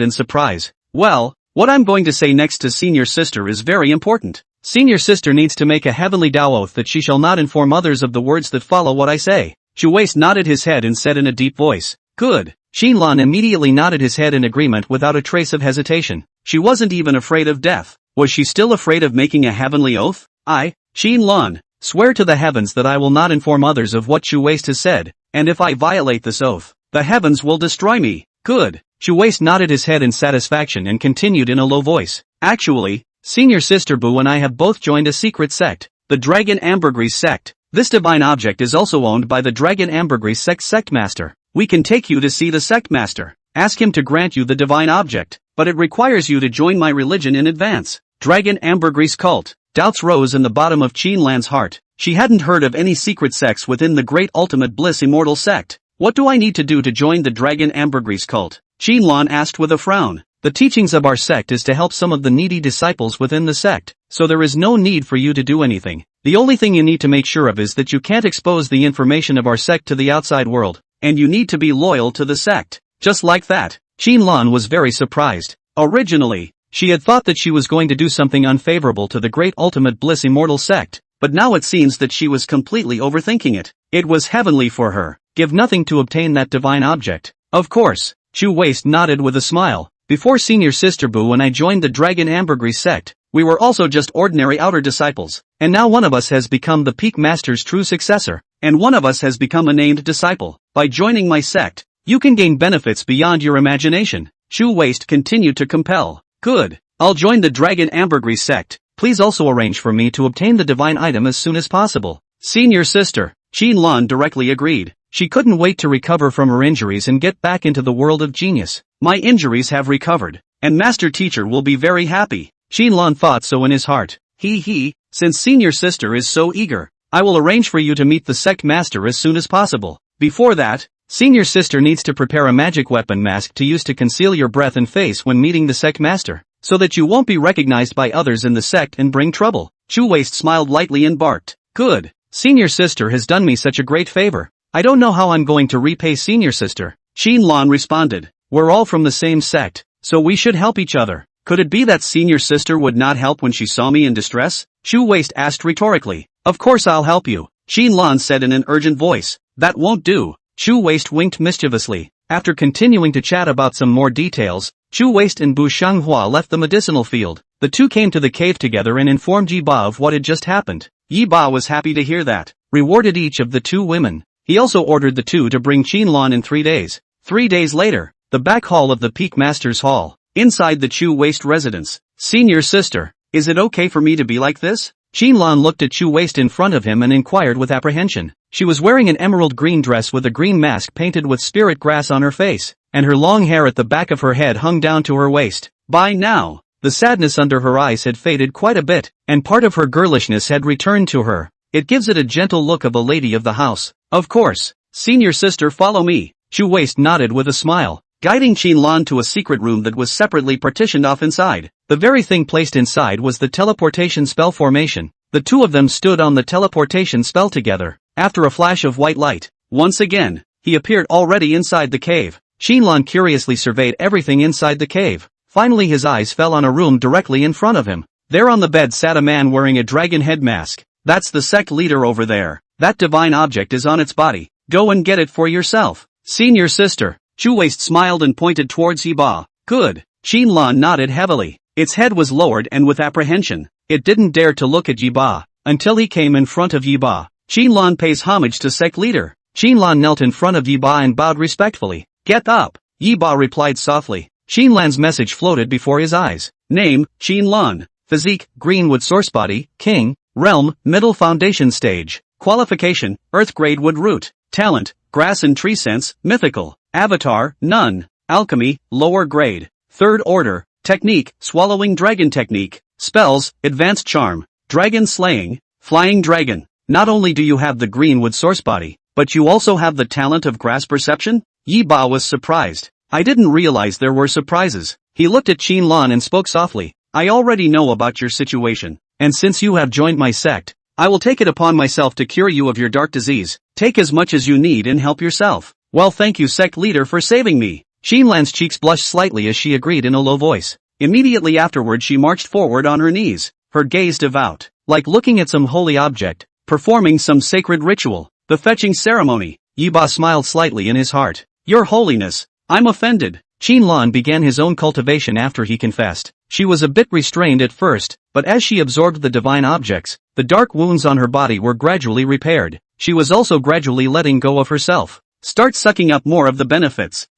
in surprise. Well, what I'm going to say next to senior sister is very important. Senior sister needs to make a heavenly Tao oath that she shall not inform others of the words that follow what I say. Shu-waist nodded his head and said in a deep voice, "Good." Xinlan immediately nodded his head in agreement without a trace of hesitation. She wasn't even afraid of death. Was she still afraid of making a heavenly oath? I, Xinlan, swear to the heavens that I will not inform others of what Shu-waist has said, and if I violate this oath, the heavens will destroy me. Good. Shu-waist nodded his head in satisfaction and continued in a low voice. Actually, Senior Sister Boo and I have both joined a secret sect, the Dragon Ambergris Sect. This divine object is also owned by the Dragon Ambergris Sect Master. We can take you to see the Sect Master. Ask him to grant you the divine object, but it requires you to join my religion in advance. Dragon Ambergris Cult. Doubts rose in the bottom of Xinlan's heart. She hadn't heard of any secret sects within the Great Ultimate Bliss Immortal Sect. What do I need to do to join the Dragon Ambergris Cult? Xinlan asked with a frown. The teachings of our sect is to help some of the needy disciples within the sect, so there is no need for you to do anything. The only thing you need to make sure of is that you can't expose the information of our sect to the outside world, and you need to be loyal to the sect. Just like that. Xinlan was very surprised. Originally, she had thought that she was going to do something unfavorable to the Great Ultimate Bliss Immortal Sect, but now it seems that she was completely overthinking it. It was heavenly for her. Give nothing to obtain that divine object. Of course. Shu-waist nodded with a smile. Before Senior Sister Boo and I joined the Dragon Ambergris Sect, we were also just ordinary outer disciples, and now one of us has become the Peak Master's true successor, and one of us has become a named disciple. By joining my sect, you can gain benefits beyond your imagination. Shu-waist continued to compel. Good. I'll join the Dragon Ambergris Sect. Please also arrange for me to obtain the divine item as soon as possible. Senior Sister. Xinlan directly agreed. She couldn't wait to recover from her injuries and get back into the world of genius. My injuries have recovered, and Master Teacher will be very happy. Xinlan thought so in his heart. Since Senior Sister is so eager, I will arrange for you to meet the Sect Master as soon as possible. Before that, Senior Sister needs to prepare a magic weapon mask to use to conceal your breath and face when meeting the Sect Master, so that you won't be recognized by others in the sect and bring trouble. Shu-waist smiled lightly and barked. Good. Senior Sister has done me such a great favor. I don't know how I'm going to repay Senior Sister. Xinlan responded. We're all from the same sect, so we should help each other. Could it be that Senior Sister would not help when she saw me in distress? Shu-waist asked rhetorically. Of course I'll help you, Xinlan said in an urgent voice. That won't do. Shu-waist winked mischievously. After continuing to chat about some more details, Shu-waist and Bu Shanghua left the medicinal field. The two came to the cave together and informed Yi Ba of what had just happened. Yi Ba was happy to hear that, rewarded each of the two women. He also ordered the two to bring Xinlan in 3 days. 3 days later, the back hall of the Peak Master's Hall, inside the Chu-waist residence. Senior Sister, is it okay for me to be like this? Xinlan looked at Chu-waist in front of him and inquired with apprehension. She was wearing an emerald green dress with a green mask painted with spirit grass on her face, and her long hair at the back of her head hung down to her waist. By now, the sadness under her eyes had faded quite a bit, and part of her girlishness had returned to her. It gives it a gentle look of a lady of the house. Of course. Senior Sister, follow me. Chu-waist nodded with a smile, guiding Xinlan to a secret room that was separately partitioned off inside. The very thing placed inside was the teleportation spell formation. The two of them stood on the teleportation spell together. After a flash of white light, once again, he appeared already inside the cave. Xinlan curiously surveyed everything inside the cave. Finally his eyes fell on a room directly in front of him. There on the bed sat a man wearing a dragon head mask. That's the sect leader over there. That divine object is on its body. Go and get it for yourself. Senior Sister. Chu-waist smiled and pointed towards Yi Ba. Good. Xinlan nodded heavily. Its head was lowered and with apprehension, it didn't dare to look at Yi Ba, until he came in front of Yi Ba. Xinlan pays homage to sect leader. Xinlan knelt in front of Yi Ba and bowed respectfully. Get up. Yi Ba replied softly. Xinlan's message floated before his eyes. Name, Xinlan. Physique, Greenwood source body, King. Realm, Middle Foundation Stage. Qualification, Earth Grade Wood Root. Talent, Grass and Tree Sense, Mythical. Avatar, None. Alchemy, Lower Grade. Third Order. Technique, Swallowing Dragon Technique. Spells, Advanced Charm. Dragon Slaying. Flying Dragon. Not only do you have the Greenwood source body, but you also have the talent of Grass Perception? Yi Ba was surprised. I didn't realize there were surprises. He looked at Xinlan and spoke softly. I already know about your situation, and since you have joined my sect, I will take it upon myself to cure you of your dark disease. Take as much as you need and help yourself. Well, thank you, sect leader, for saving me. Xinlan's cheeks blushed slightly as she agreed in a low voice. Immediately afterward she marched forward on her knees, her gaze devout, like looking at some holy object, performing some sacred ritual. The fetching ceremony. Yiba smiled slightly in his heart. Your Holiness, I'm offended. Xinlan began his own cultivation after he confessed. She was a bit restrained at first, but as she absorbed the divine objects, the dark wounds on her body were gradually repaired. She was also gradually letting go of herself. Start sucking up more of the benefits.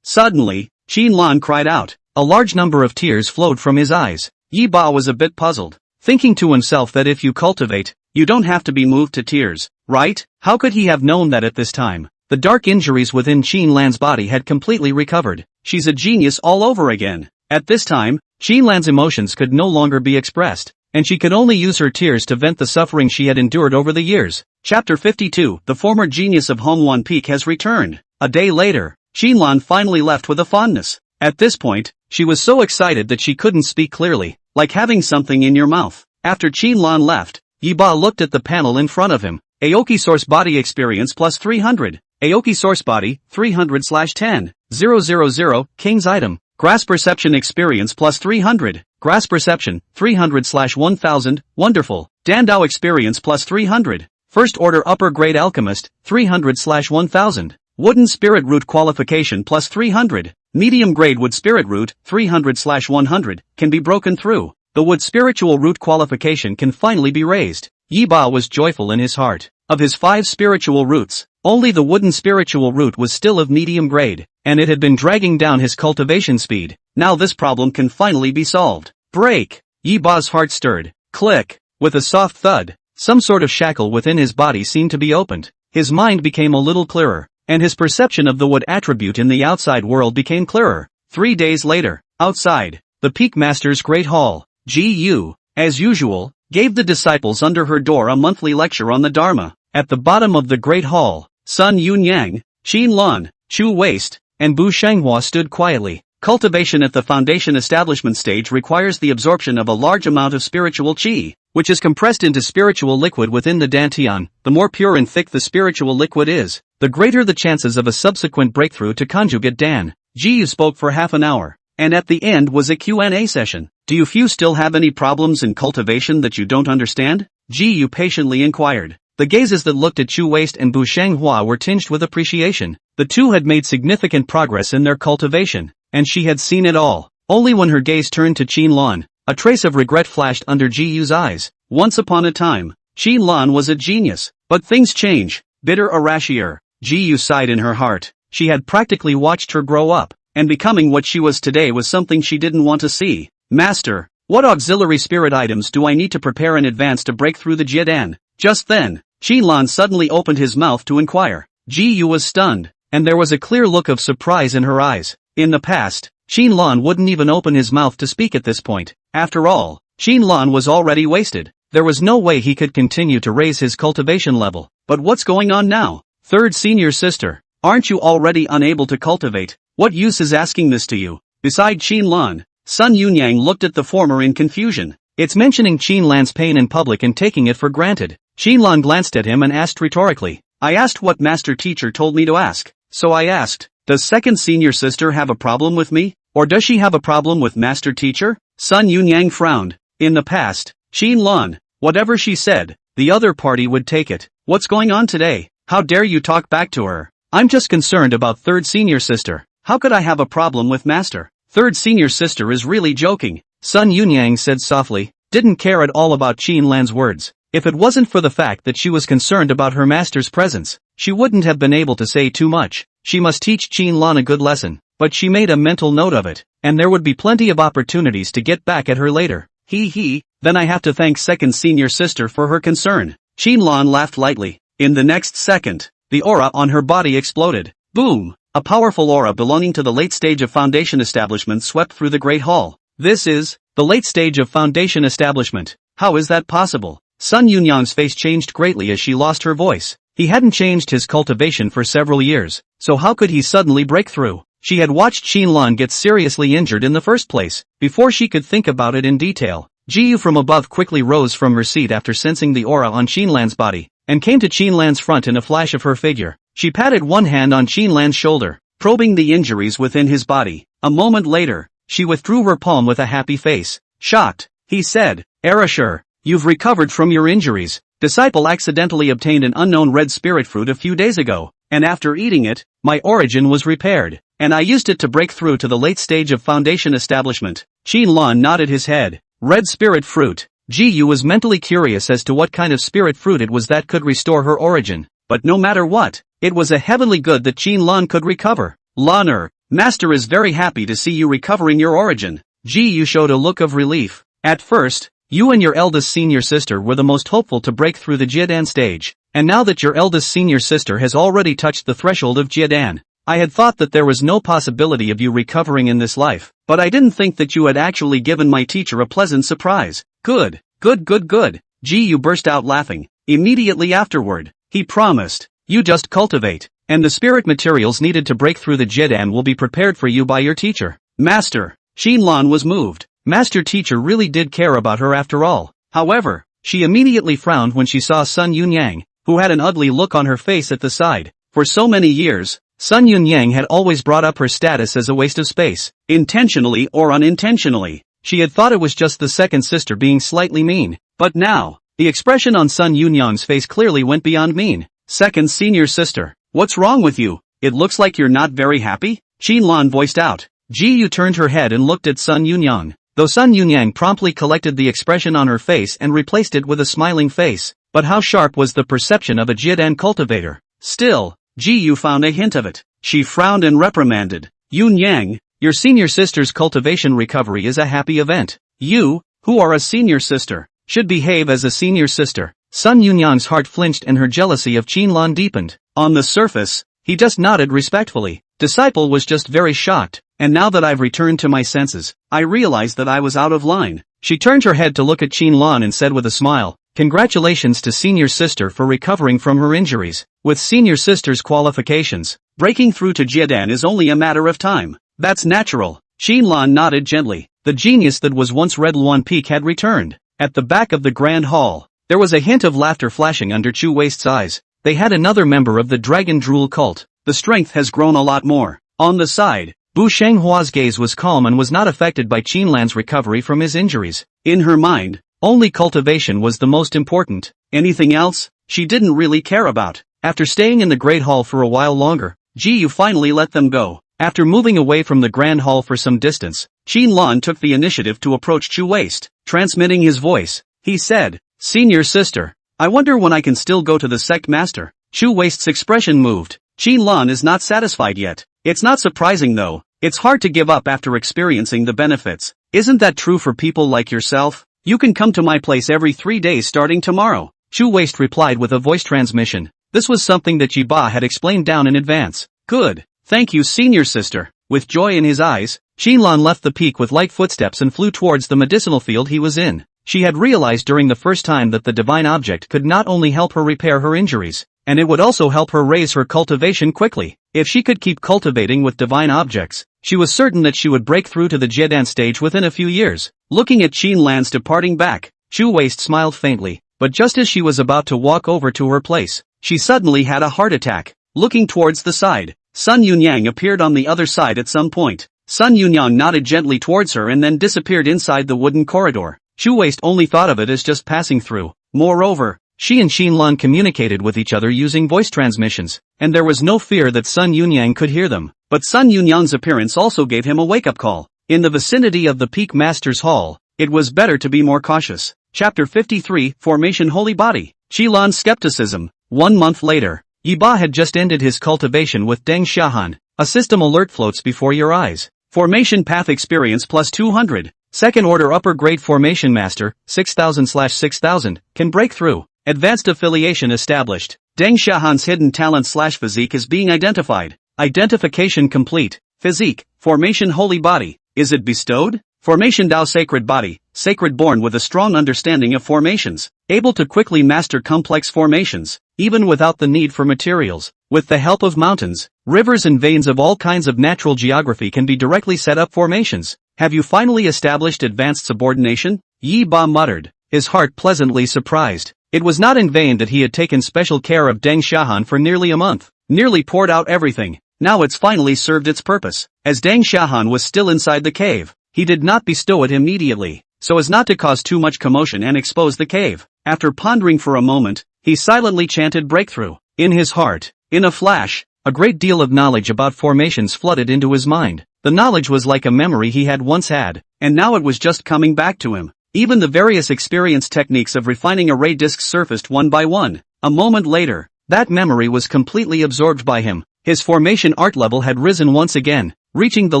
Suddenly, Xinlan cried out. A large number of tears flowed from his eyes. Yiba was a bit puzzled, thinking to himself that if you cultivate, you don't have to be moved to tears, right? How could he have known that at this time? The dark injuries within Xinlan's body had completely recovered. She's a genius all over again. At this time, Xinlan's emotions could no longer be expressed, and she could only use her tears to vent the suffering she had endured over the years. Chapter 52. The former genius of Hongwan Peak has returned. A day later, Xinlan finally left with a fondness. At this point, she was so excited that she couldn't speak clearly, like having something in your mouth. After Xinlan left, Yiba looked at the panel in front of him. Aoki Source Body Experience plus 300. Aoki Source Body, 300/10. 000, King's Item. Grasp Perception Experience plus 300. Grasp Perception, 300/1000, Wonderful. Dandao Experience plus 300. First Order Upper Grade Alchemist, 300/1000. Wooden Spirit Root Qualification plus 300. Medium Grade Wood Spirit Root, 300/100, can be broken through. The Wood Spiritual Root Qualification can finally be raised. Yiba was joyful in his heart. Of his 5 spiritual roots, only the wooden spiritual root was still of medium grade, and it had been dragging down his cultivation speed. Now this problem can finally be solved. Break! Yiba's heart stirred. Click! With a soft thud, some sort of shackle within his body seemed to be opened. His mind became a little clearer, and his perception of the wood attribute in the outside world became clearer. 3 days later, outside, the Peak Master's Great Hall, Gu, as usual, gave the disciples under her door a monthly lecture on the Dharma. At the bottom of the Great Hall, Sun Yunyang, Xinlan, Chu Waste, and Bu Shanghua stood quietly. Cultivation at the foundation establishment stage requires the absorption of a large amount of spiritual qi, which is compressed into spiritual liquid within the dantian. The more pure and thick the spiritual liquid is, the greater the chances of a subsequent breakthrough to conjugate Dan. Jiyu spoke for half an hour, and at the end was a Q&A session. Do you few still have any problems in cultivation that you don't understand? Jiyu patiently inquired. The gazes that looked at Chu Waste and Bu Shanghua were tinged with appreciation. The two had made significant progress in their cultivation, and she had seen it all. Only when her gaze turned to Xinlan, a trace of regret flashed under Jiyu's eyes. Once upon a time, Xinlan was a genius, but things change. Bitter Arashier. Jiyu sighed in her heart. She had practically watched her grow up, and becoming what she was today was something she didn't want to see. Master, what auxiliary spirit items do I need to prepare in advance to break through the Jiedan? Just then, Xinlan suddenly opened his mouth to inquire. Jiyu was stunned, and there was a clear look of surprise in her eyes. In the past, Xinlan wouldn't even open his mouth to speak at this point. After all, Xinlan was already wasted. There was no way he could continue to raise his cultivation level. But what's going on now? Third senior sister, aren't you already unable to cultivate? What use is asking this to you? Beside Xinlan, Sun Yunyang looked at the former in confusion. It's mentioning Xinlan's pain in public and taking it for granted. Xinlan glanced at him and asked rhetorically. I asked what master teacher told me to ask. So I asked, does second senior sister have a problem with me? Or does she have a problem with master teacher? Sun Yunyang frowned. In the past, Xinlan, whatever she said, the other party would take it. What's going on today? How dare you talk back to her? I'm just concerned about third senior sister. How could I have a problem with master? Third senior sister is really joking. Sun Yunyang said softly, didn't care at all about Xinlan's words. If it wasn't for the fact that she was concerned about her master's presence, she wouldn't have been able to say too much. She must teach Xinlan a good lesson, but she made a mental note of it, and there would be plenty of opportunities to get back at her later. Then I have to thank second senior sister for her concern. Xinlan laughed lightly. In the next second, the aura on her body exploded. Boom! A powerful aura belonging to the late stage of foundation establishment swept through the Great Hall. This is the late stage of foundation establishment. How is that possible? Sun Yunyang's face changed greatly as she lost her voice. He hadn't changed his cultivation for several years, so how could he suddenly break through? She had watched Xinlan get seriously injured in the first place, before she could think about it in detail. Jiyu from above quickly rose from her seat after sensing the aura on Xinlan's body, and came to Xinlan's front in a flash of her figure. She patted one hand on Xinlan's shoulder. probing the injuries within his body. A moment later, she withdrew her palm with a happy face. Shocked, he said, Erasure, you've recovered from your injuries. Disciple accidentally obtained an unknown red spirit fruit a few days ago, and after eating it, my origin was repaired, and I used it to break through to the late stage of foundation establishment. Qinlan nodded his head. Red spirit fruit. Jiyu was mentally curious as to what kind of spirit fruit it was that could restore her origin, but no matter what, it was a heavenly good that Qinlan could recover. Lan'er, Master is very happy to see you recovering your origin. Jiyu showed a look of relief. At first, you and your eldest senior sister were the most hopeful to break through the Jiedan stage, and now that your eldest senior sister has already touched the threshold of Jiedan, I had thought that there was no possibility of you recovering in this life, but I didn't think that you had actually given my teacher a pleasant surprise. Good. Jiyu burst out laughing. Immediately afterward, he promised, you just cultivate, and the spirit materials needed to break through the Jiedan will be prepared for you by your teacher. Master. Xinlan was moved. Master teacher really did care about her after all. However, she immediately frowned when she saw Sun Yunyang, who had an ugly look on her face at the side. For so many years, Sun Yunyang had always brought up her status as a waste of space. Intentionally or unintentionally, she had thought it was just the second sister being slightly mean. But now, the expression on Sun Yunyang's face clearly went beyond mean. Second senior sister, what's wrong with you? It looks like you're not very happy? Qinlan voiced out. Jiyu turned her head and looked at Sun Yunyang. Though Sun Yunyang promptly collected the expression on her face and replaced it with a smiling face, but how sharp was the perception of a Jiedan cultivator? Still, Jiyu found a hint of it. She frowned and reprimanded. Yunyang, your senior sister's cultivation recovery is a happy event. You, who are a senior sister, should behave as a senior sister. Sun Yunyang's heart flinched and her jealousy of Qinlan deepened. On the surface, he just nodded respectfully. Disciple was just very shocked, and now that I've returned to my senses, I realized that I was out of line. She turned her head to look at Qinlan and said with a smile, congratulations to senior sister for recovering from her injuries. With senior sister's qualifications, breaking through to Jiedan is only a matter of time. That's natural. Qinlan nodded gently. The genius that was once Red Luan Peak had returned. At the back of the grand hall, there was a hint of laughter flashing under Chu Waist's eyes. They had another member of the Dragon Drool cult. The strength has grown a lot more. On the side, Bu Shenghua's gaze was calm and was not affected by Qinlan's recovery from his injuries. In her mind, only cultivation was the most important. Anything else, she didn't really care about. After staying in the Great Hall for a while longer, Jiyu finally let them go. After moving away from the Grand Hall for some distance, Qinlan took the initiative to approach Chu Waist. Transmitting his voice, he said, Senior sister, I wonder when I can still go to the Sect Master. Chu Waist's expression moved. Qinlan is not satisfied yet. It's not surprising though. It's hard to give up after experiencing the benefits. Isn't that true for people like yourself? You can come to my place every 3 days starting tomorrow. Chu Waist replied with a voice transmission. This was something that Jiba had explained down in advance. Good. Thank you, senior sister. With joy in his eyes, Qinlan left the peak with light footsteps and flew towards the medicinal field he was in. She had realized during the first time that the divine object could not only help her repair her injuries, and it would also help her raise her cultivation quickly. If she could keep cultivating with divine objects, she was certain that she would break through to the Jiedan stage within a few years. Looking at Qinlan's departing back, Chu Waist smiled faintly, but just as she was about to walk over to her place, she suddenly had a heart attack. Looking towards the side, Sun Yunyang appeared on the other side at some point. Sun Yunyang nodded gently towards her and then disappeared inside the wooden corridor. Chu Waist only thought of it as just passing through. Moreover, she and Qinlan communicated with each other using voice transmissions, and there was no fear that Sun Yunyang could hear them. But Sun Yunyang's appearance also gave him a wake-up call. In the vicinity of the Peak Master's Hall, it was better to be more cautious. Chapter 53, Formation Holy Body. Qinlan's skepticism. 1 month later, Yiba had just ended his cultivation with Deng Xiahan. A system alert floats before your eyes. Formation path experience plus 200. Second order upper grade formation master, 6000/6000, can break through. Advanced affiliation established. Deng Xiahan's hidden talent/physique is being identified. Identification complete. Physique, formation holy body. Is it bestowed? Formation Dao sacred body, sacred born with a strong understanding of formations. Able to quickly master complex formations, even without the need for materials. With the help of mountains, rivers and veins of all kinds of natural geography can be directly set up formations. Have you finally established advanced subordination? Yi Ba muttered, his heart pleasantly surprised. It was not in vain that he had taken special care of Deng Xiahan for nearly a month. Nearly poured out everything. Now it's finally served its purpose. As Deng Xiaohan was still inside the cave, he did not bestow it immediately, so as not to cause too much commotion and expose the cave. After pondering for a moment, he silently chanted breakthrough. In his heart, in a flash, a great deal of knowledge about formations flooded into his mind. The knowledge was like a memory he had once had, and now it was just coming back to him. Even the various experience techniques of refining array disks surfaced one by one. A moment later, that memory was completely absorbed by him. His formation art level had risen once again, reaching the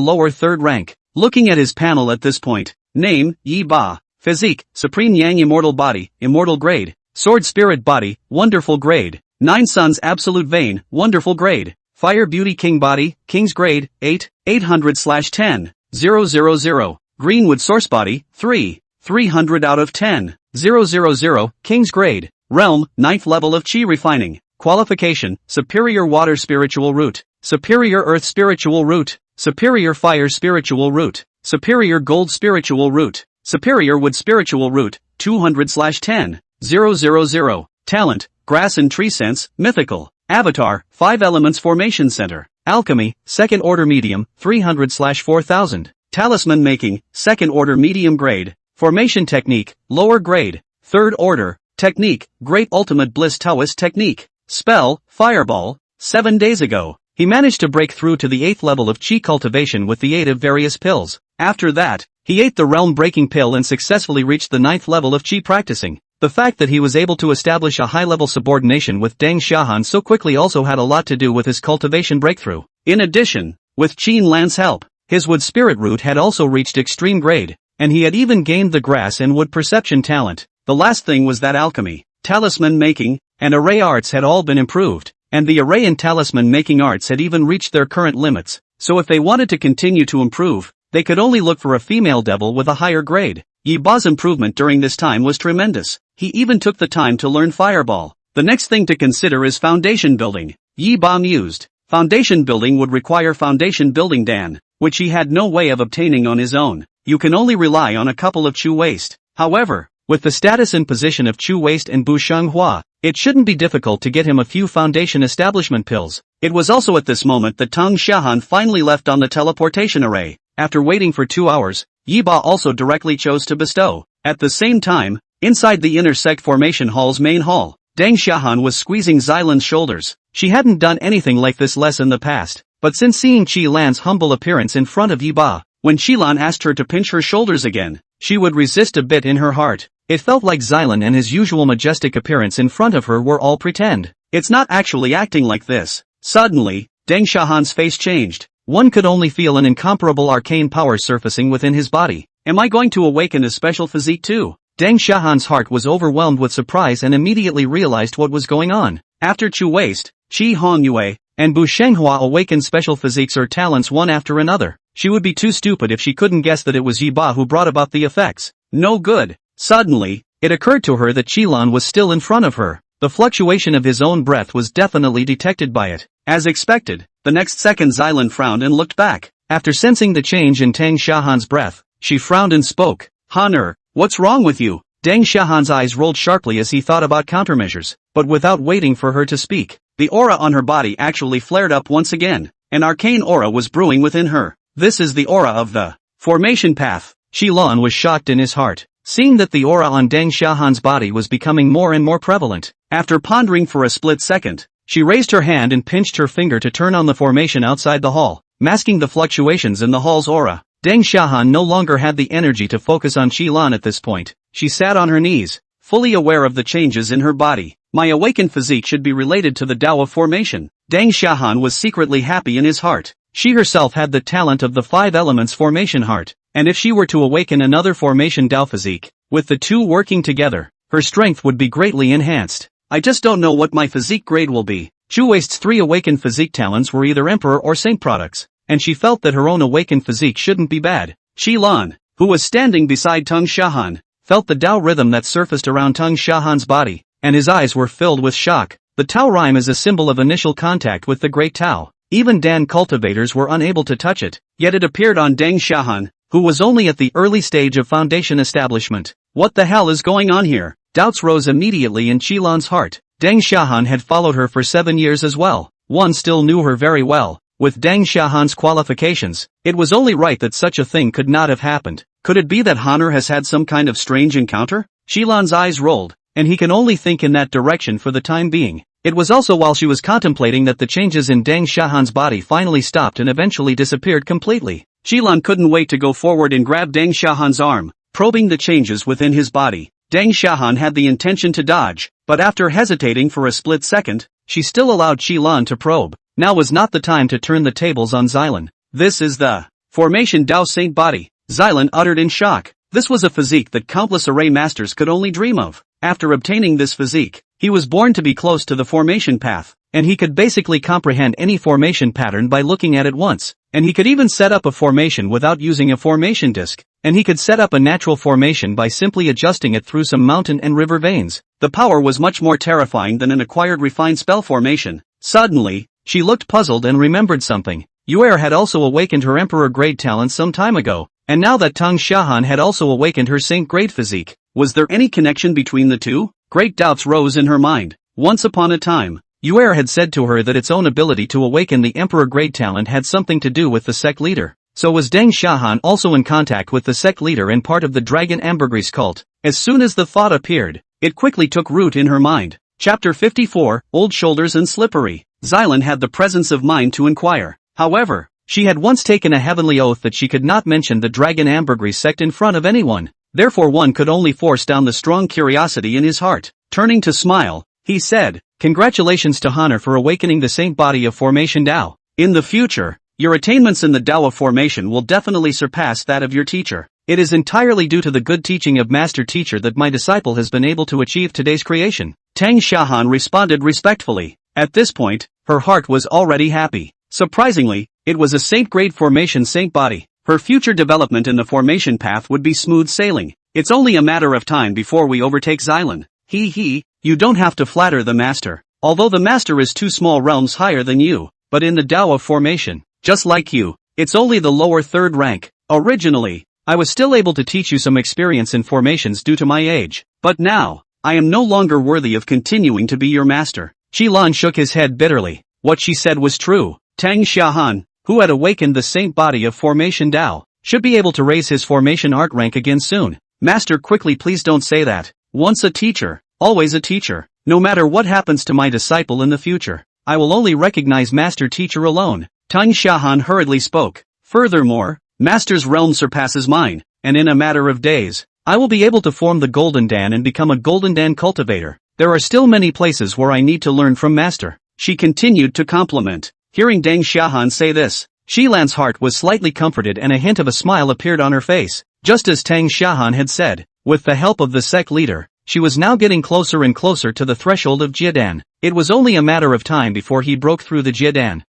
lower third rank. Looking at his panel at this point, name, Yi Ba, physique, supreme yang immortal body, immortal grade, sword spirit body, wonderful grade, 9 suns absolute vein, wonderful grade, fire beauty king body, king's grade, 8, 800/10, 000, greenwood source body, 3, 300 out of 10, 000, king's grade, realm, 9th level of chi refining, qualification, superior water spiritual root, superior earth spiritual root, superior fire spiritual root, superior gold spiritual root, superior wood spiritual root, 200/10, 000, talent, grass and tree sense, mythical, avatar, 5 elements formation center, alchemy, second order medium, 300/4000, talisman making, second order medium grade, formation technique, lower grade, third order, technique, great ultimate bliss Taoist technique, spell, fireball. 7 days ago, he managed to break through to the 8th level of chi cultivation with the aid of various pills. After that, he ate the realm-breaking pill and successfully reached the 9th level of chi practicing. The fact that he was able to establish a high-level subordination with Deng Xiaohan so quickly also had a lot to do with his cultivation breakthrough. In addition, with Qin Lan's help, his wood spirit root had also reached extreme grade, and he had even gained the grass and wood perception talent. The last thing was that alchemy, talisman making, and array arts had all been improved, and the array and talisman making arts had even reached their current limits, so if they wanted to continue to improve, they could only look for a female devil with a higher grade. Yi Ba's improvement during this time was tremendous. He even took the time to learn fireball. The next thing to consider is foundation building. Yi Ba mused. Foundation building would require foundation building dan, which he had no way of obtaining on his own. You can only rely on a couple of Chu Waste. However, with the status and position of Chu Waste and Bu Shenghua, it shouldn't be difficult to get him a few foundation establishment pills. It was also at this moment that Deng Xiaohan finally left on the teleportation array. After waiting for 2 hours, Yi Ba also directly chose to bestow. At the same time, inside the inner Sect formation hall's main hall, Deng Xiaohan was squeezing Xilan's shoulders. She hadn't done anything like this less in the past, but since seeing Qi Lan's humble appearance in front of Yi Ba, when Qilan asked her to pinch her shoulders again, she would resist a bit in her heart. It felt like Xilan and his usual majestic appearance in front of her were all pretend. It's not actually acting like this. Suddenly, Deng Xiaohan's face changed. One could only feel an incomparable arcane power surfacing within his body. Am I going to awaken a special physique too? Deng Xiaohan's heart was overwhelmed with surprise and immediately realized what was going on. After Chu Waste, Qi Hongyue, and Bu Shenghua awakened special physiques or talents one after another. She would be too stupid if she couldn't guess that it was Yi Ba who brought about the effects. No good. Suddenly, it occurred to her that Qilan was still in front of her. The fluctuation of his own breath was definitely detected by it. As expected, the next second Xilan frowned and looked back. After sensing the change in Deng Xiaohan's breath, she frowned and spoke. Han what's wrong with you? Deng Xiaohan's eyes rolled sharply as he thought about countermeasures, but without waiting for her to speak, the aura on her body actually flared up once again. An arcane aura was brewing within her. This is the aura of the formation path. Qilan was shocked in his heart, seeing that the aura on Deng Xiaohan's body was becoming more and more prevalent. After pondering for a split second, she raised her hand and pinched her finger to turn on the formation outside the hall, masking the fluctuations in the hall's aura. Deng Xiaohan no longer had the energy to focus on Qilan at this point. She sat on her knees, fully aware of the changes in her body. My awakened physique should be related to the Tao of formation. Deng Xiaohan was secretly happy in his heart. She herself had the talent of the 5 elements formation heart, and if she were to awaken another formation Tao physique, with the two working together, her strength would be greatly enhanced. I just don't know what my physique grade will be. Chu Waste's 3 awakened physique talents were either Emperor or Saint products, and she felt that her own awakened physique shouldn't be bad. Qilan, who was standing beside Deng Xiaohan, felt the Tao rhythm that surfaced around Deng Xiaohan's body, and his eyes were filled with shock. The Tao rhyme is a symbol of initial contact with the Great Tao. Even Dan cultivators were unable to touch it, yet it appeared on Deng Xiaohan, who was only at the early stage of foundation establishment. What the hell is going on here? Doubts rose immediately in Qilan's heart. Deng Xiaohan had followed her for 7 years as well. One still knew her very well. with Deng Xiaohan's qualifications, it was only right that such a thing could not have happened. Could it be that Honor has had some kind of strange encounter? Xilan's eyes rolled, and he can only think in that direction for the time being. It was also while she was contemplating that the changes in Deng Xiaohan's body finally stopped and eventually disappeared completely. Xilan couldn't wait to go forward and grab Deng Xiaohan's arm, probing the changes within his body. Deng Xiaohan had the intention to dodge, but after hesitating for a split second, she still allowed Xilan to probe. Now was not the time to turn the tables on Xilan. This is the Formation Dao Saint body, Xilan uttered in shock. This was a physique that countless array masters could only dream of. After obtaining this physique, he was born to be close to the formation path, and he could basically comprehend any formation pattern by looking at it once, and he could even set up a formation without using a formation disc, and he could set up a natural formation by simply adjusting it through some mountain and river veins. The power was much more terrifying than an acquired refined spell formation. Suddenly, she looked puzzled and remembered something. Yuer had also awakened her Emperor grade talent some time ago, and now that Tang Xiaohan had also awakened her Saint grade physique, was there any connection between the two? Great doubts rose in her mind. Once upon a time, Yuer had said to her that its own ability to awaken the Emperor grade talent had something to do with the Sect leader. So was Deng Xiaohan also in contact with the Sect leader and part of the Dragon Ambergris cult? As soon as the thought appeared, it quickly took root in her mind. Chapter 54, Old Shoulders and Slippery. Xilan had the presence of mind to inquire. However, she had once taken a heavenly oath that she could not mention the Dragon Ambergris sect in front of anyone. Therefore one could only force down the strong curiosity in his heart. Turning to smile, he said, "Congratulations to Honor for awakening the Saint body of Formation Dao. In the future, your attainments in the Dao of Formation will definitely surpass that of your teacher. It is entirely due to the good teaching of Master Teacher that my disciple has been able to achieve today's creation." Tang Xiaohan responded respectfully. At this point, her heart was already happy. Surprisingly, it was a Saint-grade formation Saint body. Her future development in the formation path would be smooth sailing. It's only a matter of time before we overtake Xilan. You don't have to flatter the master. Although the master is 2 small realms higher than you, but in the Dao of formation, just like you, it's only the lower 3rd rank. Originally, I was still able to teach you some experience in formations due to my age, but now, I am no longer worthy of continuing to be your master. Xilan shook his head bitterly. What she said was true. Tang Xiaohan, who had awakened the Saint body of Formation Dao, should be able to raise his formation art rank again soon. Master, quickly, please don't say that. Once a teacher, always a teacher. No matter what happens to my disciple in the future, I will only recognize Master Teacher alone. Tang Xiaohan hurriedly spoke. Furthermore, Master's realm surpasses mine, and in a matter of days, I will be able to form the Golden Dan and become a Golden Dan cultivator. There are still many places where I need to learn from Master. She continued to compliment. Hearing Deng Xiaohan say this, Xilan's heart was slightly comforted and a hint of a smile appeared on her face. Just as Tang Xiaohan had said, with the help of the Sect leader, she was now getting closer and closer to the threshold of Jiedan. It was only a matter of time before he broke through the Jiedan.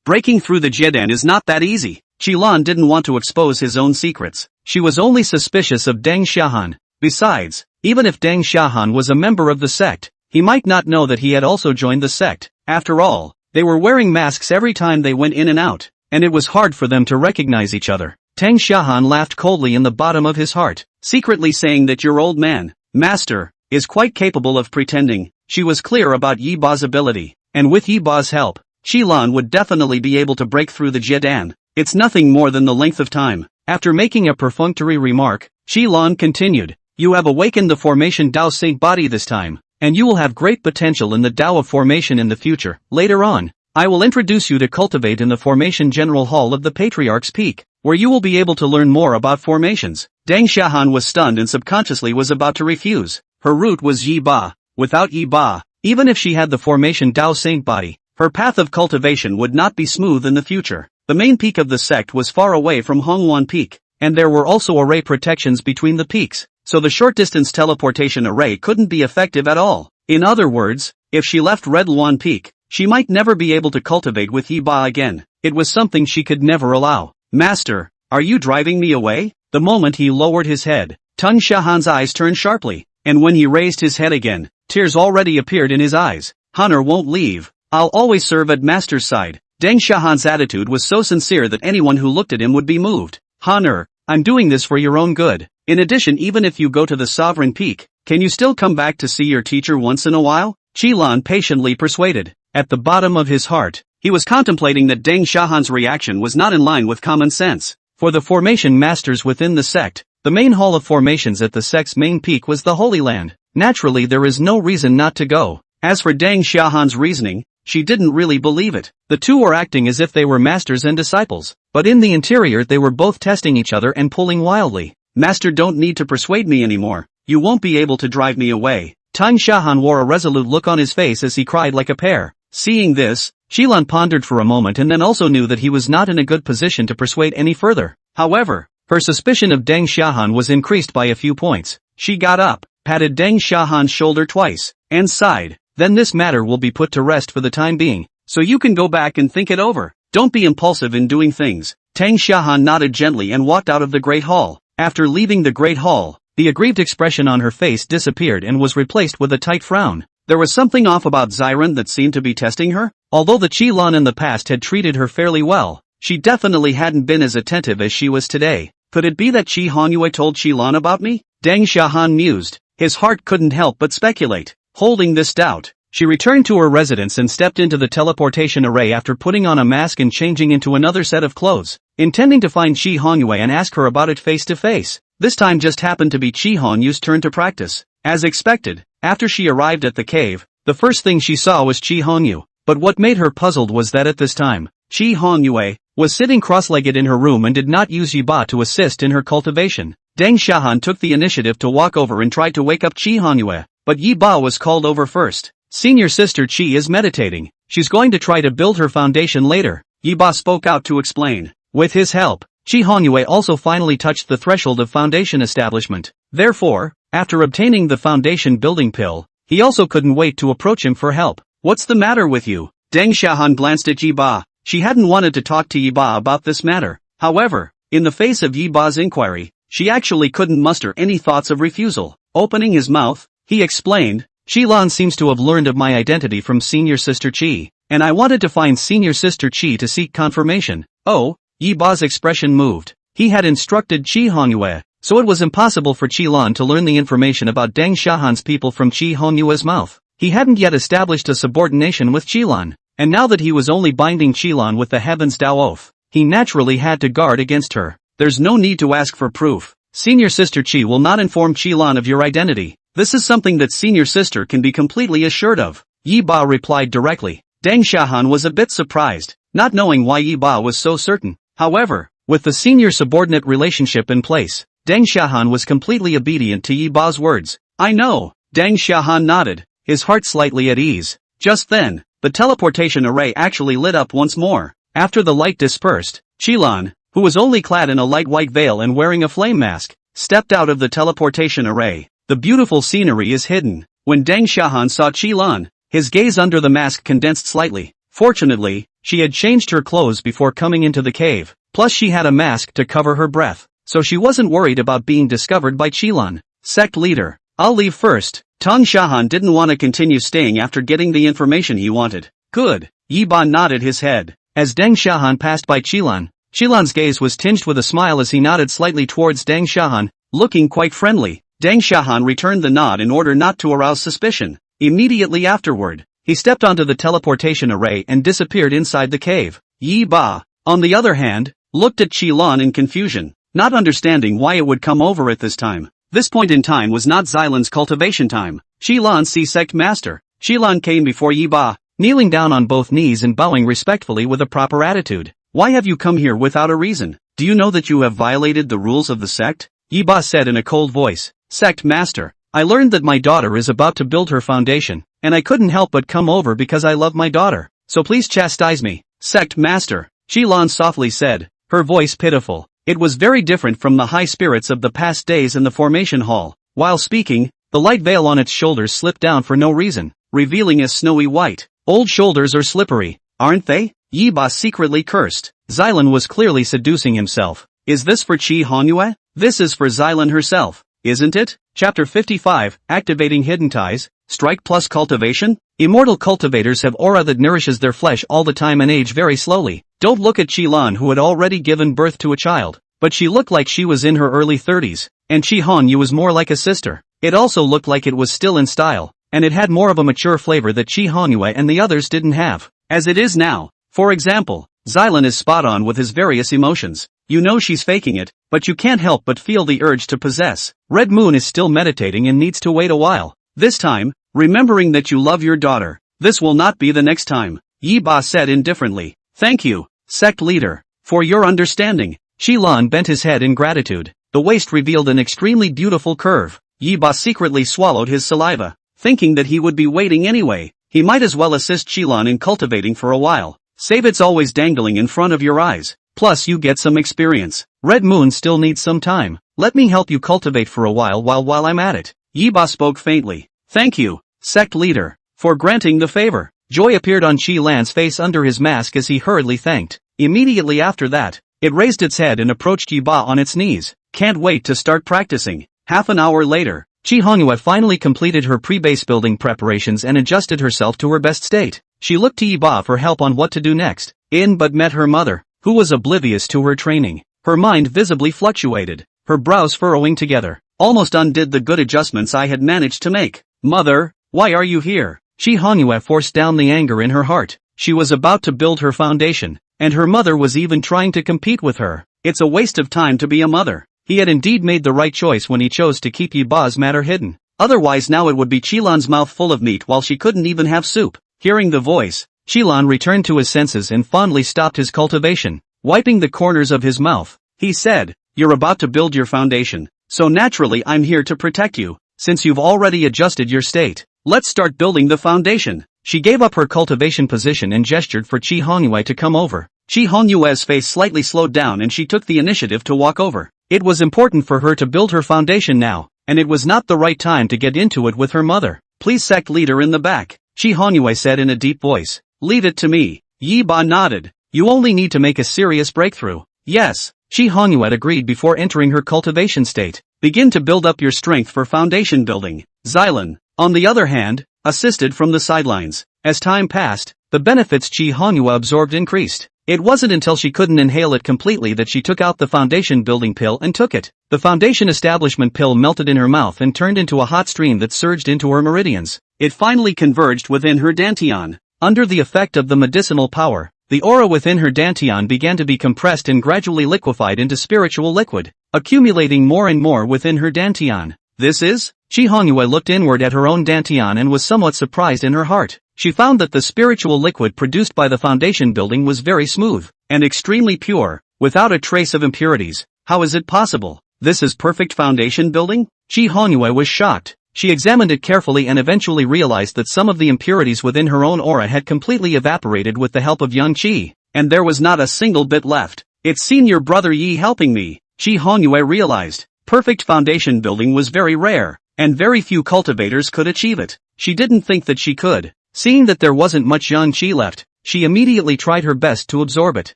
Breaking through the Jiedan is not that easy. Xilan didn't want to expose his own secrets. She was only suspicious of Deng Xiaohan. Besides, even if Deng Xiaohan was a member of the Sect, he might not know that he had also joined the Sect. After all, they were wearing masks every time they went in and out, and it was hard for them to recognize each other. Tang Xiaohan laughed coldly in the bottom of his heart, secretly saying that your old man, Master, is quite capable of pretending. She was clear about Yi Ba's ability, and with Yi Ba's help, Xilan would definitely be able to break through the Jiedan. It's nothing more than the length of time. After making a perfunctory remark, Xilan continued, you have awakened the Formation Dao Saint body this time, and you will have great potential in the Dao of Formation in the future. Later on, I will introduce you to Cultivate in the Formation General Hall of the Patriarch's Peak, where you will be able to learn more about formations. Deng Xiaohan was stunned and subconsciously was about to refuse. Her root was Yi Ba. Without Yi Ba, even if she had the Formation Dao Saint body, her path of cultivation would not be smooth in the future. The main peak of the sect was far away from Hongwan Peak, and there were also array protections between the peaks, so the short-distance teleportation array couldn't be effective at all. In other words, if she left Red Luan Peak, she might never be able to cultivate with Yi Ba again. It was something she could never allow. Master, are you driving me away? The moment he lowered his head, Tang Xiaohan's eyes turned sharply, and when he raised his head again, tears already appeared in his eyes. Honor won't leave. I'll always serve at Master's side. Deng Xiaohan's attitude was so sincere that anyone who looked at him would be moved. Honor, I'm doing this for your own good. In addition, even if you go to the Sovereign Peak, can you still come back to see your teacher once in a while? Xilan patiently persuaded. At the bottom of his heart, He was contemplating that Deng Xiaohan's reaction was not in line with common sense. For the formation masters within the sect, the main hall of formations at the sect's main peak was the Holy Land. Naturally, there is no reason not to go. As for Deng Xiaohan's reasoning, she didn't really believe it. The two were acting as if they were masters and disciples, but in the interior they were both testing each other and pulling wildly. Master, don't need to persuade me anymore. You won't be able to drive me away. Deng Xiaohan wore a resolute look on his face as he cried like a pear. Seeing this, Qilan pondered for a moment and then also knew that he was not in a good position to persuade any further. However, her suspicion of Deng Xiaohan was increased by a few points. She got up, patted Deng Xiaohan's shoulder twice, and sighed. Then this matter will be put to rest for the time being, so you can go back and think it over. Don't be impulsive in doing things. Deng Xiaohan nodded gently and walked out of the Great Hall. After leaving the Great Hall, the aggrieved expression on her face disappeared and was replaced with a tight frown. There was something off about Xiran that seemed to be testing her. Although the Qilan in the past had treated her fairly well, she definitely hadn't been as attentive as she was today. Could it be that Qi Hongyue told Qilan about me? Deng Xiaohan mused. His heart couldn't help but speculate. Holding this doubt, she returned to her residence and stepped into the teleportation array after putting on a mask and changing into another set of clothes, intending to find Qi Hongyue and ask her about it face to face. This time just happened to be Qi Hongyue's turn to practice. As expected, after she arrived at the cave, the first thing she saw was Qi Hongyue. But what made her puzzled was that at this time, Qi Hongyue was sitting cross-legged in her room and did not use Yiba to assist in her cultivation. Deng Xiaohan took the initiative to walk over and tried to wake up Qi Hongyue, but Yiba was called over first. Senior sister Qi is meditating. She's going to try to build her foundation later. Yiba spoke out to explain. With his help, Qi Hongyue also finally touched the threshold of foundation establishment. Therefore, after obtaining the foundation building pill, he also couldn't wait to approach him for help. What's the matter with you? Deng Xiaohan glanced at Yiba. She hadn't wanted to talk to Yiba about this matter. However, in the face of Yiba's inquiry, she actually couldn't muster any thoughts of refusal. Opening his mouth, he explained, Qilan seems to have learned of my identity from senior sister Qi, and I wanted to find senior sister Qi to seek confirmation. Oh, Yiba's expression moved. He had instructed Qi Hongyue, so it was impossible for Qilan to learn the information about Deng Xiaohan's people from Qi Honyue's mouth. He hadn't yet established a subordination with Qilan, and now that he was only binding Qilan with the Heaven's Tao oath, he naturally had to guard against her. There's no need to ask for proof. Senior sister Qi will not inform Qilan of your identity. This is something that senior sister can be completely assured of. Yiba replied directly. Deng Xiaohan was a bit surprised, not knowing why Yiba was so certain. However, with the senior-subordinate relationship in place, Deng Xiaohan was completely obedient to Yiba's words. I know. Deng Xiaohan nodded, his heart slightly at ease. Just then, the teleportation array actually lit up once more. After the light dispersed, Qilan, who was only clad in a light white veil and wearing a flame mask, stepped out of the teleportation array. The beautiful scenery is hidden. When Deng Xiaohan saw Qilan, his gaze under the mask condensed slightly. Fortunately, she had changed her clothes before coming into the cave, plus she had a mask to cover her breath, so she wasn't worried about being discovered by Qilan. Sect leader, I'll leave first. Deng Xiaohan didn't want to continue staying after getting the information he wanted. Good. Yiban nodded his head. As Deng Xiaohan passed by Qilan, Qilan's gaze was tinged with a smile as he nodded slightly towards Deng Xiaohan, looking quite friendly. Deng Xiaohan returned the nod in order not to arouse suspicion. Immediately afterward, he stepped onto the teleportation array and disappeared inside the cave. Yi Ba, on the other hand, looked at Qilan in confusion, not understanding why it would come over at this time. This point in time was not Xilan's cultivation time. Qilan see Sect Master. Qilan came before Yi Ba, kneeling down on both knees and bowing respectfully with a proper attitude. Why have you come here without a reason? Do you know that you have violated the rules of the sect? Yi Ba said in a cold voice. Sect Master, I learned that my daughter is about to build her foundation, and I couldn't help but come over because I love my daughter, so please chastise me. Sect Master, Qilan softly said, her voice pitiful. It was very different from the high spirits of the past days in the formation hall. While speaking, the light veil on its shoulders slipped down for no reason, revealing a snowy white. Old shoulders are slippery, aren't they? Yi Ba secretly cursed. Xilan was clearly seducing himself. Is this for Qi Honyue? This is for Xilan herself, isn't it? Chapter 55, Activating Hidden Ties, Strike plus Cultivation? Immortal cultivators have aura that nourishes their flesh all the time and age very slowly. Don't look at Qilan, who had already given birth to a child, but she looked like she was in her early 30s, and Qi Honyue was more like a sister. It also looked like it was still in style, and it had more of a mature flavor that Qi Honyue and the others didn't have. As it is now, For example, Xylan is spot on with his various emotions. You know she's faking it, but you can't help but feel the urge to possess. Red Moon is still meditating and needs to wait a while. This time, remembering that you love your daughter. This will not be the next time, Yi Ba said indifferently. Thank you, Sect leader, for your understanding. Xilan bent his head in gratitude. The waist revealed an extremely beautiful curve. Yi Ba secretly swallowed his saliva, thinking that he would be waiting anyway. He might as well assist Xilan in cultivating for a while. Save it's always dangling in front of your eyes. Plus you get some experience. Red Moon still needs some time. Let me help you cultivate for a while I'm at it. Yi Ba spoke faintly. Thank you, Sect leader, for granting the favor. Joy appeared on Xilan's face under his mask as he hurriedly thanked. Immediately after that, it raised its head and approached Yi Ba on its knees. Can't wait to start practicing. Half an hour later, Chi Hongyue finally completed her pre-base building preparations and adjusted herself to her best state. She looked to Yi Ba for help on what to do next, but met her mother, who was oblivious to her training. Her mind visibly fluctuated, her brows furrowing together. Almost undid the good adjustments I had managed to make. Mother, why are you here? Chi Hongyue forced down the anger in her heart. She was about to build her foundation, and her mother was even trying to compete with her. It's a waste of time to be a mother. He had indeed made the right choice when he chose to keep Yi Ba's matter hidden. Otherwise now it would be Qilan's mouth full of meat while she couldn't even have soup. Hearing the voice, Qilan returned to his senses and fondly stopped his cultivation. Wiping the corners of his mouth, he said, "You're about to build your foundation, so naturally I'm here to protect you, since you've already adjusted your state. Let's start building the foundation." She gave up her cultivation position and gestured for Chi Hongyue to come over. Chi Hongyue's face slightly slowed down and she took the initiative to walk over. It was important for her to build her foundation now, and it was not the right time to get into it with her mother. "Please, Sect leader in the back," Chi Hongyue said in a deep voice. "Leave it to me." Yi Ba nodded. "You only need to make a serious breakthrough." "Yes," Chi Hongyue agreed before entering her cultivation state. "Begin to build up your strength for foundation building." Xylan, on the other hand, assisted from the sidelines. As time passed, the benefits Chi Hongyue absorbed increased. It wasn't until she couldn't inhale it completely that she took out the foundation building pill and took it. The foundation establishment pill melted in her mouth and turned into a hot stream that surged into her meridians. It finally converged within her dantian. Under the effect of the medicinal power, the aura within her dantian began to be compressed and gradually liquefied into spiritual liquid, accumulating more and more within her dantian. "This is?" Chi Hongyue looked inward at her own dantian and was somewhat surprised in her heart. She found that the spiritual liquid produced by the foundation building was very smooth and extremely pure, without a trace of impurities. How is it possible? This is perfect foundation building? Chi Hongyue was shocked. She examined it carefully and eventually realized that some of the impurities within her own aura had completely evaporated with the help of Yang Qi, and there was not a single bit left. "It's senior brother Yi helping me," Chi Hongyue realized. Perfect foundation building was very rare, and very few cultivators could achieve it. She didn't think that she could. Seeing that there wasn't much Yang Qi left, she immediately tried her best to absorb it.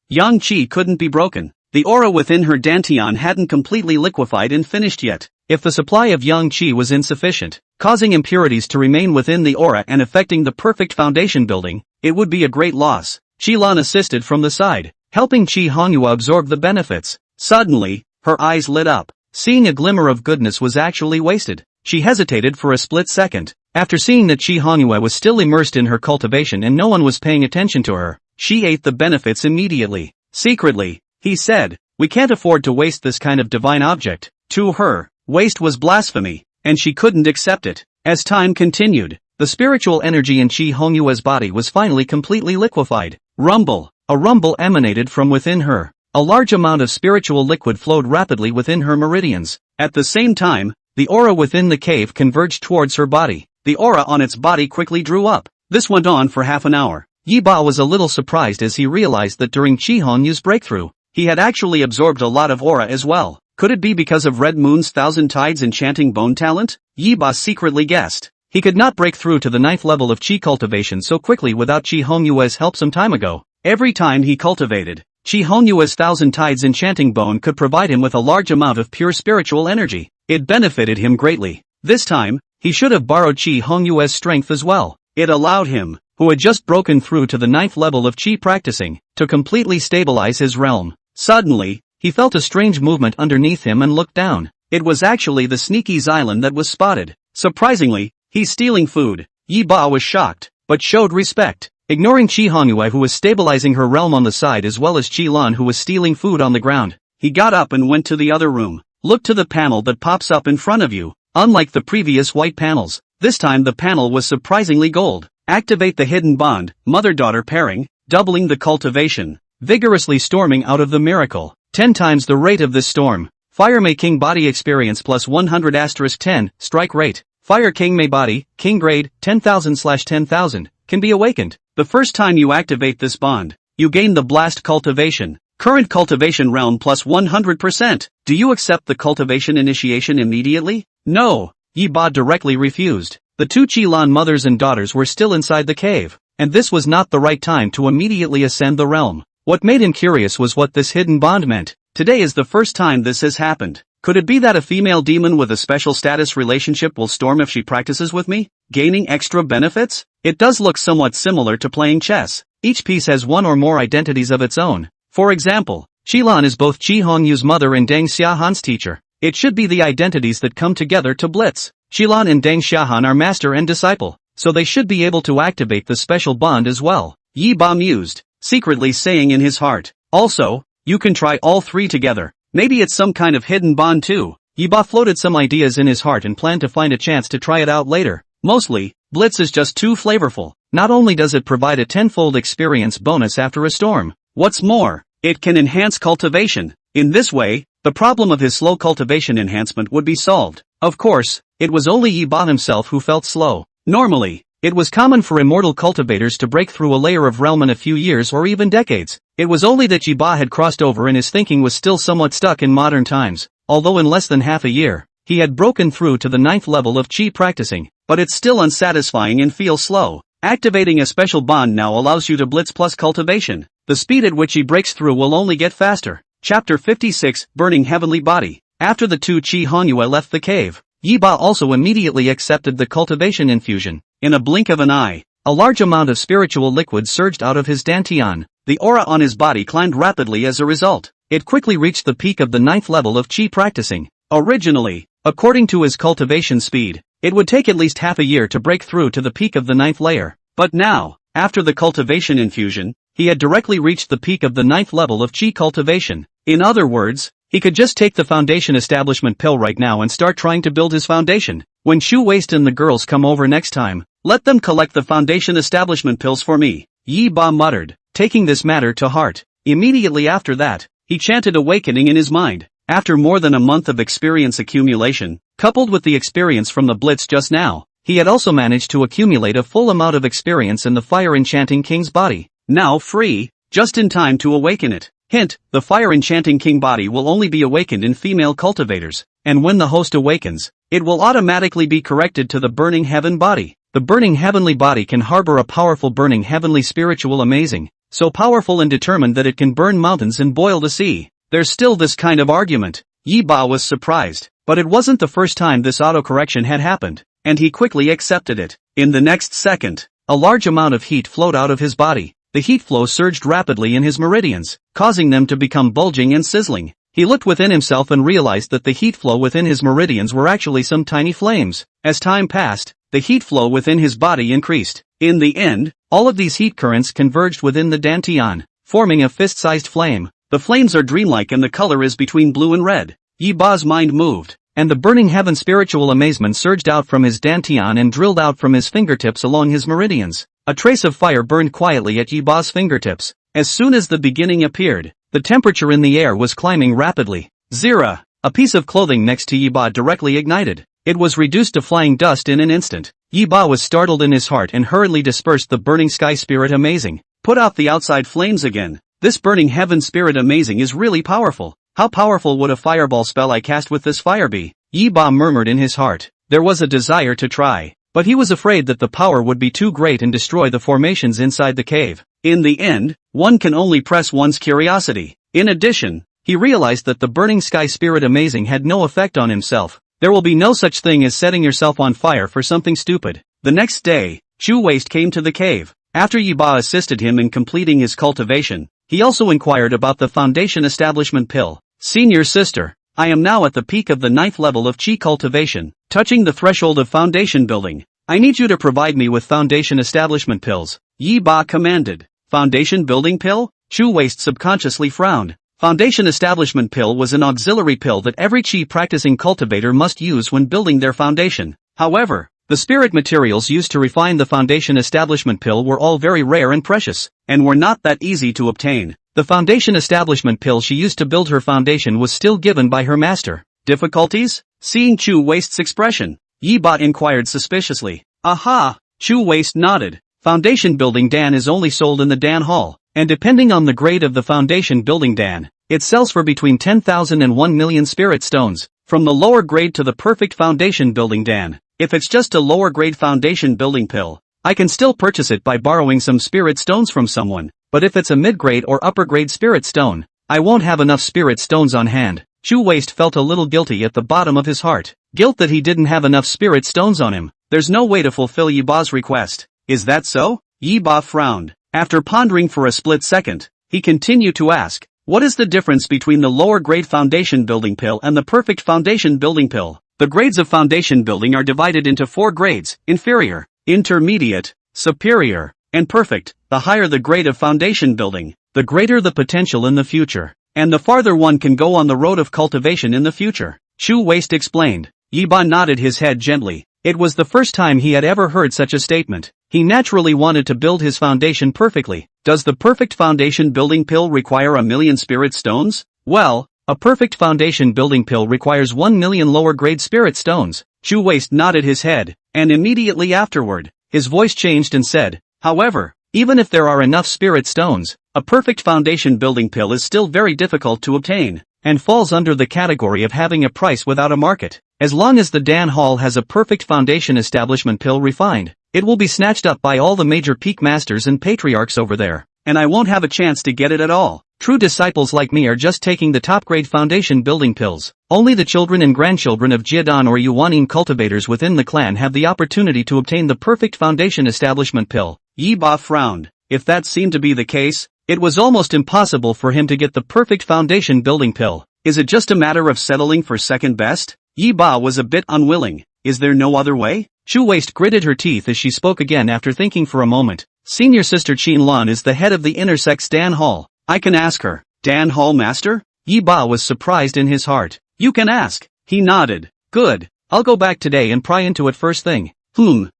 Yang Qi couldn't be broken. The aura within her dantian hadn't completely liquefied and finished yet. If the supply of Yang Qi was insufficient, causing impurities to remain within the aura and affecting the perfect foundation building, it would be a great loss. Qilan assisted from the side, helping Chi Hongyue absorb the benefits. Suddenly, her eyes lit up. Seeing a glimmer of goodness was actually wasted. She hesitated for a split second. After seeing that Chi Hongyue was still immersed in her cultivation and no one was paying attention to her, she ate the benefits immediately. Secretly, he said, "We can't afford to waste this kind of divine object." To her, waste was blasphemy, and she couldn't accept it. As time continued, the spiritual energy in Chi Hongyue's body was finally completely liquefied. Rumble. A rumble emanated from within her. A large amount of spiritual liquid flowed rapidly within her meridians. At the same time, the aura within the cave converged towards her body. The aura on its body quickly drew up. This went on for half an hour. Yi Ba was a little surprised as he realized that during Chi Honyu's breakthrough, he had actually absorbed a lot of aura as well. Could it be because of Red Moon's Thousand Tides enchanting bone talent? Yi Ba secretly guessed. He could not break through to the 9th level of Chi cultivation so quickly without Chi Honyue's help some time ago. Every time he cultivated, Chi Honyue's Thousand Tides enchanting bone could provide him with a large amount of pure spiritual energy. It benefited him greatly. This time, he should have borrowed Chi Honyue's strength as well. It allowed him, who had just broken through to the 9th level of Chi practicing, to completely stabilize his realm. Suddenly, he felt a strange movement underneath him and looked down. It was actually the sneaky Xylan that was spotted. Surprisingly, he's stealing food. Yi Ba was shocked, but showed respect. ignoring Chi Hongyue who was stabilizing her realm on the side as well as Chi Lan who was stealing food on the ground. He got up and went to the other room. Look to the panel that pops up in front of you. Unlike the previous white panels, this time the panel was surprisingly gold. Activate the hidden bond, mother-daughter pairing, doubling the cultivation. Vigorously storming out of the miracle. 10 times the rate of this storm. Fire May King body experience plus 100*10, strike rate. Fire King May body, King grade, 10,000/10,000, can be awakened. The first time you activate this bond, you gain the blast cultivation. Current cultivation realm plus 100%. Do you accept the cultivation initiation immediately? No. Yi Ba directly refused. The two Chi Lan mothers and daughters were still inside the cave, and this was not the right time to immediately ascend the realm. What made him curious was what this hidden bond meant. Today is the first time this has happened. Could it be that a female demon with a special status relationship will storm if she practices with me, gaining extra benefits? It does look somewhat similar to playing chess. Each piece has one or more identities of its own. For example, Chi Lan is both Chi Hongyu's mother and Deng Xiahan's teacher. It should be the identities that come together to blitz. Chi Lan and Deng Xiahan are master and disciple, so they should be able to activate the special bond as well. Yi Ba mused, secretly saying in his heart, also, you can try all three together. Maybe it's some kind of hidden bond too. Yi Ba floated some ideas in his heart and planned to find a chance to try it out later. Mostly, blitz is just too flavorful. Not only does it provide a tenfold experience bonus after a storm, what's more, it can enhance cultivation. In this way, the problem of his slow cultivation enhancement would be solved. Of course, it was only Yi Ba himself who felt slow. Normally, it was common for immortal cultivators to break through a layer of realm in a few years or even decades. It was only that Yi Ba had crossed over and his thinking was still somewhat stuck in modern times, although in less than half a year, he had broken through to the 9th level of Qi practicing, but it's still unsatisfying and feels slow. Activating a special bond now allows you to blitz plus cultivation. The speed at which he breaks through will only get faster. Chapter 56, Burning Heavenly Body. After the two Chi Hongyue left the cave, Yi Ba also immediately accepted the cultivation infusion. In a blink of an eye, a large amount of spiritual liquid surged out of his dantian. The aura on his body climbed rapidly as a result. It quickly reached the peak of the 9th level of Qi practicing. Originally, according to his cultivation speed, it would take at least half a year to break through to the peak of the 9th layer. But now, after the cultivation infusion, he had directly reached the peak of the 9th level of Qi cultivation. In other words, he could just take the foundation establishment pill right now and start trying to build his foundation. When Shu Waist and the girls come over next time, let them collect the foundation establishment pills for me, Yi Ba muttered, taking this matter to heart. Immediately after that, he chanted awakening in his mind. After more than a month of experience accumulation, coupled with the experience from the blitz just now, he had also managed to accumulate a full amount of experience in the Fire Enchanting King's body. Now free, just in time to awaken it. Hint, the Fire Enchanting King body will only be awakened in female cultivators, and when the host awakens, it will automatically be corrected to the Burning Heaven body. The Burning Heavenly body can harbor a powerful Burning Heavenly spiritual amazing, so powerful and determined that it can burn mountains and boil the sea. There's still this kind of argument. Yi Ba was surprised, but it wasn't the first time this autocorrection had happened, and he quickly accepted it. In the next second, a large amount of heat flowed out of his body. The heat flow surged rapidly in his meridians, causing them to become bulging and sizzling. He looked within himself and realized that the heat flow within his meridians were actually some tiny flames. As time passed, the heat flow within his body increased. In the end, all of these heat currents converged within the dantian, forming a fist-sized flame. The flames are dreamlike and the color is between blue and red. Yi Ba's mind moved, and the Burning Heaven spiritual amazement surged out from his dantian and drilled out from his fingertips along his meridians. A trace of fire burned quietly at Yi Ba's fingertips. As soon as the beginning appeared, the temperature in the air was climbing rapidly. Zira, a piece of clothing next to Yi Ba directly ignited. It was reduced to flying dust in an instant. Yi Ba was startled in his heart and hurriedly dispersed the burning sky spirit amazing. Put out the outside flames again. This Burning Heaven spirit amazing is really powerful. How powerful would a fireball spell I cast with this fire be? Yi Ba murmured in his heart. There was a desire to try, but he was afraid that the power would be too great and destroy the formations inside the cave. In the end, one can only press one's curiosity. In addition, he realized that the burning sky spirit amazing had no effect on himself. There will be no such thing as setting yourself on fire for something stupid. The next day, Chu Waist came to the cave. After Yi Ba assisted him in completing his cultivation, he also inquired about the foundation establishment pill. Senior sister, I am now at the peak of the 9th level of Qi cultivation, touching the threshold of foundation building. I need you to provide me with foundation establishment pills, Yi Ba commanded. Foundation building pill? Chu Waist subconsciously frowned. Foundation establishment pill was an auxiliary pill that every chi practicing cultivator must use when building their foundation. However, the spirit materials used to refine the foundation establishment pill were all very rare and precious, and were not that easy to obtain. The foundation establishment pill she used to build her foundation was still given by her master. Difficulties? Seeing Chu Waist's expression, Yi Ba inquired suspiciously. Aha! Chu Waist nodded. Foundation building dan is only sold in the dan hall, and depending on the grade of the foundation building dan, it sells for between 10,000 and 1 million spirit stones, from the lower grade to the perfect foundation building dan. If it's just a lower grade foundation building pill, I can still purchase it by borrowing some spirit stones from someone, but if it's a mid-grade or upper-grade spirit stone, I won't have enough spirit stones on hand. Chu Waist felt a little guilty at the bottom of his heart. Guilt that he didn't have enough spirit stones on him. There's no way to fulfill Yi Ba's request. Is that so? Yi Ba frowned. After pondering for a split second, he continued to ask, what is the difference between the lower grade foundation building pill and the perfect foundation building pill? The grades of foundation building are divided into 4 grades: inferior, intermediate, superior, and perfect. The higher the grade of foundation building, the greater the potential in the future, and the farther one can go on the road of cultivation in the future. Chu Waist explained. Yi Ba nodded his head gently. It was the first time he had ever heard such a statement. He naturally wanted to build his foundation perfectly. Does the perfect foundation building pill require 1 million spirit stones? Well, a perfect foundation building pill requires 1 million lower grade spirit stones. Chu Waist nodded his head, and immediately afterward, his voice changed and said, however, even if there are enough spirit stones, a perfect foundation building pill is still very difficult to obtain, and falls under the category of having a price without a market. As long as the Dan Hall has a perfect foundation establishment pill refined, it will be snatched up by all the major peak masters and patriarchs over there, and I won't have a chance to get it at all. True disciples like me are just taking the top-grade foundation building pills. Only the children and grandchildren of Jiedan or Yuanin cultivators within the clan have the opportunity to obtain the perfect foundation establishment pill. Yi Ba frowned. If that seemed to be the case, it was almost impossible for him to get the perfect foundation building pill. Is it just a matter of settling for second best? Yi Ba was a bit unwilling. Is there no other way? Chu Waist gritted her teeth as she spoke again after thinking for a moment. Senior sister Qin Lan is the head of the inner sect's Dan Hall. I can ask her. Dan Hall Master? Yi Ba was surprised in his heart. You can ask. He nodded. Good. I'll go back today and pry into it first thing.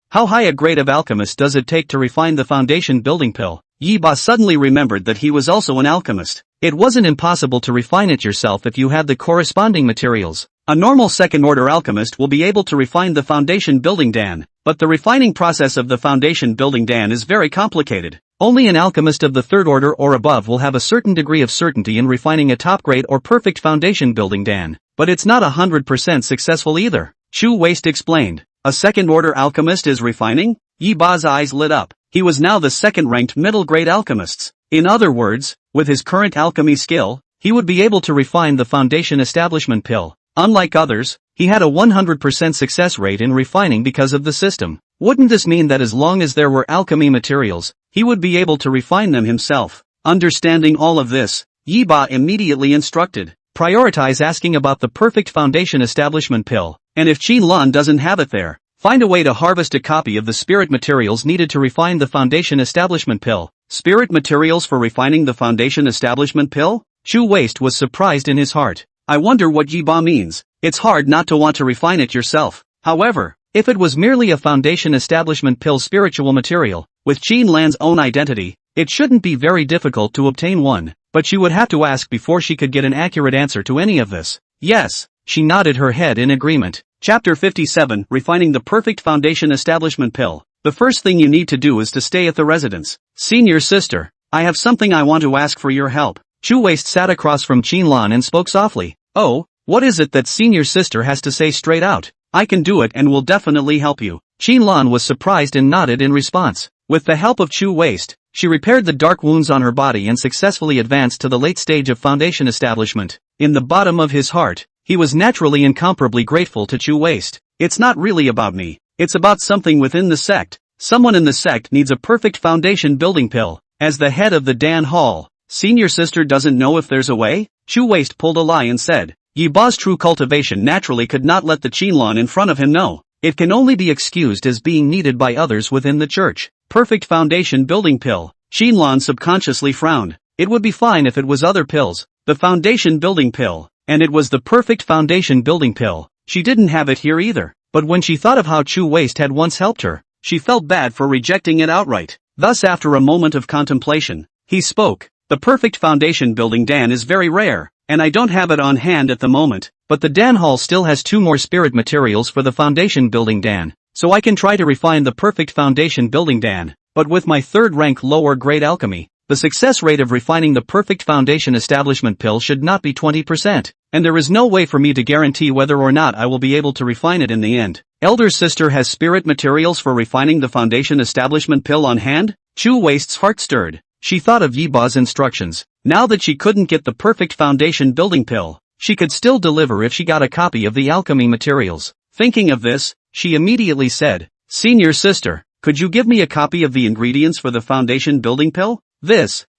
How high a grade of alchemist does it take to refine the foundation building pill? Yi Ba suddenly remembered that he was also an alchemist. It wasn't impossible to refine it yourself if you had the corresponding materials. A normal second-order alchemist will be able to refine the foundation building dan, but the refining process of the foundation building dan is very complicated. Only an alchemist of the third order or above will have a certain degree of certainty in refining a top-grade or perfect foundation building dan, but it's not 100% successful either. Chu Waist explained. A second-order alchemist is refining? Yi Ba's eyes lit up. He was now the second-ranked middle-grade alchemist. In other words, with his current alchemy skill, he would be able to refine the foundation establishment pill. Unlike others, he had a 100% success rate in refining because of the system. Wouldn't this mean that as long as there were alchemy materials, he would be able to refine them himself? Understanding all of this, Yi Ba immediately instructed, prioritize asking about the perfect foundation establishment pill, and if Qin Lan doesn't have it there, find a way to harvest a copy of the spirit materials needed to refine the foundation establishment pill. Spirit materials for refining the foundation establishment pill? Chu Waist was surprised in his heart. I wonder what Yi Ba means. It's hard not to want to refine it yourself. However, if it was merely a foundation establishment pill spiritual material, with Qin Lan's own identity, it shouldn't be very difficult to obtain one, but she would have to ask before she could get an accurate answer to any of this. Yes, she nodded her head in agreement. Chapter 57, Refining the Perfect Foundation Establishment Pill. The first thing you need to do is to stay at the residence. Senior sister, I have something I want to ask for your help. Chu Waist sat across from Qin Lan and spoke softly. Oh, what is it that senior sister has to say straight out? I can do it and will definitely help you. Qin Lan was surprised and nodded in response. With the help of Chu Waist, she repaired the dark wounds on her body and successfully advanced to the late stage of foundation establishment. In the bottom of his heart, he was naturally incomparably grateful to Chu Waist. It's not really about me. It's about something within the sect. Someone in the sect needs a perfect foundation building pill. As the head of the Dan Hall, senior sister doesn't know if there's a way? Chu Waist pulled a lie and said, Yi Ba's true cultivation naturally could not let the Qin Lan in front of him know. It can only be excused as being needed by others within the church. Perfect foundation building pill. Shinlan subconsciously frowned. It would be fine if it was other pills. The foundation building pill. And it was the perfect foundation building pill. She didn't have it here either. But when she thought of how Chu Waste had once helped her, she felt bad for rejecting it outright. Thus, after a moment of contemplation, he spoke. The perfect foundation building Dan is very rare, and I don't have it on hand at the moment, but the Dan Hall still has 2 more spirit materials for the foundation building Dan, so I can try to refine the perfect foundation building Dan, but with my 3rd rank lower grade alchemy, the success rate of refining the perfect foundation establishment pill should not be 20%, and there is no way for me to guarantee whether or not I will be able to refine it in the end. Elder sister has spirit materials for refining the foundation establishment pill on hand? Chu Waste's heart stirred. She thought of Yiba's instructions. Now that she couldn't get the perfect foundation building pill, she could still deliver if she got a copy of the alchemy materials. Thinking of this, she immediately said, "Senior sister, could you give me a copy of the ingredients for the foundation building pill?"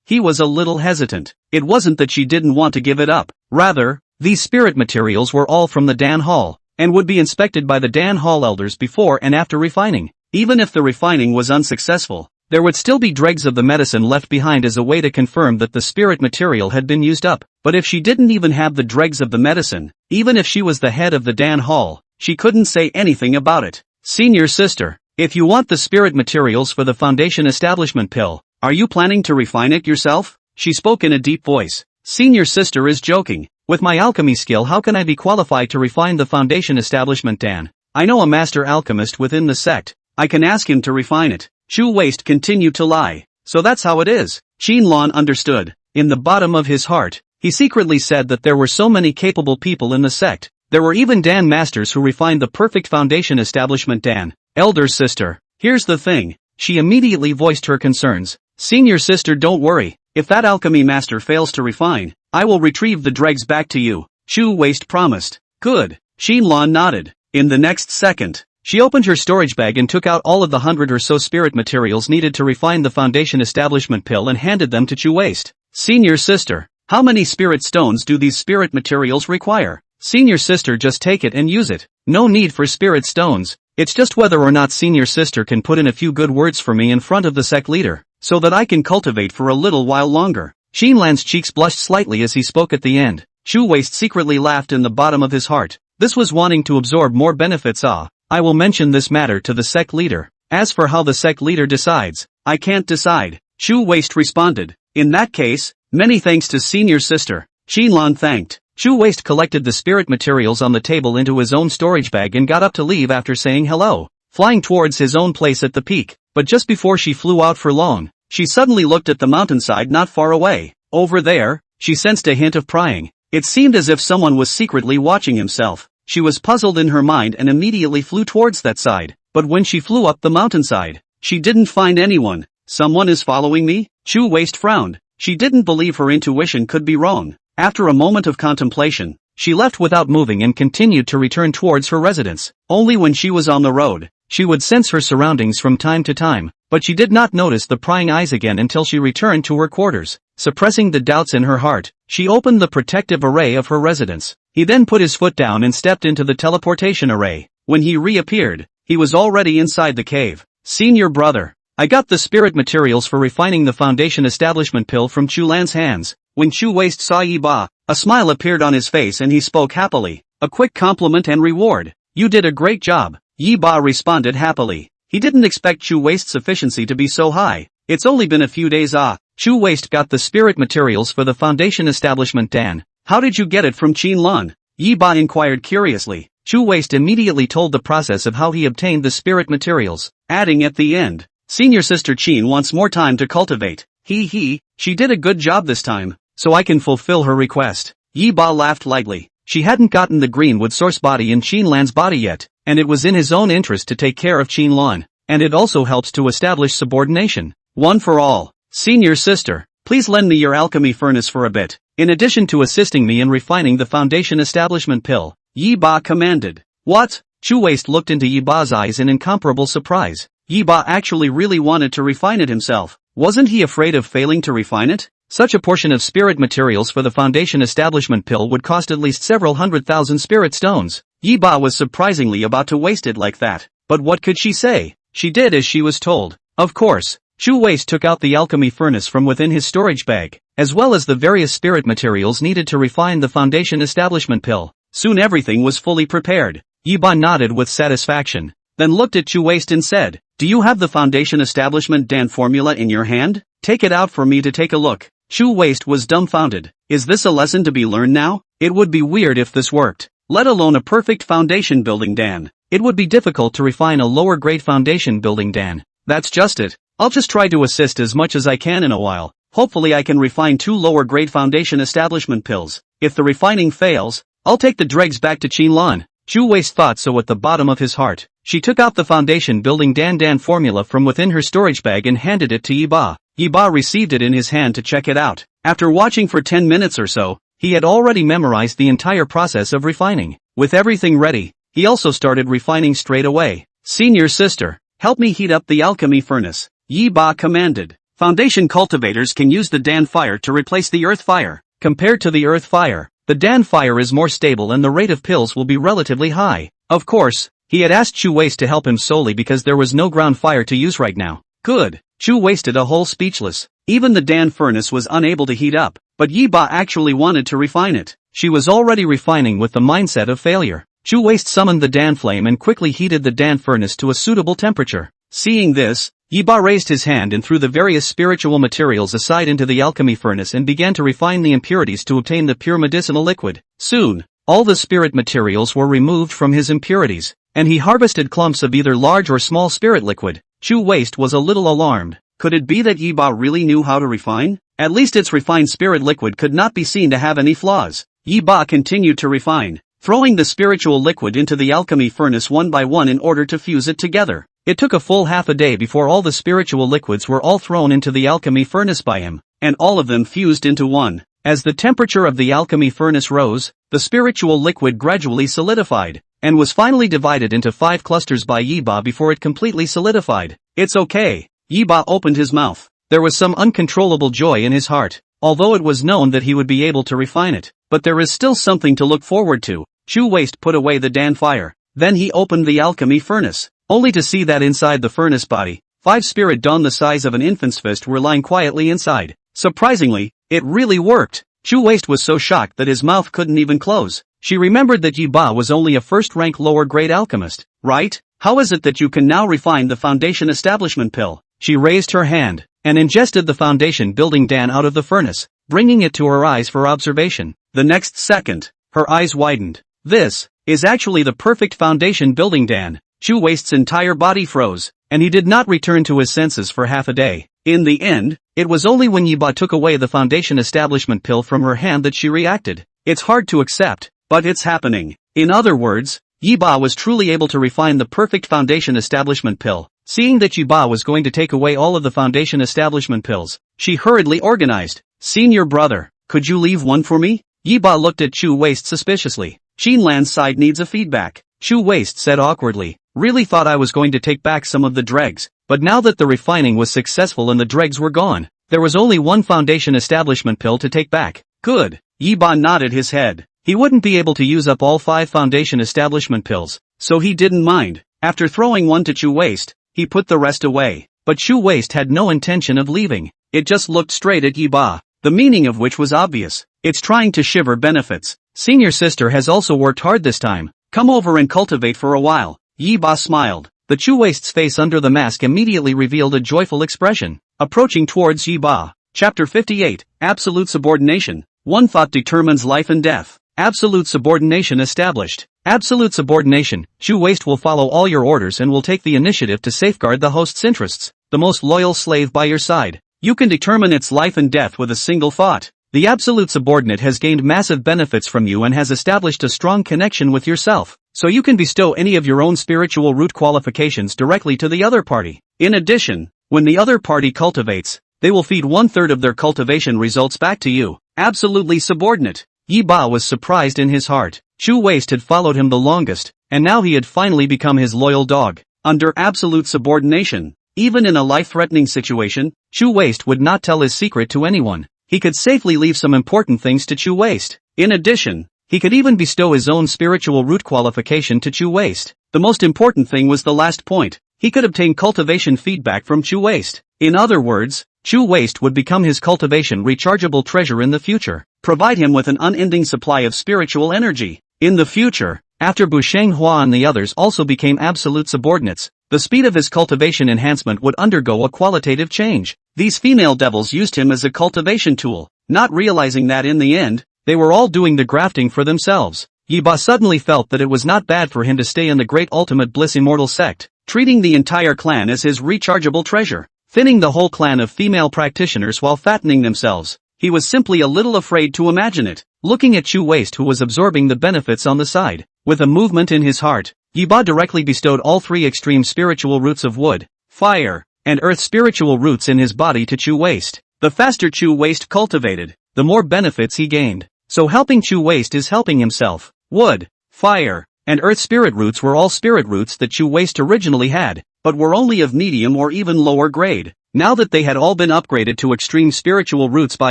He was a little hesitant. It wasn't that she didn't want to give it up. Rather, these spirit materials were all from the Dan Hall, and would be inspected by the Dan Hall elders before and after refining. Even if the refining was unsuccessful, there would still be dregs of the medicine left behind as a way to confirm that the spirit material had been used up. But if she didn't even have the dregs of the medicine, even if she was the head of the Dan Hall, she couldn't say anything about it. "Senior sister, if you want the spirit materials for the foundation establishment pill, are you planning to refine it yourself?" She spoke in a deep voice. "Senior sister is joking. With my alchemy skill, how can I be qualified to refine the foundation establishment Dan? I know a master alchemist within the sect. I can ask him to refine it." Chu Waste continued to lie. "So that's how it is." Shinlan understood. In the bottom of his heart, he secretly said that there were so many capable people in the sect. There were even Dan masters who refined the perfect foundation establishment Dan. "Elder sister, here's the thing." She immediately voiced her concerns. "Senior sister, don't worry. If that alchemy master fails to refine, I will retrieve the dregs back to you," Chu Waste promised. "Good." Shinlan nodded. In the next second, she opened her storage bag and took out all of the 100 or so spirit materials needed to refine the foundation establishment pill and handed them to Chu Waste. "Senior sister, how many spirit stones do these spirit materials require?" "Senior sister, just take it and use it. No need for spirit stones. It's just whether or not senior sister can put in a few good words for me in front of the sect leader, so that I can cultivate for a little while longer." Shinlan's cheeks blushed slightly as he spoke at the end. Chu Waste secretly laughed in the bottom of his heart. This was wanting to absorb more benefits. "I will mention this matter to the sect leader. As for how the sect leader decides, I can't decide," Chu Waste responded. "In that case, many thanks to senior sister." Shinlan thanked. Chu Waste collected the spirit materials on the table into his own storage bag and got up to leave after saying hello, flying towards his own place at the peak. But just before she flew out for long, she suddenly looked at the mountainside not far away. Over there, she sensed a hint of prying. It seemed as if someone was secretly watching himself. She was puzzled in her mind and immediately flew towards that side. But when she flew up the mountainside, she didn't find anyone. "Someone is following me?" Chu Waste frowned. She didn't believe her intuition could be wrong. After a moment of contemplation, she left without moving and continued to return towards her residence. Only when she was on the road, she would sense her surroundings from time to time, but she did not notice the prying eyes again until she returned to her quarters. Suppressing the doubts in her heart, she opened the protective array of her residence. He then put his foot down and stepped into the teleportation array. When he reappeared, he was already inside the cave. "Senior brother, I got the spirit materials for refining the foundation establishment pill from Chu Lan's hands." When Chu Waste saw Yiba, a smile appeared on his face and he spoke happily. "A quick compliment and reward. You did a great job." Yiba responded happily. He didn't expect Chu Waste's efficiency to be so high. "It's only been a few days." Chu Waste got the spirit materials for the foundation establishment Dan. "How did you get it from Shinlan?" Yiba inquired curiously. Chu Waste immediately told the process of how he obtained the spirit materials, adding at the end, "Senior sister Chin wants more time to cultivate. She did a good job this time, so I can fulfill her request." Yiba laughed lightly. She hadn't gotten the Greenwood source body in Shinlan's body yet, and it was in his own interest to take care of Shinlan, and it also helps to establish subordination. One for all. "Senior sister, please lend me your alchemy furnace for a bit, in addition to assisting me in refining the foundation establishment pill," Yiba commanded. "What?" Chu Waste looked into Yiba's eyes in incomparable surprise. Yiba actually really wanted to refine it himself. Wasn't he afraid of failing to refine it? Such a portion of spirit materials for the foundation establishment pill would cost at least several 100,000 spirit stones. Yi Ba was surprisingly about to waste it like that, but what could she say? She did as she was told. Of course, Chu Waste took out the alchemy furnace from within his storage bag, as well as the various spirit materials needed to refine the foundation establishment pill. Soon everything was fully prepared. Yi Ba nodded with satisfaction, then looked at Chu Waste and said, "Do you have the foundation establishment Dan formula in your hand? Take it out for me to take a look." Chu Waste was dumbfounded. Is this a lesson to be learned now? It would be weird if this worked. Let alone a perfect foundation building Dan. It would be difficult to refine a lower grade foundation building Dan. That's just it. I'll just try to assist as much as I can in a while. Hopefully I can refine 2 lower grade foundation establishment pills. If the refining fails, I'll take the dregs back to Qinlan. Chu Waste thought so at the bottom of his heart. She took out the foundation building Dan formula from within her storage bag and handed it to Yi Ba. Yi Ba received it in his hand to check it out. After watching for 10 minutes or so, he had already memorized the entire process of refining. With everything ready, he also started refining straight away. "Senior sister, help me heat up the alchemy furnace," Yi Ba commanded. Foundation cultivators can use the Dan fire to replace the earth fire. Compared to the earth fire, the Dan fire is more stable and the rate of pills will be relatively high. Of course, he had asked Chu Waste to help him solely because there was no ground fire to use right now. Good. Chu wasted a whole speechless. Even the Dan furnace was unable to heat up, but Yi Ba actually wanted to refine it. She was already refining with the mindset of failure. Chu Waste summoned the Dan flame and quickly heated the Dan furnace to a suitable temperature. Seeing this, Yi Ba raised his hand and threw the various spiritual materials aside into the alchemy furnace and began to refine the impurities to obtain the pure medicinal liquid. Soon, all the spirit materials were removed from his impurities, and he harvested clumps of either large or small spirit liquid. Chu Waste was a little alarmed. Could it be that Yi Ba really knew how to refine? At least its refined spirit liquid could not be seen to have any flaws. Yi Ba continued to refine, throwing the spiritual liquid into the alchemy furnace one by one in order to fuse it together. It took a full half a day before all the spiritual liquids were all thrown into the alchemy furnace by him, and all of them fused into one. As the temperature of the alchemy furnace rose, the spiritual liquid gradually solidified, and was finally divided into 5 clusters by Yi Ba before it completely solidified. "It's okay." Yi Ba opened his mouth. There was some uncontrollable joy in his heart, although it was known that he would be able to refine it. But there is still something to look forward to. Chu Waste put away the Dan fire. Then he opened the alchemy furnace, only to see that inside the furnace body, 5 spirit dawn the size of an infant's fist were lying quietly inside. Surprisingly, it really worked. Chu Waste was so shocked that his mouth couldn't even close. She remembered that Yi Ba was only a first-rank lower-grade alchemist, right? How is it that you can now refine the foundation establishment pill? She raised her hand and ingested the foundation building Dan out of the furnace, bringing it to her eyes for observation. The next second, her eyes widened. This is actually the perfect foundation building Dan. Chu Waste's entire body froze, and he did not return to his senses for half a day. In the end, it was only when Yi Ba took away the foundation establishment pill from her hand that she reacted. It's hard to accept, but it's happening. In other words, Yi Ba was truly able to refine the perfect foundation establishment pill. Seeing that Yi Ba was going to take away all of the foundation establishment pills, she hurriedly organized. "Senior brother, could you leave one for me?" Yi Ba looked at Chu Waste suspiciously. "Qinlan's side needs a feedback," Chu Waste said awkwardly. "Really thought I was going to take back some of the dregs, but now that the refining was successful and the dregs were gone, there was only one foundation establishment pill to take back." "Good." Yi Ba nodded his head. He wouldn't be able to use up all 5 foundation establishment pills, so he didn't mind. After throwing one to Chu Waste, he put the rest away. But Chu Waste had no intention of leaving. It just looked straight at Yi Ba, the meaning of which was obvious. It's trying to shiver benefits. "Senior sister has also worked hard this time. Come over and cultivate for a while." Yi Ba smiled. The Chu Waste's face under the mask immediately revealed a joyful expression. Approaching towards Yi Ba. Chapter 58, Absolute Subordination. One thought determines life and death. Absolute subordination established. Absolute subordination. Chu Waste will follow all your orders and will take the initiative to safeguard the host's interests. The most loyal slave by your side. You can determine its life and death with a single thought. The absolute subordinate has gained massive benefits from you and has established a strong connection with yourself, so you can bestow any of your own spiritual root qualifications directly to the other party. In addition, when the other party cultivates, they will feed 1/3 of their cultivation results back to you. Absolutely subordinate. Yi Ba was surprised in his heart. Chu Waste had followed him the longest, and now he had finally become his loyal dog. Under absolute subordination, even in a life-threatening situation, Chu Waste would not tell his secret to anyone. He could safely leave some important things to Chu Waste. In addition, He could even bestow his own spiritual root qualification to Chu Waste. The most important thing was the last point. He could obtain cultivation feedback from Chu Waste. In other words, Chu Waste would become his cultivation rechargeable treasure in the future, provide him with an unending supply of spiritual energy. In the future, after Bu Shenghua and the others also became absolute subordinates, the speed of his cultivation enhancement would undergo a qualitative change. These female devils used him as a cultivation tool, not realizing that in the end, they were all doing the grafting for themselves. Yi Ba suddenly felt that it was not bad for him to stay in the great ultimate bliss immortal sect, treating the entire clan as his rechargeable treasure, thinning the whole clan of female practitioners while fattening themselves. He was simply a little afraid to imagine it, looking at Chu Waste who was absorbing the benefits on the side. With a movement in his heart, Yi Ba directly bestowed all three extreme spiritual roots of wood, fire, and earth spiritual roots in his body to Chu Waste. The faster Chu Waste cultivated, the more benefits he gained. So helping Chu Waste is helping himself. Wood, fire, and earth spirit roots were all spirit roots that Chu Waste originally had, but were only of medium or even lower grade. Now that they had all been upgraded to extreme spiritual roots by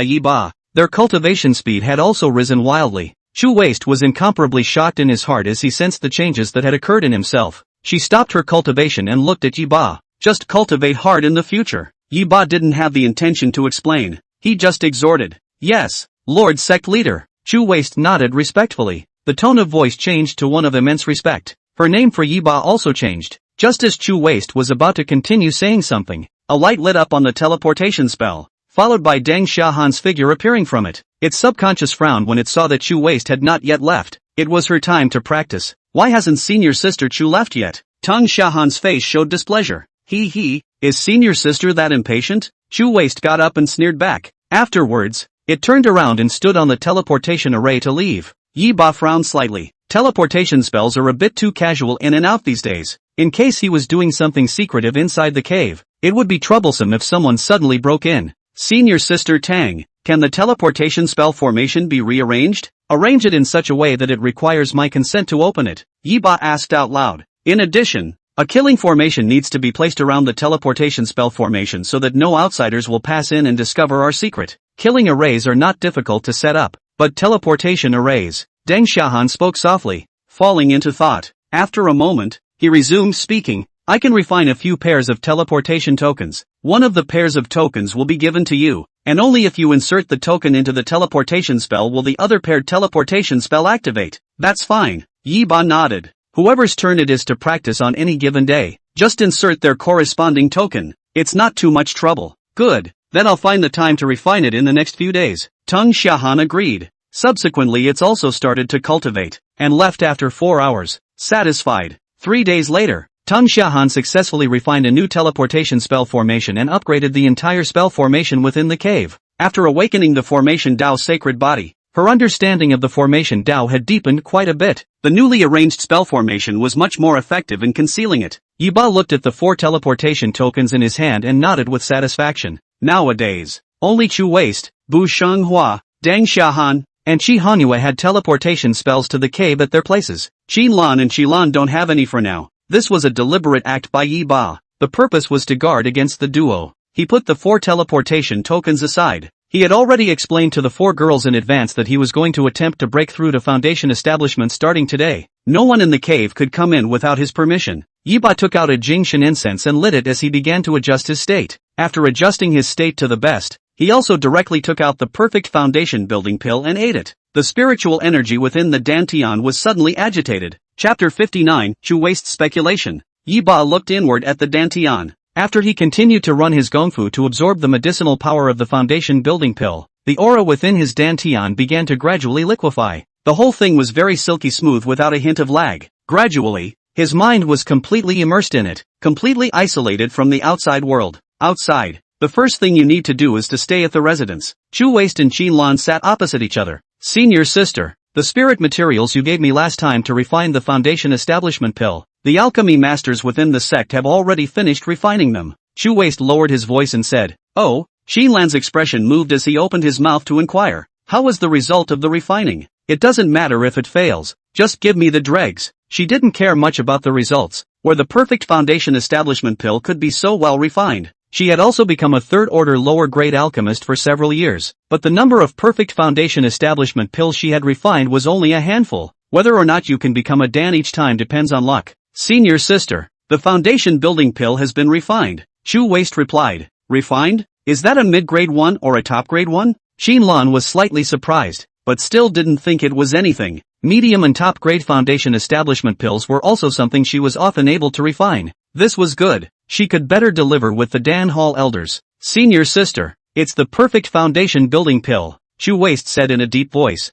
Yi Ba, their cultivation speed had also risen wildly. Chu Waste was incomparably shocked in his heart as he sensed the changes that had occurred in himself. She stopped her cultivation and looked at Yi Ba. Just cultivate hard in the future. Yi Ba didn't have the intention to explain. He just exhorted. Yes, Lord Sect Leader. Chu Waste nodded respectfully. The tone of voice changed to one of immense respect. Her name for Yi Ba also changed. Just as Chu Waste was about to continue saying something, a light lit up on the teleportation spell, followed by Deng Xiahan's figure appearing from it. Its subconscious frowned when it saw that Chu Waste had not yet left. It was her time to practice. Why hasn't senior sister Chu left yet? Deng Xiahan's face showed displeasure. Is senior sister that impatient? Chu Waste got up and sneered back. Afterwards, it turned around and stood on the teleportation array to leave. Yi Ba frowned slightly. Teleportation spells are a bit too casual in and out these days. In case he was doing something secretive inside the cave, it would be troublesome if someone suddenly broke in. Senior Sister Tang, can the teleportation spell formation be rearranged? Arrange it in such a way that it requires my consent to open it, Yi Ba asked out loud. In addition, a killing formation needs to be placed around the teleportation spell formation so that no outsiders will pass in and discover our secret. Killing arrays are not difficult to set up, but teleportation arrays. Deng Xiahan spoke softly, falling into thought. After a moment, he resumed speaking. I can refine a few pairs of teleportation tokens. One of the pairs of tokens will be given to you, and only if you insert the token into the teleportation spell will the other paired teleportation spell activate. That's fine. Yi Ba nodded. Whoever's turn it is to practice on any given day, just insert their corresponding token. It's not too much trouble. Good. Then I'll find the time to refine it in the next few days. Deng Xiahan agreed. Subsequently it's also started to cultivate, and left after 4 hours, satisfied. 3 days later, Deng Xiahan successfully refined a new teleportation spell formation and upgraded the entire spell formation within the cave. After awakening the formation Dao's sacred body, her understanding of the formation Dao had deepened quite a bit. The newly arranged spell formation was much more effective in concealing it. Yi Ba looked at the 4 teleportation tokens in his hand and nodded with satisfaction. Nowadays, only Chu Waste, Bu Shenghua, Deng Xiahan, and Qi Hanhua had teleportation spells to the cave at their places. Qin Lan and Qi Lan don't have any for now. This was a deliberate act by Yi Ba. The purpose was to guard against the duo. He put the 4 teleportation tokens aside. He had already explained to the 4 girls in advance that he was going to attempt to break through to Foundation establishment starting today. No one in the cave could come in without his permission. Yi Ba took out a Jingshan incense and lit it as he began to adjust his state. After adjusting his state to the best, he also directly took out the perfect foundation building pill and ate it. The spiritual energy within the Dantian was suddenly agitated. Chapter 59, Chu Waste's Speculation. Yi Ba looked inward at the Dantian. After he continued to run his gongfu to absorb the medicinal power of the foundation building pill, the aura within his Dantian began to gradually liquefy. The whole thing was very silky smooth without a hint of lag. Gradually, his mind was completely immersed in it, completely isolated from the outside world. Outside, the first thing you need to do is to stay at the residence. Chu Waste and Qin Lan sat opposite each other. Senior sister, the spirit materials you gave me last time to refine the foundation establishment pill, the alchemy masters within the sect have already finished refining them. Chu Waste lowered his voice and said, Oh, Qin Lan's expression moved as he opened his mouth to inquire. How was the result of the refining? It doesn't matter if it fails, just give me the dregs. She didn't care much about the results, where the perfect foundation establishment pill could be so well refined. She had also become a third-order lower-grade alchemist for several years, but the number of perfect foundation establishment pills she had refined was only a handful. Whether or not you can become a Dan each time depends on luck. Senior sister, the foundation building pill has been refined, Chu Waist replied. Refined? Is that a mid-grade one or a top-grade one? Shinlan was slightly surprised, but still didn't think it was anything. Medium and top-grade foundation establishment pills were also something she was often able to refine. This was good. She could better deliver with the Dan Hall elders. Senior sister, it's the perfect foundation building pill, Chu Waist said in a deep voice.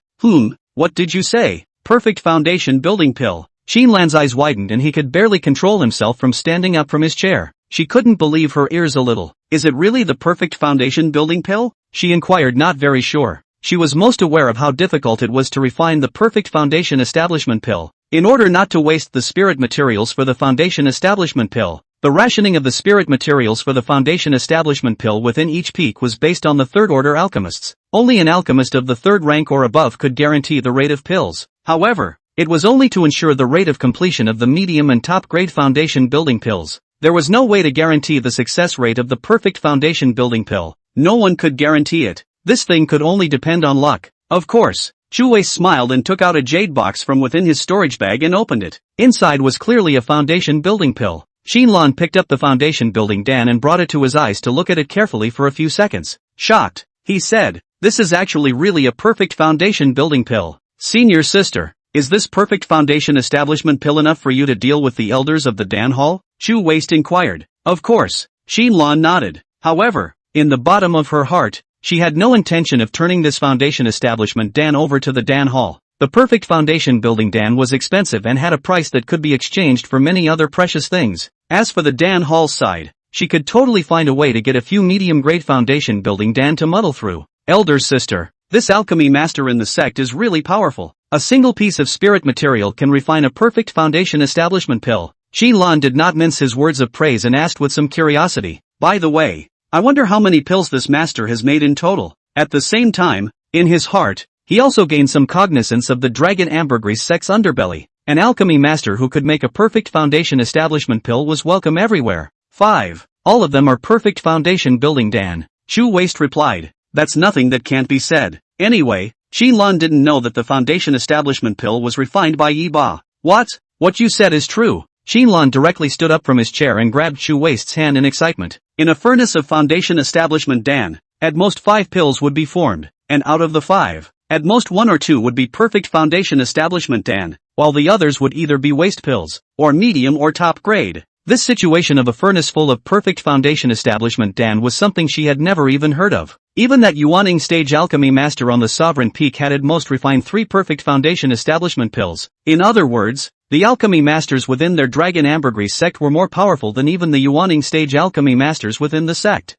What did you say? Perfect foundation building pill. Shinlan's eyes widened and he could barely control himself from standing up from his chair. She couldn't believe her ears a little. Is it really the perfect foundation building pill? She inquired, not very sure. She was most aware of how difficult it was to refine the perfect foundation establishment pill. In order not to waste the spirit materials for the foundation establishment pill, the rationing of the spirit materials for the foundation establishment pill within each peak was based on the third-order alchemists. Only an alchemist of the third rank or above could guarantee the rate of pills. However, it was only to ensure the rate of completion of the medium and top-grade foundation building pills. There was no way to guarantee the success rate of the perfect foundation building pill. No one could guarantee it. This thing could only depend on luck. Of course. Chu Wei smiled and took out a jade box from within his storage bag and opened it. Inside was clearly a foundation building pill. Shinlan picked up the foundation building Dan and brought it to his eyes to look at it carefully for a few seconds. Shocked, he said, "This is actually really a perfect foundation building pill. Senior sister, is this perfect foundation establishment pill enough for you to deal with the elders of the Dan Hall?" Chu Waist inquired. Of course. Shinlan nodded. However, in the bottom of her heart, she had no intention of turning this foundation establishment Dan over to the Dan Hall. The perfect foundation building Dan was expensive and had a price that could be exchanged for many other precious things. As for the Dan Hall side, she could totally find a way to get a few medium-grade foundation building Dan to muddle through. Elder sister, this alchemy master in the sect is really powerful. A single piece of spirit material can refine a perfect foundation establishment pill. Shinlan did not mince his words of praise and asked with some curiosity, by the way, I wonder how many pills this master has made in total. At the same time, in his heart, he also gained some cognizance of the dragon ambergris sect's underbelly. An alchemy master who could make a perfect foundation establishment pill was welcome everywhere. 5. All of them are perfect foundation building Dan. Chu Waist replied. That's nothing that can't be said. Anyway, Shinlan didn't know that the foundation establishment pill was refined by Yi Ba. What you said is true. Shinlan directly stood up from his chair and grabbed Chu Waist's hand in excitement. In a furnace of foundation establishment Dan, at most 5 pills would be formed, and out of the 5, at most 1 or 2 would be perfect foundation establishment Dan, while the others would either be waste pills, or medium or top grade. This situation of a furnace full of perfect foundation establishment Dan was something she had never even heard of. Even that Yuaning stage alchemy master on the Sovereign Peak had at most refined 3 perfect foundation establishment pills. In other words, the alchemy masters within their Dragon Ambergris sect were more powerful than even the Yuaning stage alchemy masters within the sect.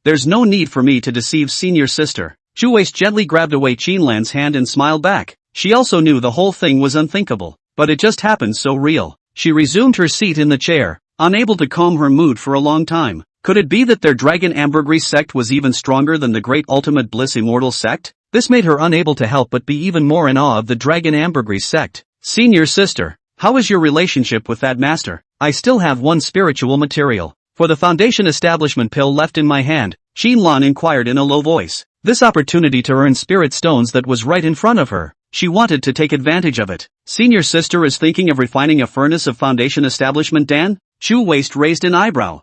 There's no need for me to deceive senior sister. Chu Waist gently grabbed away Shinlan's hand and smiled back. She also knew the whole thing was unthinkable, but it just happened so real. She resumed her seat in the chair, unable to calm her mood for a long time. Could it be that their Dragon Ambergris sect was even stronger than the Great Ultimate Bliss Immortal sect? This made her unable to help but be even more in awe of the Dragon Ambergris sect. Senior sister, how is your relationship with that master? I still have 1 spiritual material. For the foundation establishment pill left in my hand, Shinlan inquired in a low voice. This opportunity to earn spirit stones that was right in front of her. She wanted to take advantage of it. Senior sister is thinking of refining a furnace of foundation establishment Dan? Chu Waist raised an eyebrow.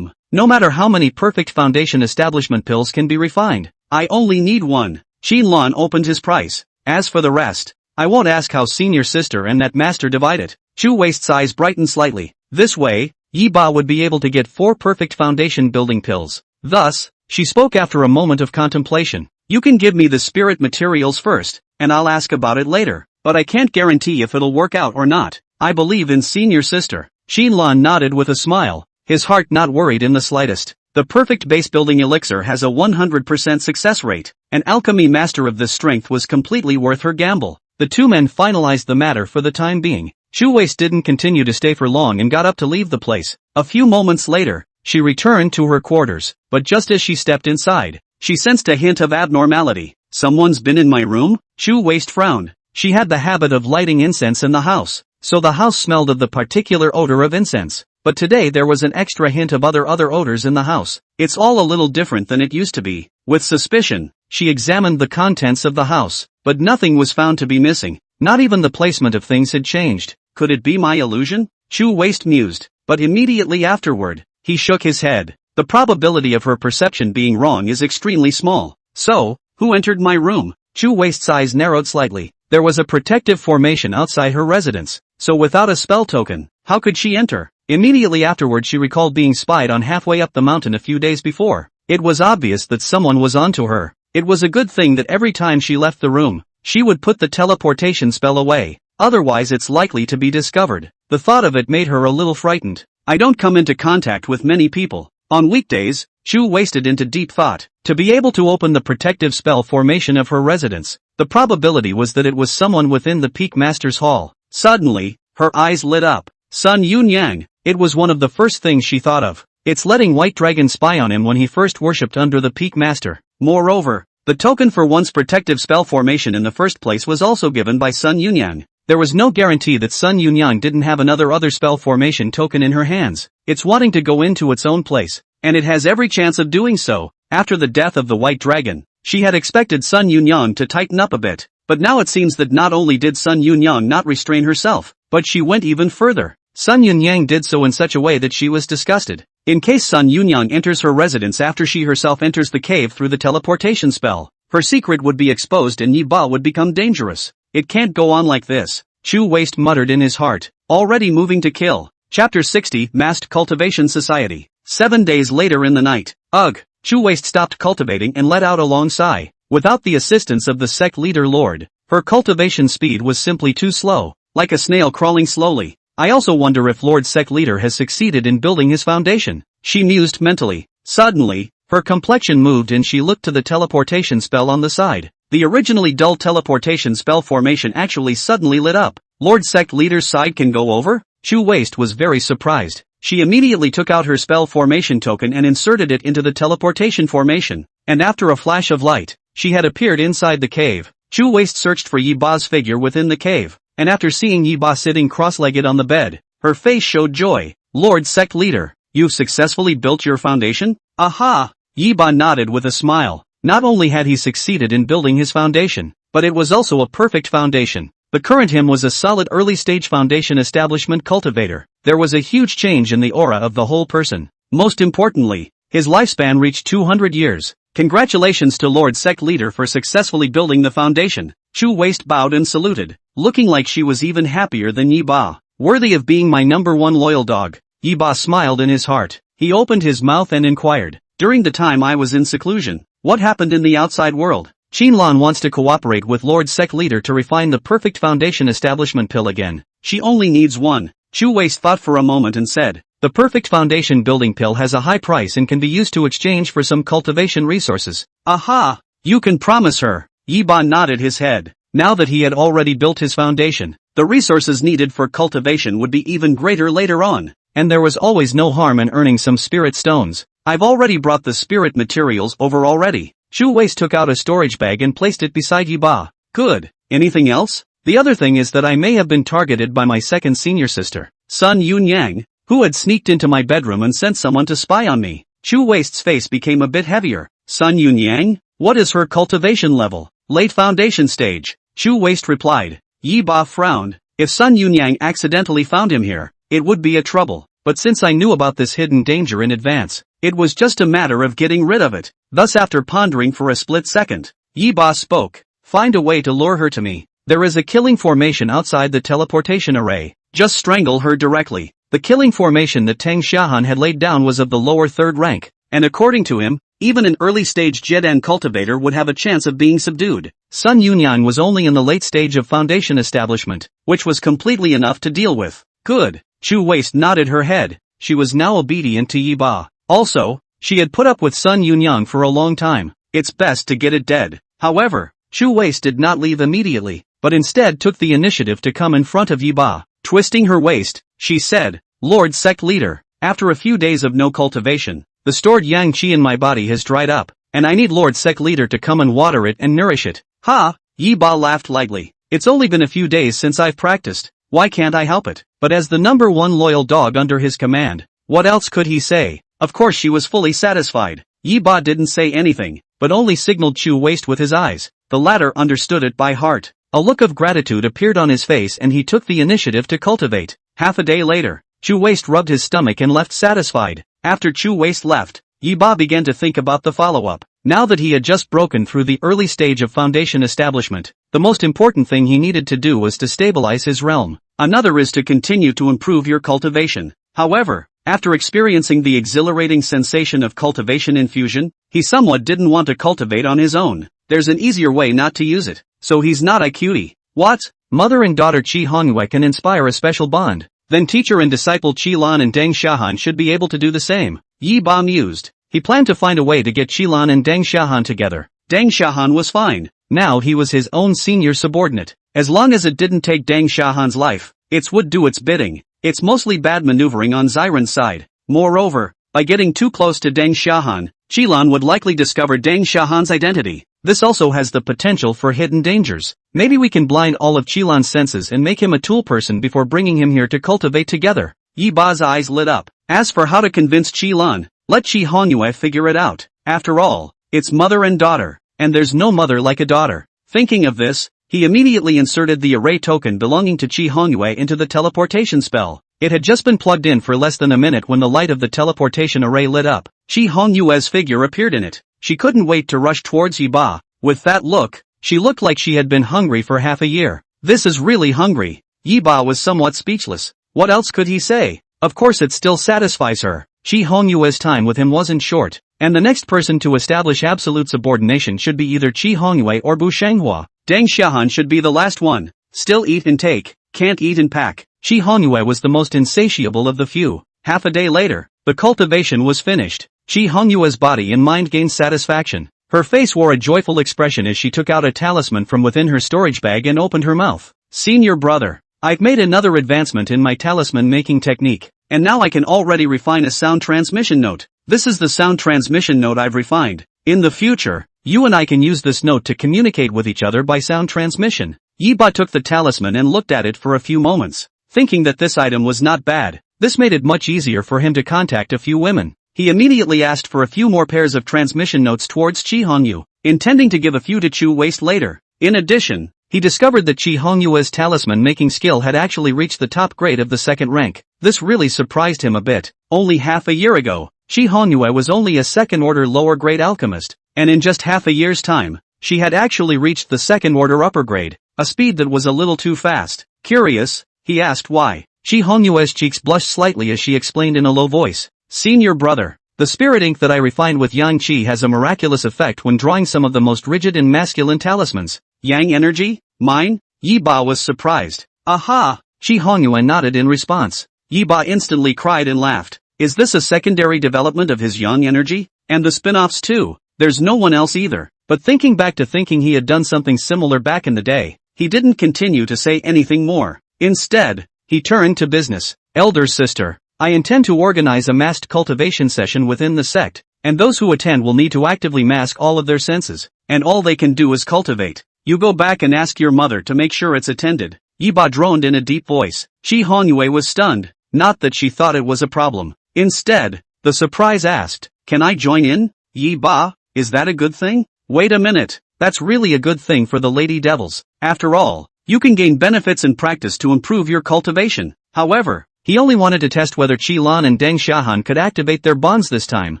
No matter how many perfect foundation establishment pills can be refined, I only need 1. Shinlan opened his price. As for the rest, I won't ask how senior sister and that master divide it. Chu Waist's eyes brightened slightly. This way, Yi Ba would be able to get 4 perfect foundation building pills. Thus, she spoke after a moment of contemplation. You can give me the spirit materials first, and I'll ask about it later. But I can't guarantee if it'll work out or not. I believe in senior sister. Shinlan nodded with a smile, his heart not worried in the slightest. The perfect base building elixir has a 100% success rate. An alchemy master of this strength was completely worth her gamble. The 2 men finalized the matter for the time being. Chu Waist didn't continue to stay for long and got up to leave the place. A few moments later, she returned to her quarters, but just as she stepped inside, she sensed a hint of abnormality. Someone's been in my room? Chu Waist frowned. She had the habit of lighting incense in the house, so the house smelled of the particular odor of incense. But today there was an extra hint of other odors in the house. It's all a little different than it used to be. With suspicion, she examined the contents of the house, but nothing was found to be missing. Not even the placement of things had changed. Could it be my illusion? Chu Waist mused, but immediately afterward, he shook his head. The probability of her perception being wrong is extremely small. So, who entered my room? Chu Waist's eyes narrowed slightly. There was a protective formation outside her residence, so without a spell token, how could she enter? Immediately afterward she recalled being spied on halfway up the mountain a few days before. It was obvious that someone was onto her. It was a good thing that every time she left the room, she would put the teleportation spell away, otherwise it's likely to be discovered. The thought of it made her a little frightened. I don't come into contact with many people. On weekdays, Chu wasted into deep thought. To be able to open the protective spell formation of her residence, the probability was that it was someone within the Peak Master's Hall. Suddenly, her eyes lit up. Sun Yunyang. It was one of the first things she thought of. It's letting White Dragon spy on him when he first worshipped under the Peak Master. Moreover, the token for one's protective spell formation in the first place was also given by Sun Yunyang. There was no guarantee that Sun Yunyang didn't have another spell formation token in her hands. It's wanting to go into its own place, and it has every chance of doing so. After the death of the White Dragon, she had expected Sun Yunyang to tighten up a bit, but now it seems that not only did Sun Yunyang not restrain herself, but she went even further. Sun Yunyang did so in such a way that she was disgusted. In case Sun Yunyang enters her residence after she herself enters the cave through the teleportation spell, her secret would be exposed and Yi Ba would become dangerous. It can't go on like this, Chu Waist muttered in his heart, already moving to kill. Chapter 60 Masked Cultivation Society. 7 days later in the night. Ugh. Chu Waist stopped cultivating and let out a long sigh. Without the assistance of the Sect leader Lord, her cultivation speed was simply too slow, like a snail crawling slowly. I also wonder if Lord Sect leader has succeeded in building his foundation, she mused mentally. Suddenly, her complexion moved and she looked to the teleportation spell on the side. The originally dull teleportation spell formation actually suddenly lit up. Lord Sect leader's side can go over? Chu Waist was very surprised. She immediately took out her spell formation token and inserted it into the teleportation formation, and after a flash of light, she had appeared inside the cave. Chu Waist searched for Yi Ba's figure within the cave, and after seeing Yi Ba sitting cross-legged on the bed, her face showed joy. Lord Sect leader, you've successfully built your foundation? Aha! Yi Ba nodded with a smile. Not only had he succeeded in building his foundation, but it was also a perfect foundation. The current him was a solid early-stage foundation establishment cultivator. There was a huge change in the aura of the whole person. Most importantly, his lifespan reached 200 years. Congratulations to Lord Sect leader for successfully building the foundation. Chu Waist bowed and saluted, looking like she was even happier than Yi Ba. Worthy of being my #1 loyal dog. Yi Ba smiled in his heart. He opened his mouth and inquired, during the time I was in seclusion, what happened in the outside world? Qinlan wants to cooperate with Lord Sect leader to refine the perfect foundation establishment pill again. She only needs one. Chu Waist thought for a moment and said, the perfect foundation building pill has a high price and can be used to exchange for some cultivation resources. Aha! You can promise her. Yi Ba nodded his head. Now that he had already built his foundation, the resources needed for cultivation would be even greater later on, and there was always no harm in earning some spirit stones. I've already brought the spirit materials over already. Chu Waist took out a storage bag and placed it beside Yi Ba. Good. Anything else? The other thing is that I may have been targeted by my second senior sister, Sun Yunyang, who had sneaked into my bedroom and sent someone to spy on me. Chu Waist's face became a bit heavier. Sun Yunyang? What is her cultivation level? Late foundation stage. Chu Waist replied. Yi Ba frowned. If Sun Yunyang accidentally found him here, it would be a trouble. But since I knew about this hidden danger in advance, it was just a matter of getting rid of it. Thus after pondering for a split second, Yi Ba spoke. Find a way to lure her to me. There is a killing formation outside the teleportation array. Just strangle her directly. The killing formation that Tang Xiahan had laid down was of the lower 3rd rank, and according to him, even an early-stage Jedan cultivator would have a chance of being subdued. Sun Yunyang was only in the late stage of foundation establishment, which was completely enough to deal with. Good. Chu Waist nodded her head. She was now obedient to Yi Ba. Also, she had put up with Sun Yunyang for a long time. It's best to get it dead. However, Chu Waist did not leave immediately, but instead took the initiative to come in front of Yi Ba. Twisting her waist, she said, Lord Sect leader, after a few days of no cultivation, the stored yang qi in my body has dried up, and I need Lord Sect leader to come and water it and nourish it. Ha! Yi Ba laughed lightly. It's only been a few days since I've practiced. Why can't I help it? But as the number one loyal dog under his command, what else could he say? Of course she was fully satisfied. Yi Ba didn't say anything, but only signaled Chu Waste with his eyes. The latter understood it by heart. A look of gratitude appeared on his face and he took the initiative to cultivate. Half a day later, Chu Waste rubbed his stomach and left satisfied. After Chu Waste left, Yi Ba began to think about the follow-up. Now that he had just broken through the early stage of foundation establishment, the most important thing he needed to do was to stabilize his realm. Another is to continue to improve your cultivation. However, after experiencing the exhilarating sensation of cultivation infusion, he somewhat didn't want to cultivate on his own. There's an easier way not to use it, so he's not a cutie. What? Mother and daughter Qi Hongyue can inspire a special bond. Then teacher and disciple Qi Lan and Deng Xiahan should be able to do the same. Yi Ba mused. He planned to find a way to get Qi Lan and Deng Xiahan together. Deng Xiahan was fine. Now he was his own senior subordinate. As long as it didn't take Deng Xiahan's life, it would do its bidding. It's mostly bad maneuvering on Xiren's side. Moreover, by getting too close to Deng Xiahan, Qi Lan would likely discover Deng Xiahan's identity. This also has the potential for hidden dangers. Maybe we can blind all of Qi Lan's senses and make him a tool person before bringing him here to cultivate together. Yi Ba's eyes lit up. As for how to convince Qi Lan, let Qi Hongyue figure it out. After all, it's mother and daughter, and there's no mother like a daughter. Thinking of this, he immediately inserted the array token belonging to Qi Hongyue into the teleportation spell. It had just been plugged in for less than a minute when the light of the teleportation array lit up. Qi Hongyue's figure appeared in it. She couldn't wait to rush towards Yi Ba. With that look, she looked like she had been hungry for half a year. This is really hungry. Yi Ba was somewhat speechless. What else could he say? Of course it still satisfies her. Qi Hongyue's time with him wasn't short, and the next person to establish absolute subordination should be either Qi Hongyue or Bu Shanghua. Deng Xiahan should be the last one. Still eat and take, can't eat and pack. Qi Hongyue was the most insatiable of the few. Half a day later, the cultivation was finished. Qi Hongyue's body and mind gained satisfaction. Her face wore a joyful expression as she took out a talisman from within her storage bag and opened her mouth. Senior brother, I've made another advancement in my talisman making technique, and now I can already refine a sound transmission note. This is the sound transmission note I've refined. In the future, you and I can use this note to communicate with each other by sound transmission. Yi Ba took the talisman and looked at it for a few moments, thinking that this item was not bad. This made it much easier for him to contact a few women. He immediately asked for a few more pairs of transmission notes towards Qi Hongyu, intending to give a few to Chu Waste later. In addition, he discovered that Qi Hongyue's talisman-making skill had actually reached the top grade of the second rank. This really surprised him a bit. Only half a year ago, Qi Hongyue was only a second-order lower-grade alchemist, and in just half a year's time, she had actually reached the second-order upper grade, a speed that was a little too fast. Curious, he asked why. Qi Hongyue's cheeks blushed slightly as she explained in a low voice. Senior brother, the spirit ink that I refined with Yang Qi has a miraculous effect when drawing some of the most rigid and masculine talismans. Yang energy? Mine? Yi Ba was surprised. Aha! Qi Hongyue nodded in response. Yi Ba instantly cried and laughed. Is this a secondary development of his Yang energy? And the spin-offs too? There's no one else either. But thinking back to thinking he had done something similar back in the day, he didn't continue to say anything more. Instead, he turned to business. Elder sister, I intend to organize a masked cultivation session within the sect, and those who attend will need to actively mask all of their senses, and all they can do is cultivate. You go back and ask your mother to make sure it's attended. Yi Ba droned in a deep voice. Qi Hongyue was stunned. Not that she thought it was a problem. Instead, the surprise asked, can I join in? Yi Ba, is that a good thing? Wait a minute, that's really a good thing for the Lady Devils. After all, you can gain benefits and practice to improve your cultivation. However, he only wanted to test whether Qi Lan and Deng Xiahan could activate their bonds this time,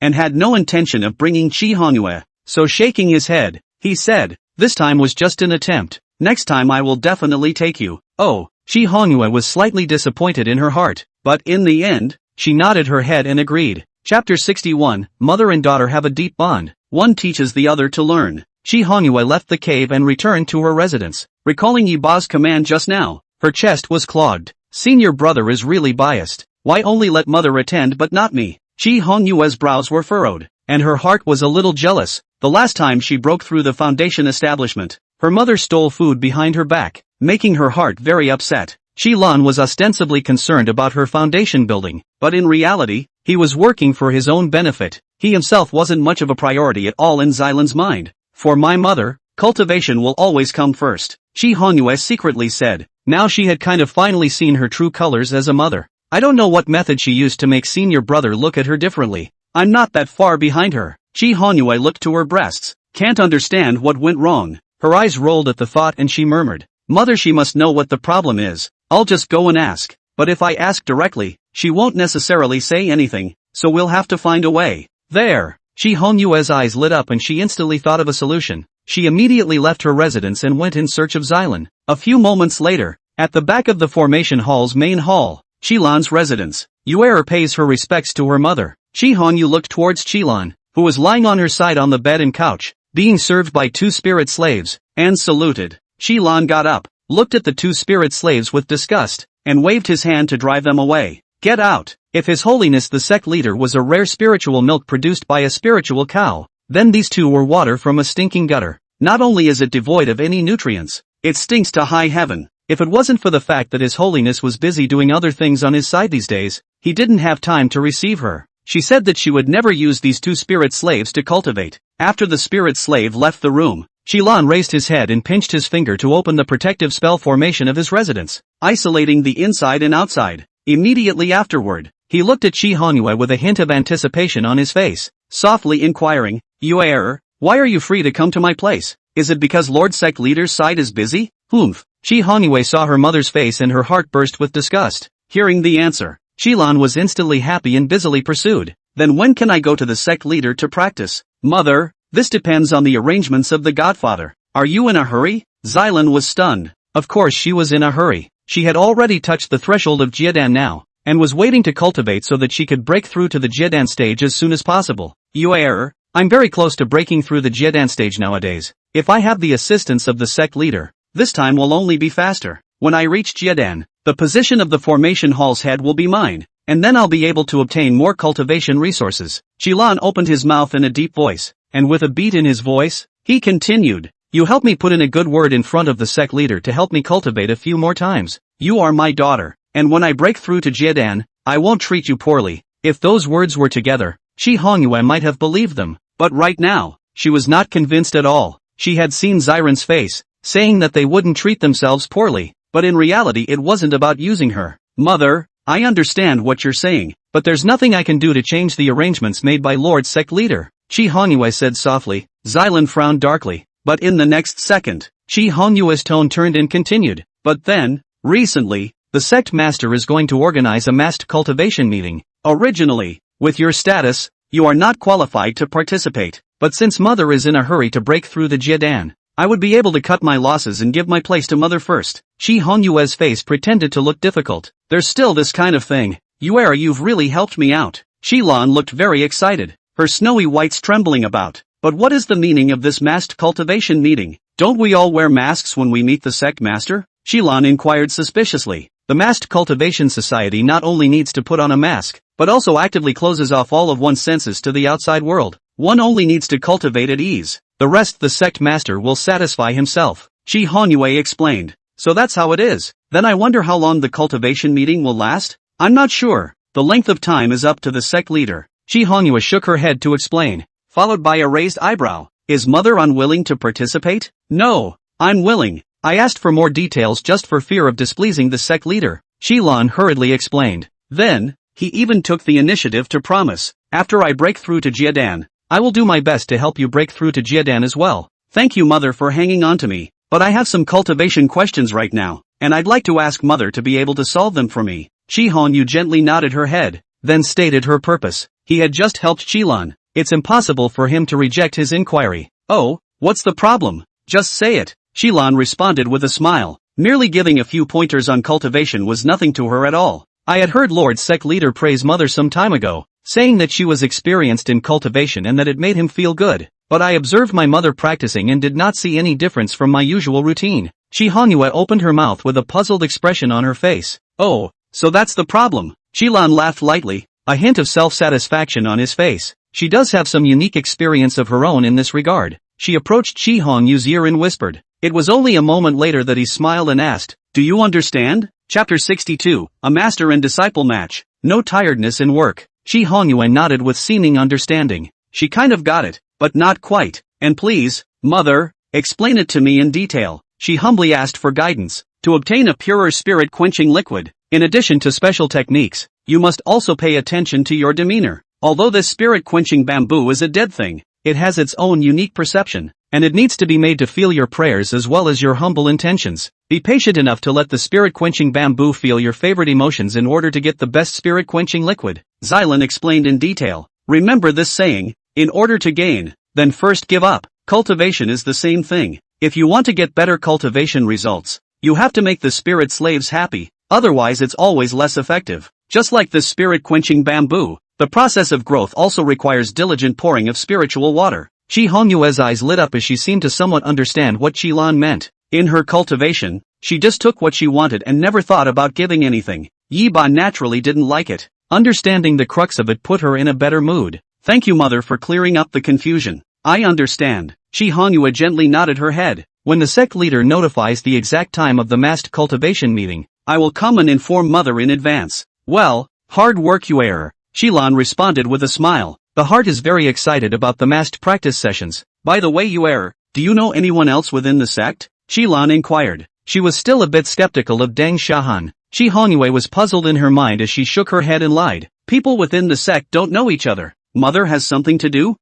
and had no intention of bringing Qi Hongyue. So shaking his head, he said, this time was just an attempt. Next time I will definitely take you. Oh, Qi Hongyue was slightly disappointed in her heart, but in the end, she nodded her head and agreed. Chapter 61, Mother and daughter have a deep bond. One teaches the other to learn. Qi Hongyue left the cave and returned to her residence. Recalling Yi Ba's command just now, her chest was clogged. Senior brother is really biased. Why only let mother attend but not me? Qi Hongyue's brows were furrowed, and her heart was a little jealous. The last time she broke through the foundation establishment, her mother stole food behind her back, making her heart very upset. Qi Lan was ostensibly concerned about her foundation building, but in reality, he was working for his own benefit. He himself wasn't much of a priority at all in Xylan's mind. For my mother, Cultivation will always come first, Chi Honyue secretly said. Now she had kind of finally seen her true colors as a mother. I don't know what method she used to make senior brother look at her differently. I'm not that far behind her. Chi Honyue looked to her breasts. Can't understand what went wrong. Her eyes rolled at the thought and she murmured, "Mother, she must know what the problem is. I'll just go and ask. But if I ask directly, she won't necessarily say anything, so we'll have to find a way." There! Chi Honyue's eyes lit up and she instantly thought of a solution. She immediately left her residence and went in search of Xylan. A few moments later, at the back of the formation hall's main hall, Chilan's residence, Yuer pays her respects to her mother. Chi Honyu looked towards Chilan, who was lying on her side on the bed and couch, being served by two spirit slaves, and saluted. Chilan got up, looked at the two spirit slaves with disgust, and waved his hand to drive them away. Get out! If His Holiness the sect leader was a rare spiritual milk produced by a spiritual cow, then these two were water from a stinking gutter. Not only is it devoid of any nutrients, it stinks to high heaven. If it wasn't for the fact that His Holiness was busy doing other things on his side these days, he didn't have time to receive her. She said that she would never use these two spirit slaves to cultivate. After the spirit slave left the room, Chilan raised his head and pinched his finger to open the protective spell formation of his residence, isolating the inside and outside. Immediately afterward, he looked at Chi Honyue with a hint of anticipation on his face, softly inquiring, "Yuer, why are you free to come to my place? Is it because Lord Sect Leader's side is busy?" Humph. Chi Honyue saw her mother's face and her heart burst with disgust. Hearing the answer, Chilan was instantly happy and busily pursued. "Then when can I go to the sect leader to practice?" "Mother, this depends on the arrangements of the Godfather. Are you in a hurry?" Xylan was stunned. Of course she was in a hurry. She had already touched the threshold of Jiedan now, and was waiting to cultivate so that she could break through to the Jiedan stage as soon as possible. "Yuer, I'm very close to breaking through the Jiedan stage nowadays. If I have the assistance of the sect leader, this time will only be faster. When I reach Jiedan, the position of the formation hall's head will be mine, and then I'll be able to obtain more cultivation resources." Chilan opened his mouth in a deep voice, and with a beat in his voice, he continued, "You help me put in a good word in front of the sect leader to help me cultivate a few more times. You are my daughter, and when I break through to Jiedan, I won't treat you poorly." If those words were together, Chi Honyue might have believed them, but right now, she was not convinced at all. She had seen Xiren's face, saying that they wouldn't treat themselves poorly, but in reality it wasn't about using her. "Mother, I understand what you're saying, but there's nothing I can do to change the arrangements made by Lord Sect Leader," Chi Honyue said softly. Xylan frowned darkly, but in the next second, Chi Honyue's tone turned and continued, "But then, recently, the sect master is going to organize a massed cultivation meeting. Originally, with your status, you are not qualified to participate, but since Mother is in a hurry to break through the Jiedan, I would be able to cut my losses and give my place to Mother first." Chi Honyue's face pretended to look difficult. "There's still this kind of thing. Yuer, you've really helped me out." Chilan looked very excited, her snowy whites trembling about. "But what is the meaning of this masked cultivation meeting? Don't we all wear masks when we meet the sect master?" Chilan inquired suspiciously. "The masked cultivation society not only needs to put on a mask, but also actively closes off all of one's senses to the outside world. One only needs to cultivate at ease. The rest the sect master will satisfy himself," Chi Honyue explained. "So that's how it is. Then I wonder how long the cultivation meeting will last?" "I'm not sure. The length of time is up to the sect leader." Chi Honyue shook her head to explain, followed by a raised eyebrow. "Is Mother unwilling to participate?" "No, I'm willing. I asked for more details just for fear of displeasing the sect leader," Chilan hurriedly explained. Then, he even took the initiative to promise, "After I break through to Jiedan, I will do my best to help you break through to Jiedan as well. Thank you Mother for hanging on to me, but I have some cultivation questions right now, and I'd like to ask Mother to be able to solve them for me." Chi Honyue gently nodded her head, then stated her purpose. He had just helped Chilan. It's impossible for him to reject his inquiry. "Oh, what's the problem? Just say it," Chilan responded with a smile. Merely giving a few pointers on cultivation was nothing to her at all. "I had heard Lord Sect Leader praise Mother some time ago, saying that she was experienced in cultivation and that it made him feel good, but I observed my mother practicing and did not see any difference from my usual routine." Chi Honyue opened her mouth with a puzzled expression on her face. "Oh, so that's the problem." Chilan laughed lightly, a hint of self-satisfaction on his face. She does have some unique experience of her own in this regard. She approached Chi Honyue's ear and whispered. It was only a moment later that he smiled and asked, "Do you understand?" Chapter 62, A Master and Disciple Match. No tiredness in work. Chi Honyue nodded with seeming understanding. She kind of got it, but not quite. "And please, Mother, Explain it to me in detail. She humbly asked for guidance. To obtain a purer spirit-quenching liquid, in addition to special techniques, you must also pay attention to your demeanor. Although this spirit-quenching bamboo is a dead thing, it has its own unique perception, and it needs to be made to feel your prayers as well as your humble intentions. Be patient enough to let the spirit-quenching bamboo feel your favorite emotions in order to get the best spirit-quenching liquid. Xylan explained in detail. Remember this saying, in order to gain, then first give up. Cultivation is the same thing. If you want to get better cultivation results, you have to make the spirit slaves happy, otherwise it's always less effective. Just like the spirit-quenching bamboo, the process of growth also requires diligent pouring of spiritual water. Chi Hongyue's eyes lit up as she seemed to somewhat understand what Qilan meant. In her cultivation, she just took what she wanted and never thought about giving anything. Yi Ba naturally didn't like it. Understanding the crux of it put her in a better mood. Thank you, mother, for clearing up the confusion. I understand. Chi Hongyue gently nodded her head. When the sect leader notifies the exact time of the massed cultivation meeting, I will come and inform mother in advance. Well, hard work, Yuer. Qilan responded with a smile. The heart is very excited about the massed practice sessions. By the way, Yuer, do you know anyone else within the sect? Qilan inquired. She was still a bit skeptical of Deng Xiahan. Chi Hongyue was puzzled in her mind as she shook her head and lied. People within the sect don't know each other. Mother has something to do?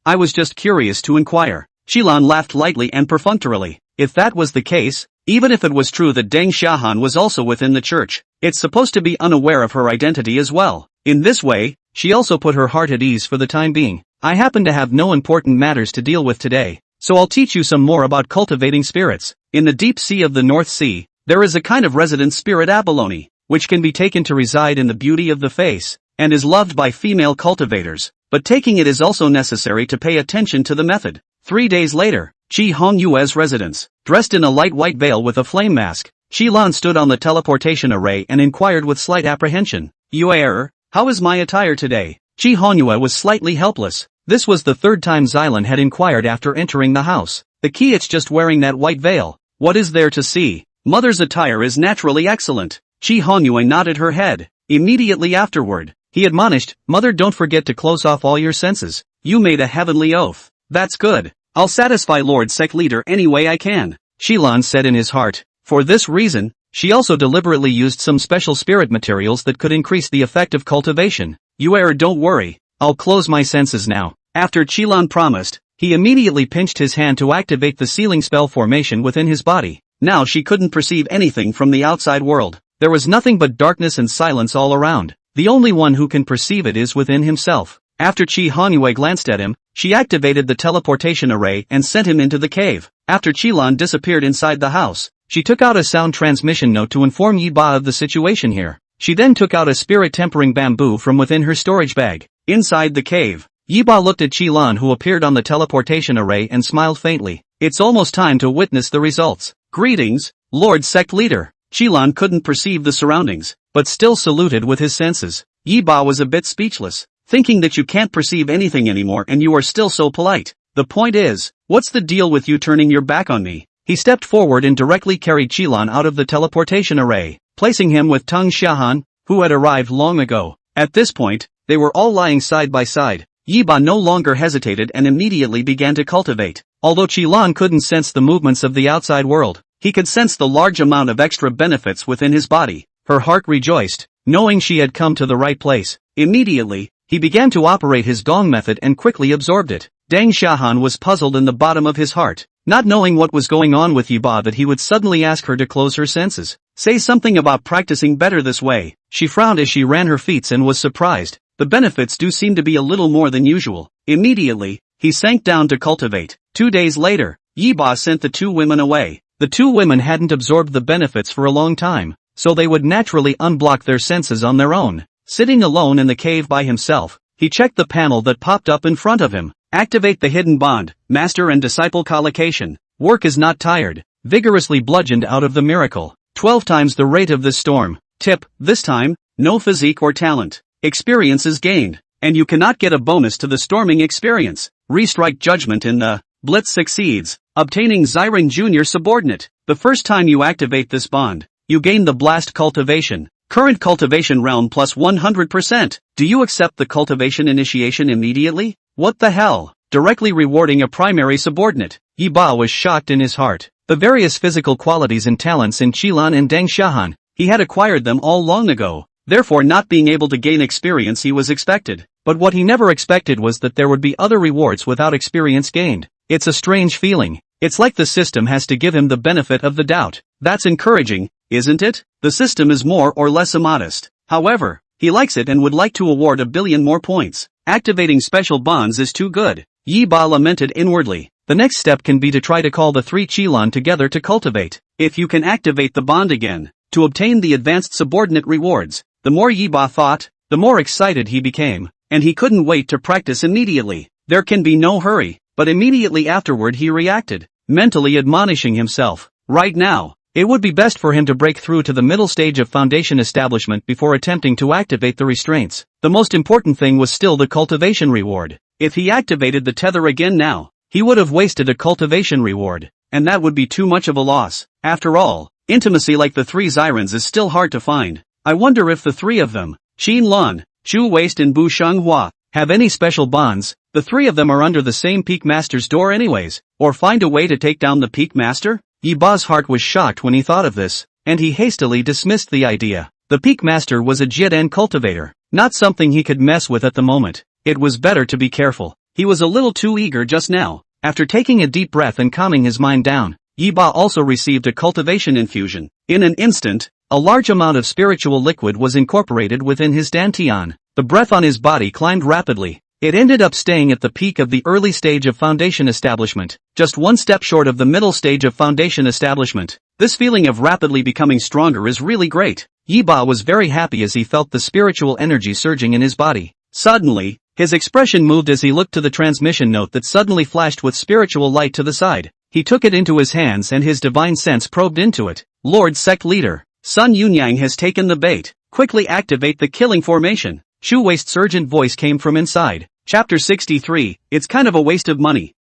I was just curious to inquire. Qilan laughed lightly and perfunctorily. If that was the case, even if it was true that Deng Xiahan was also within the church, it's supposed to be unaware of her identity as well. In this way, she also put her heart at ease for the time being. I happen to have no important matters to deal with today, so I'll teach you some more about cultivating spirits. In the deep sea of the North Sea, there is a kind of resident spirit abalone, which can be taken to reside in the beauty of the face, and is loved by female cultivators, but taking it is also necessary to pay attention to the method. 3 days later, Chi Hongyue's residence, dressed in a light white veil with a flame mask, Qilan stood on the teleportation array and inquired with slight apprehension. Yuer, how is my attire today? Chi Hongyue was slightly helpless. This was the third time Xylan had inquired after entering the house. The key, it's just wearing that white veil. What is there to see? Mother's attire is naturally excellent. Chi Hongyue nodded her head. Immediately afterward, he admonished, Mother, don't forget to close off all your senses. You made a heavenly oath. That's good. I'll satisfy Lord Sect Leader any way I can, Qilan said in his heart. For this reason, she also deliberately used some special spirit materials that could increase the effect of cultivation. Yuer, don't worry, I'll close my senses now. After Qilan promised, he immediately pinched his hand to activate the sealing spell formation within his body. Now she couldn't perceive anything from the outside world. There was nothing but darkness and silence all around. The only one who can perceive it is within himself. After Chi Hongyue glanced at him, she activated the teleportation array and sent him into the cave. After Qilan disappeared inside the house, she took out a sound transmission note to inform Yi Ba of the situation here. She then took out a spirit-tempering bamboo from within her storage bag. Inside the cave, Yi Ba looked at Qilan, who appeared on the teleportation array, and smiled faintly. It's almost time to witness the results. Greetings, Lord Sect Leader. Qilan couldn't perceive the surroundings, but still saluted with his senses. Yi Ba was a bit speechless, thinking that you can't perceive anything anymore and you are still so polite. The point is, what's the deal with you turning your back on me? He stepped forward and directly carried Qilan out of the teleportation array, placing him with Deng Xiahan, who had arrived long ago. At this point, they were all lying side by side. Yi Ba no longer hesitated and immediately began to cultivate. Although Qilan couldn't sense the movements of the outside world, he could sense the large amount of extra benefits within his body. Her heart rejoiced, knowing she had come to the right place. Immediately, he began to operate his gong method and quickly absorbed it. Deng Xiahan was puzzled in the bottom of his heart, not knowing what was going on with Yi Ba, that he would suddenly ask her to close her senses. Say something about practicing better this way. She frowned as she ran her feet and was surprised. The benefits do seem to be a little more than usual. Immediately, he sank down to cultivate. 2 days later, Yi Ba sent the two women away. The two women hadn't absorbed the benefits for a long time, so they would naturally unblock their senses on their own. Sitting alone in the cave by himself, he checked the panel that popped up in front of him. Activate the hidden bond, master and disciple collocation. Work is not tired, vigorously bludgeoned out of the miracle. 12 times the rate of this storm. Tip, this time, no physique or talent. Experience is gained, and you cannot get a bonus to the storming experience. Restrike judgment in the Blitz succeeds, obtaining Zyron Jr. subordinate. The first time you activate this bond, you gain the blast cultivation. Current cultivation realm plus 100%. Do you accept the cultivation initiation immediately? What the hell? directly rewarding a primary subordinate. Yi Ba was shocked in his heart. The various physical qualities and talents in Qilan and Deng Xiahan, he had acquired them all long ago, therefore not being able to gain experience he was expected. But what he never expected was that there would be other rewards without experience gained. It's a strange feeling. It's like the system has to give him the benefit of the doubt. That's encouraging, isn't it? The system is more or less immodest. However, he likes it and would like to award 1 billion more points. Activating special bonds is too good. Yi Ba lamented inwardly. The next step can be to try to call the 3 Qilan together to cultivate. If you can activate the bond again, to obtain the advanced subordinate rewards. The more Yi Ba thought, the more excited he became, and he couldn't wait to practice immediately. There can be no hurry, but immediately afterward he reacted, mentally admonishing himself. Right now, it would be best for him to break through to the middle stage of foundation establishment before attempting to activate the restraints. The most important thing was still the cultivation reward. If he activated the tether again now, he would have wasted a cultivation reward, and that would be too much of a loss. After all, intimacy like the 3 Zirans is still hard to find. I wonder if the 3 of them, Qin Lan, Chu Waist and Bu Shanghua, have any special bonds. The 3 of them are under the same Peak Master's door anyways, or find a way to take down the Peak Master? Yi Ba's heart was shocked when he thought of this, and he hastily dismissed the idea. The Peak Master was a Jiden cultivator, not something he could mess with at the moment. It was better to be careful. He was a little too eager just now. After taking a deep breath and calming his mind down, Yi Ba also received a cultivation infusion. In an instant, a large amount of spiritual liquid was incorporated within his dantian. The breath on his body climbed rapidly. It ended up staying at the peak of the early stage of foundation establishment, just one step short of the middle stage of foundation establishment. This feeling of rapidly becoming stronger is really great. Yi Ba was very happy as he felt the spiritual energy surging in his body. Suddenly, his expression moved as he looked to the transmission note that suddenly flashed with spiritual light to the side. He took it into his hands and his divine sense probed into it. Lord Sect Leader, Sun Yunyang has taken the bait. Quickly activate the killing formation. Shu Waist's urgent voice came from inside. Chapter 63, It's kind of a waste of money.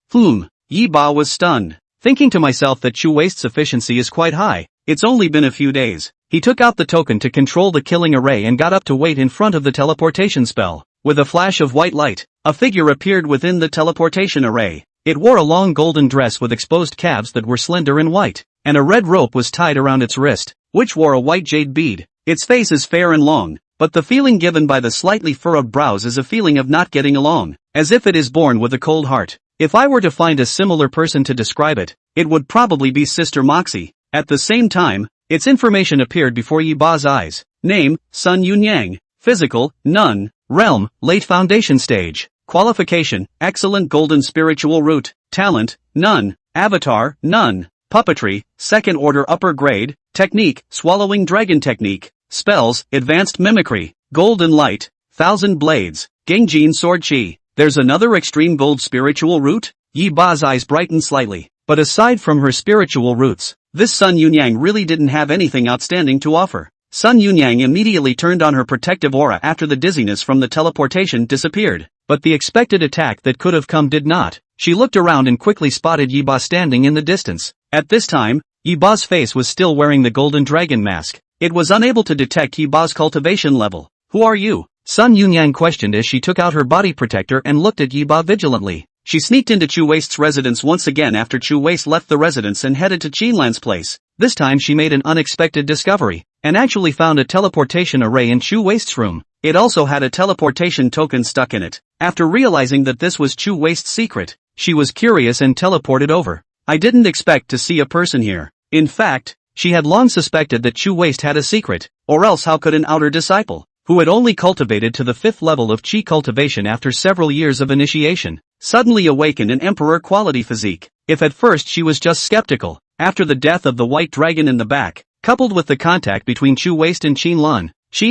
Yi Ba was stunned, thinking to myself that Shu Waist's efficiency is quite high. It's only been a few days. He took out the token to control the killing array and got up to wait in front of the teleportation spell. With a flash of white light, a figure appeared within the teleportation array. It wore a long golden dress with exposed calves that were slender and white, and a red rope was tied around its wrist, which wore a white jade bead. Its face is fair and long, but the feeling given by the slightly furrowed brows is a feeling of not getting along, as if it is born with a cold heart. If I were to find a similar person to describe it, it would probably be Sister Moxie. At the same time, its information appeared before Yi Ba's eyes. Name, Sun Yunyang. Physical, none. Realm, late foundation stage. Qualification, excellent golden spiritual root. Talent, none. Avatar, none. Puppetry, second order upper grade. Technique, swallowing dragon technique. Spells, advanced mimicry. Golden light, 1,000 blades. Gengjin sword chi. There's another extreme gold spiritual root? Yi Ba's eyes brightened slightly. But aside from her spiritual roots, this Sun Yunyang really didn't have anything outstanding to offer. Sun Yunyang immediately turned on her protective aura after the dizziness from the teleportation disappeared. But the expected attack that could have come did not. She looked around and quickly spotted Yi Ba standing in the distance. At this time, Yi Ba's face was still wearing the golden dragon mask. It was unable to detect Yi Ba's cultivation level. Who are you? Sun Yunyang questioned as she took out her body protector and looked at Yi Ba vigilantly. She sneaked into Chu Waist's residence once again after Chu Waist left the residence and headed to Qinlan's place. This time she made an unexpected discovery, and actually found a teleportation array in Chu Waist's room. It also had a teleportation token stuck in it. After realizing that this was Chu Waist's secret, she was curious and teleported over. I didn't expect to see a person here. In fact, she had long suspected that Chu Waist had a secret, or else how could an outer disciple, who had only cultivated to the 5th level of Qi cultivation after several years of initiation, suddenly awaken an emperor quality physique? If at first she was just skeptical, after the death of the white dragon in the back, coupled with the contact between Chu Waist and Qin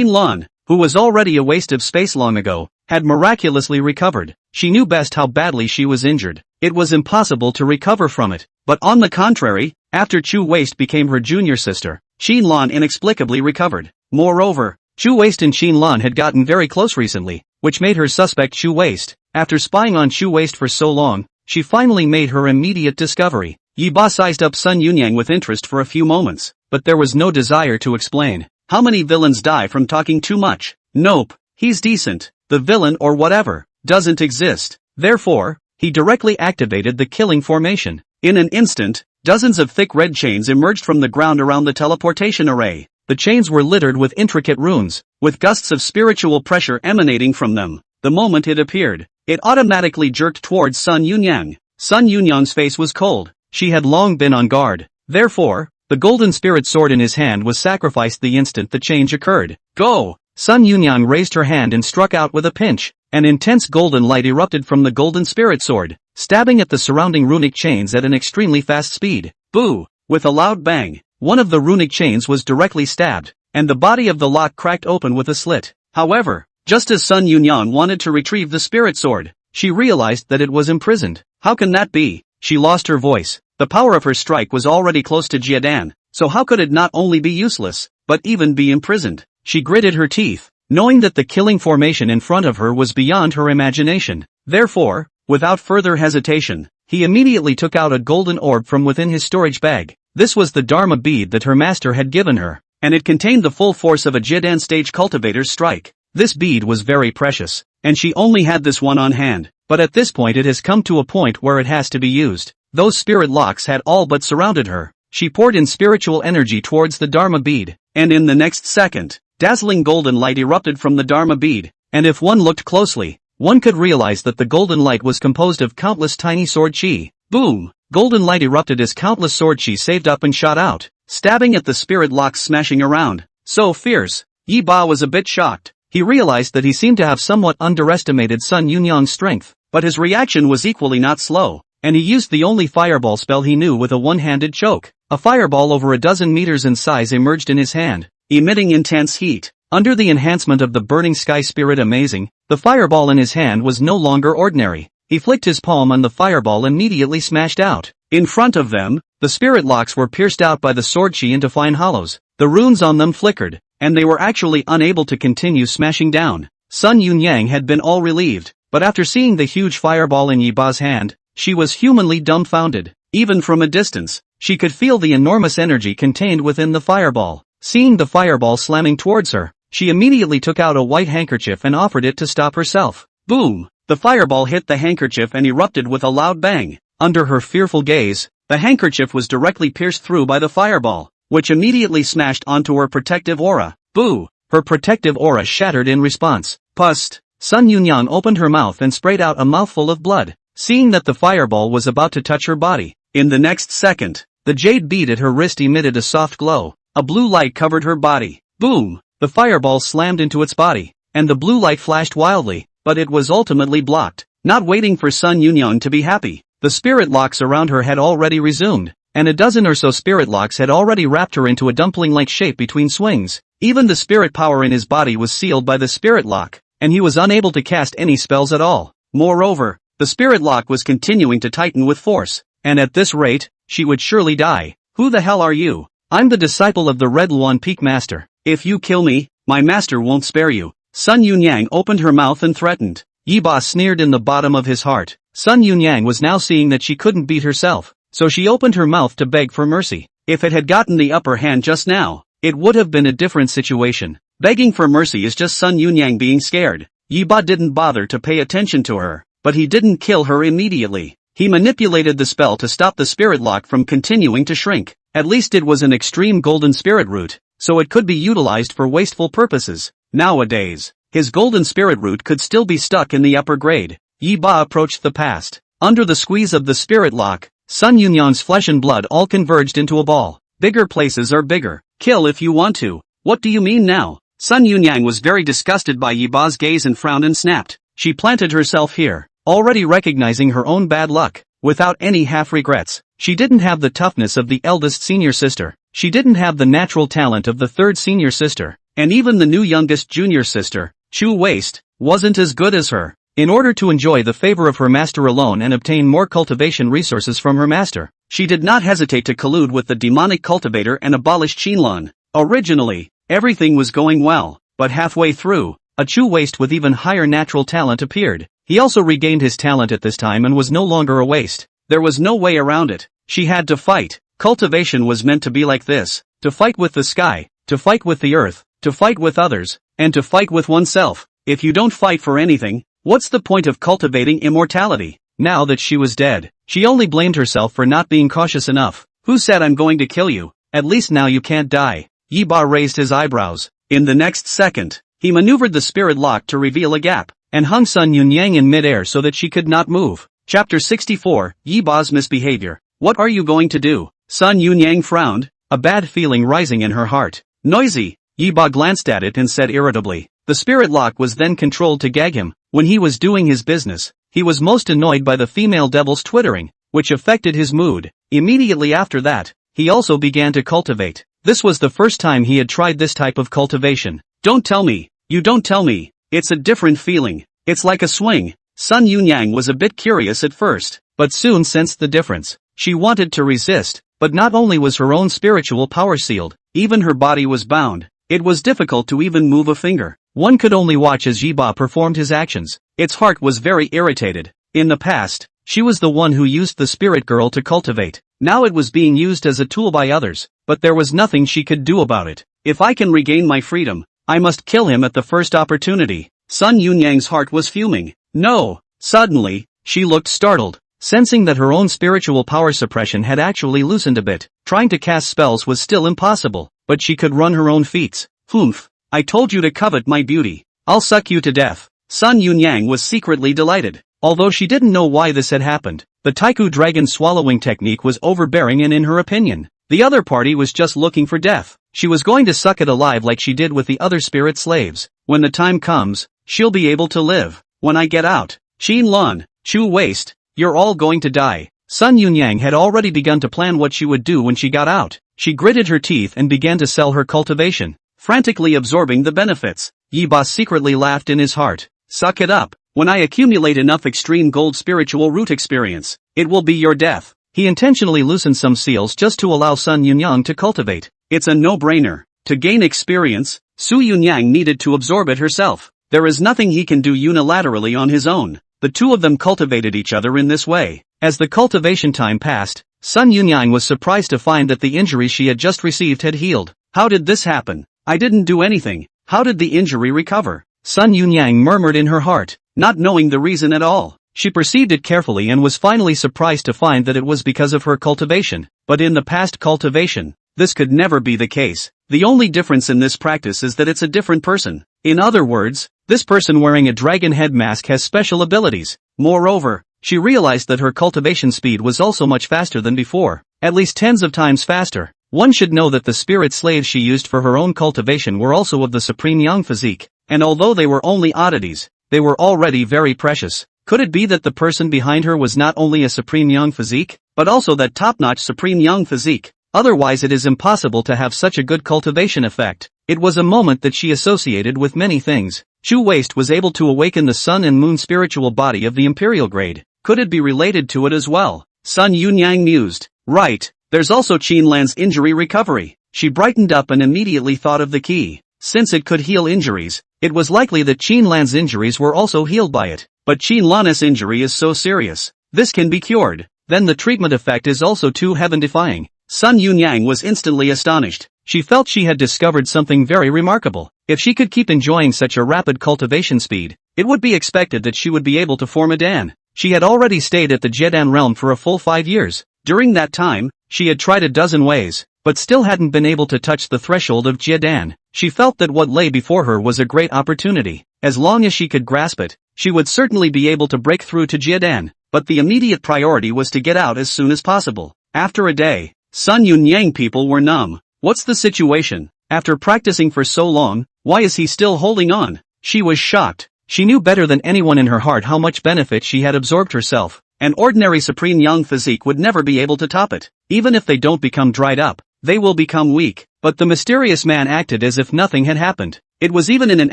Lan, who was already a waste of space long ago, had miraculously recovered. She knew best how badly she was injured. It was impossible to recover from it. But on the contrary, after Chu Waist became her junior sister, Qin Lan inexplicably recovered. Moreover, Chu Waist and Qin Lan had gotten very close recently, which made her suspect Chu Waist. After spying on Chu Waist for so long, she finally made her immediate discovery. Yi Ba sized up Sun Yunyang with interest for a few moments, but there was no desire to explain. How many villains die from talking too much? Nope, he's decent. The villain or whatever doesn't exist. Therefore, he directly activated the killing formation. In an instant, dozens of thick red chains emerged from the ground around the teleportation array. The chains were littered with intricate runes, with gusts of spiritual pressure emanating from them. The moment it appeared, it automatically jerked towards Sun Yunyang. Sun Yunyang's face was cold. She had long been on guard. Therefore, the golden spirit sword in his hand was sacrificed the instant the change occurred. Go! Sun Yunyang raised her hand and struck out with a pinch. An intense golden light erupted from the golden spirit sword, stabbing at the surrounding runic chains at an extremely fast speed. Boo! With a loud bang, one of the runic chains was directly stabbed, and the body of the lock cracked open with a slit. However, just as Sun Yunyang wanted to retrieve the spirit sword, she realized that it was imprisoned. How can that be? She lost her voice. The power of her strike was already close to Jiedan, so how could it not only be useless, but even be imprisoned? She gritted her teeth, knowing that the killing formation in front of her was beyond her imagination. Therefore, without further hesitation, he immediately took out a golden orb from within his storage bag. This was the Dharma bead that her master had given her, and it contained the full force of a Jiedan stage cultivator's strike. This bead was very precious, and she only had this one on hand, but at this point it has come to a point where it has to be used. Those spirit locks had all but surrounded her. She poured in spiritual energy towards the Dharma bead, and in the next second, dazzling golden light erupted from the Dharma bead, and if one looked closely, one could realize that the golden light was composed of countless tiny sword chi. Boom! Golden light erupted as countless sword chi saved up and shot out, stabbing at the spirit locks, smashing around. So fierce. Yi Ba was a bit shocked. He realized that he seemed to have somewhat underestimated Sun Yunyang's strength, but his reaction was equally not slow, and he used the only fireball spell he knew with a one-handed choke. A fireball over a dozen meters in size emerged in his hand, emitting intense heat. Under the enhancement of the burning sky spirit amazing, the fireball in his hand was no longer ordinary. He flicked his palm and the fireball immediately smashed out. In front of them, the spirit locks were pierced out by the sword chi into fine hollows. The runes on them flickered, and they were actually unable to continue smashing down. Sun Yunyang had been all relieved, but after seeing the huge fireball in Yi Ba's hand, she was humanly dumbfounded. Even from a distance, she could feel the enormous energy contained within the fireball. Seeing the fireball slamming towards her, she immediately took out a white handkerchief and offered it to stop herself. Boom! The fireball hit the handkerchief and erupted with a loud bang. Under her fearful gaze, the handkerchief was directly pierced through by the fireball, which immediately smashed onto her protective aura. Boo! Her protective aura shattered in response. Pust! Sun Yunyang opened her mouth and sprayed out a mouthful of blood, seeing that the fireball was about to touch her body. In the next second, the jade bead at her wrist emitted a soft glow. A blue light covered her body. Boom! The fireball slammed into its body, and the blue light flashed wildly, but it was ultimately blocked. Not waiting for Sun Yunyang to be happy, the spirit locks around her had already resumed, and a dozen or so spirit locks had already wrapped her into a dumpling-like shape between swings. Even the spirit power in his body was sealed by the spirit lock, and he was unable to cast any spells at all. Moreover, the spirit lock was continuing to tighten with force, and at this rate, she would surely die. Who the hell are you? I'm the disciple of the Red Luan Peak Master. If you kill me, my master won't spare you. Sun Yunyang opened her mouth and threatened. Yi Ba sneered in the bottom of his heart. Sun Yunyang was now seeing that she couldn't beat herself, so she opened her mouth to beg for mercy. If it had gotten the upper hand just now, it would have been a different situation. Begging for mercy is just Sun Yunyang being scared. Yi Ba didn't bother to pay attention to her, but he didn't kill her immediately. He manipulated the spell to stop the spirit lock from continuing to shrink. At least it was an extreme golden spirit root, so it could be utilized for wasteful purposes. Nowadays, his golden spirit root could still be stuck in the upper grade. Yi Ba approached the past. Under the squeeze of the spirit lock, Sun Yunyang's flesh and blood all converged into a ball. Bigger places are bigger. Kill if you want to. What do you mean now? Sun Yunyang was very disgusted by Yi Ba's gaze and frowned and snapped. She planted herself here, already recognizing her own bad luck, without any half regrets. She didn't have the toughness of the eldest senior sister. She didn't have the natural talent of the third senior sister, and even the new youngest junior sister, Chu Waste, wasn't as good as her. In order to enjoy the favor of her master alone and obtain more cultivation resources from her master, she did not hesitate to collude with the demonic cultivator and abolish Qinlan. Originally, everything was going well, but halfway through, a Chu Waste with even higher natural talent appeared. He also regained his talent at this time and was no longer a waste. There was no way around it. She had to fight. Cultivation was meant to be like this. To fight with the sky, to fight with the earth, to fight with others, and to fight with oneself. If you don't fight for anything, what's the point of cultivating immortality? now that she was dead. She only blamed herself for not being cautious enough. Who said I'm going to kill you? At least now you can't die. Yi Ba raised his eyebrows. In the next second, he maneuvered the spirit lock to reveal a gap, and hung Sun Yunyang in midair so that she could not move. Chapter 64, Yi Ba's Misbehavior. What are you going to do? Sun Yunyang frowned, a bad feeling rising in her heart. Noisy. Yi Ba glanced at it and said irritably. The spirit lock was then controlled to gag him. When he was doing his business, he was most annoyed by the female devil's twittering, which affected his mood. Immediately after that, he also began to cultivate. This was the first time he had tried this type of cultivation. Don't tell me. You don't tell me. It's a different feeling. It's like a swing. Sun Yunyang was a bit curious at first, but soon sensed the difference. She wanted to resist, but not only was her own spiritual power sealed, even her body was bound. It was difficult to even move a finger. One could only watch as Yi Ba performed his actions. Its heart was very irritated. In the past, she was the one who used the spirit girl to cultivate. Now it was being used as a tool by others, but there was nothing she could do about it. If I can regain my freedom, I must kill him at the first opportunity. Sun Yunyang's heart was fuming. No! Suddenly, she looked startled, sensing that her own spiritual power suppression had actually loosened a bit. Trying to cast spells was still impossible, but she could run her own feats. Humph! I told you to covet my beauty. I'll suck you to death. Sun Yunyang was secretly delighted. Although she didn't know why this had happened, the Taiku dragon swallowing technique was overbearing and in her opinion, the other party was just looking for death. She was going to suck it alive like she did with the other spirit slaves. When the time comes, she'll be able to live. When I get out, Qin Lan, Chu Waste, you're all going to die. Sun Yunyang had already begun to plan what she would do when she got out. She gritted her teeth and began to sell her cultivation, frantically absorbing the benefits. Yi Ba secretly laughed in his heart. Suck it up. When I accumulate enough extreme gold spiritual root experience, it will be your death. He intentionally loosened some seals just to allow Sun Yunyang to cultivate. It's a no-brainer. To gain experience, Su Yunyang needed to absorb it herself. There is nothing he can do unilaterally on his own. The two of them cultivated each other in this way. As the cultivation time passed, Sun Yunyang was surprised to find that the injury she had just received had healed. How did this happen? I didn't do anything. How did the injury recover? Sun Yunyang murmured in her heart, not knowing the reason at all. She perceived it carefully and was finally surprised to find that it was because of her cultivation. But in the past cultivation, this could never be the case. The only difference in this practice is that it's a different person. In other words, this person wearing a dragon head mask has special abilities. Moreover, she realized that her cultivation speed was also much faster than before, at least tens of times faster. One should know that the spirit slaves she used for her own cultivation were also of the supreme young physique, and although they were only oddities, they were already very precious. Could it be that the person behind her was not only a supreme young physique, but also that top-notch supreme young physique? Otherwise it is impossible to have such a good cultivation effect. It was a moment that she associated with many things. Chu Waste was able to awaken the sun and moon spiritual body of the imperial grade. Could it be related to it as well? Sun Yunyang mused. Right, there's also Qin Lan's injury recovery. She brightened up and immediately thought of the key. Since it could heal injuries, it was likely that Qin Lan's injuries were also healed by it. But Qin Lan's injury is so serious. This can be cured. Then the treatment effect is also too heaven-defying. Sun Yunyang was instantly astonished. She felt she had discovered something very remarkable. If she could keep enjoying such a rapid cultivation speed, it would be expected that she would be able to form a Dan. She had already stayed at the Jedan realm for a full 5 years. During that time, she had tried a dozen ways, but still hadn't been able to touch the threshold of Jedan. She felt that what lay before her was a great opportunity. As long as she could grasp it, she would certainly be able to break through to Jedan. But the immediate priority was to get out as soon as possible. After a day, Sun Yunyang people were numb. What's the situation? After practicing for so long, why is he still holding on? She was shocked. She knew better than anyone in her heart how much benefit she had absorbed herself. An ordinary supreme young physique would never be able to top it. Even if they don't become dried up, they will become weak. But the mysterious man acted as if nothing had happened. It was even in an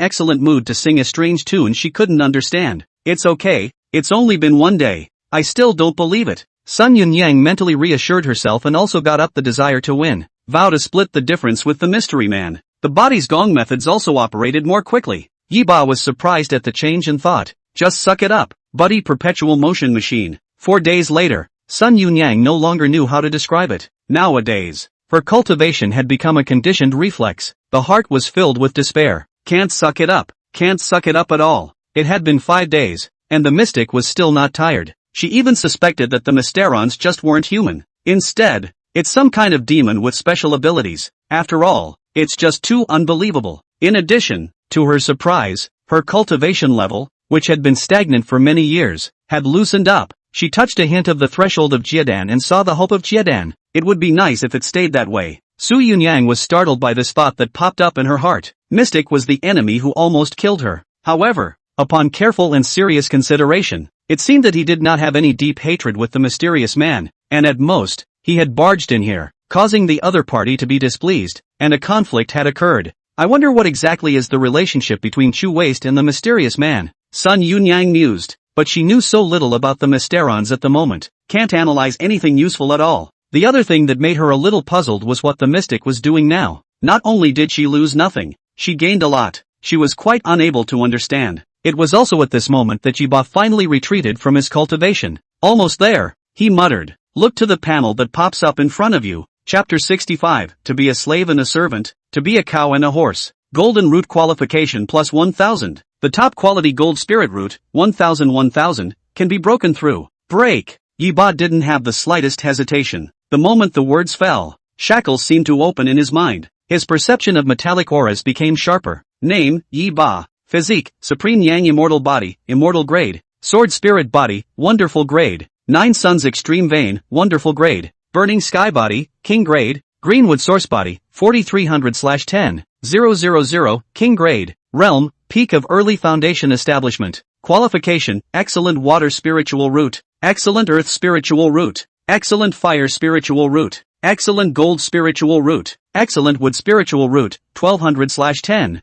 excellent mood to sing a strange tune she couldn't understand. It's okay, it's only been 1 day. I still don't believe it. Sun Yunyang mentally reassured herself and also got up the desire to win. Vow to split the difference with the mystery man. The body's gong methods also operated more quickly. Yi Ba was surprised at the change and thought, just suck it up, buddy perpetual motion machine. 4 days later, Sun Yunyang no longer knew how to describe it. Nowadays, her cultivation had become a conditioned reflex. The heart was filled with despair. Can't suck it up at all. It had been 5 days, and the mystic was still not tired. She even suspected that the Mysterons just weren't human. Instead, it's some kind of demon with special abilities. After all, it's just too unbelievable. In addition, to her surprise, her cultivation level, which had been stagnant for many years, had loosened up. She touched a hint of the threshold of Jiedan and saw the hope of Jiedan. It would be nice if it stayed that way. Su Yunyang was startled by this thought that popped up in her heart. Mystic was the enemy who almost killed her. However, upon careful and serious consideration, it seemed that he did not have any deep hatred with the mysterious man, and at most, he had barged in here, causing the other party to be displeased, and a conflict had occurred. I wonder what exactly is the relationship between Chu Waste and the mysterious man. Sun Yunyang mused, but she knew so little about the Mysterons at the moment, can't analyze anything useful at all. The other thing that made her a little puzzled was what the mystic was doing now. Not only did she lose nothing, she gained a lot. She was quite unable to understand. It was also at this moment that Jiba finally retreated from his cultivation. Almost there, he muttered. Look to the panel that pops up in front of you. Chapter 65, to be a slave and a servant, to be a cow and a horse. Golden root qualification plus 1000. The top quality gold spirit root, 1000, can be broken through. Break. Yiba didn't have the slightest hesitation. The moment the words fell, shackles seemed to open in his mind. His perception of metallic auras became sharper. Name, Yiba. Physique, Supreme Yang Immortal Body, Immortal Grade. Sword Spirit Body, Wonderful Grade. Nine Suns Extreme Vein, Wonderful Grade. Burning Sky Body, King Grade. Greenwood Source Body, 4300/10, King Grade. Realm, Peak of Early Foundation Establishment. Qualification, Excellent Water Spiritual Root. Excellent Earth Spiritual Root. Excellent Fire Spiritual Root. Excellent Gold Spiritual Root. Excellent Wood Spiritual Root, 1200/10,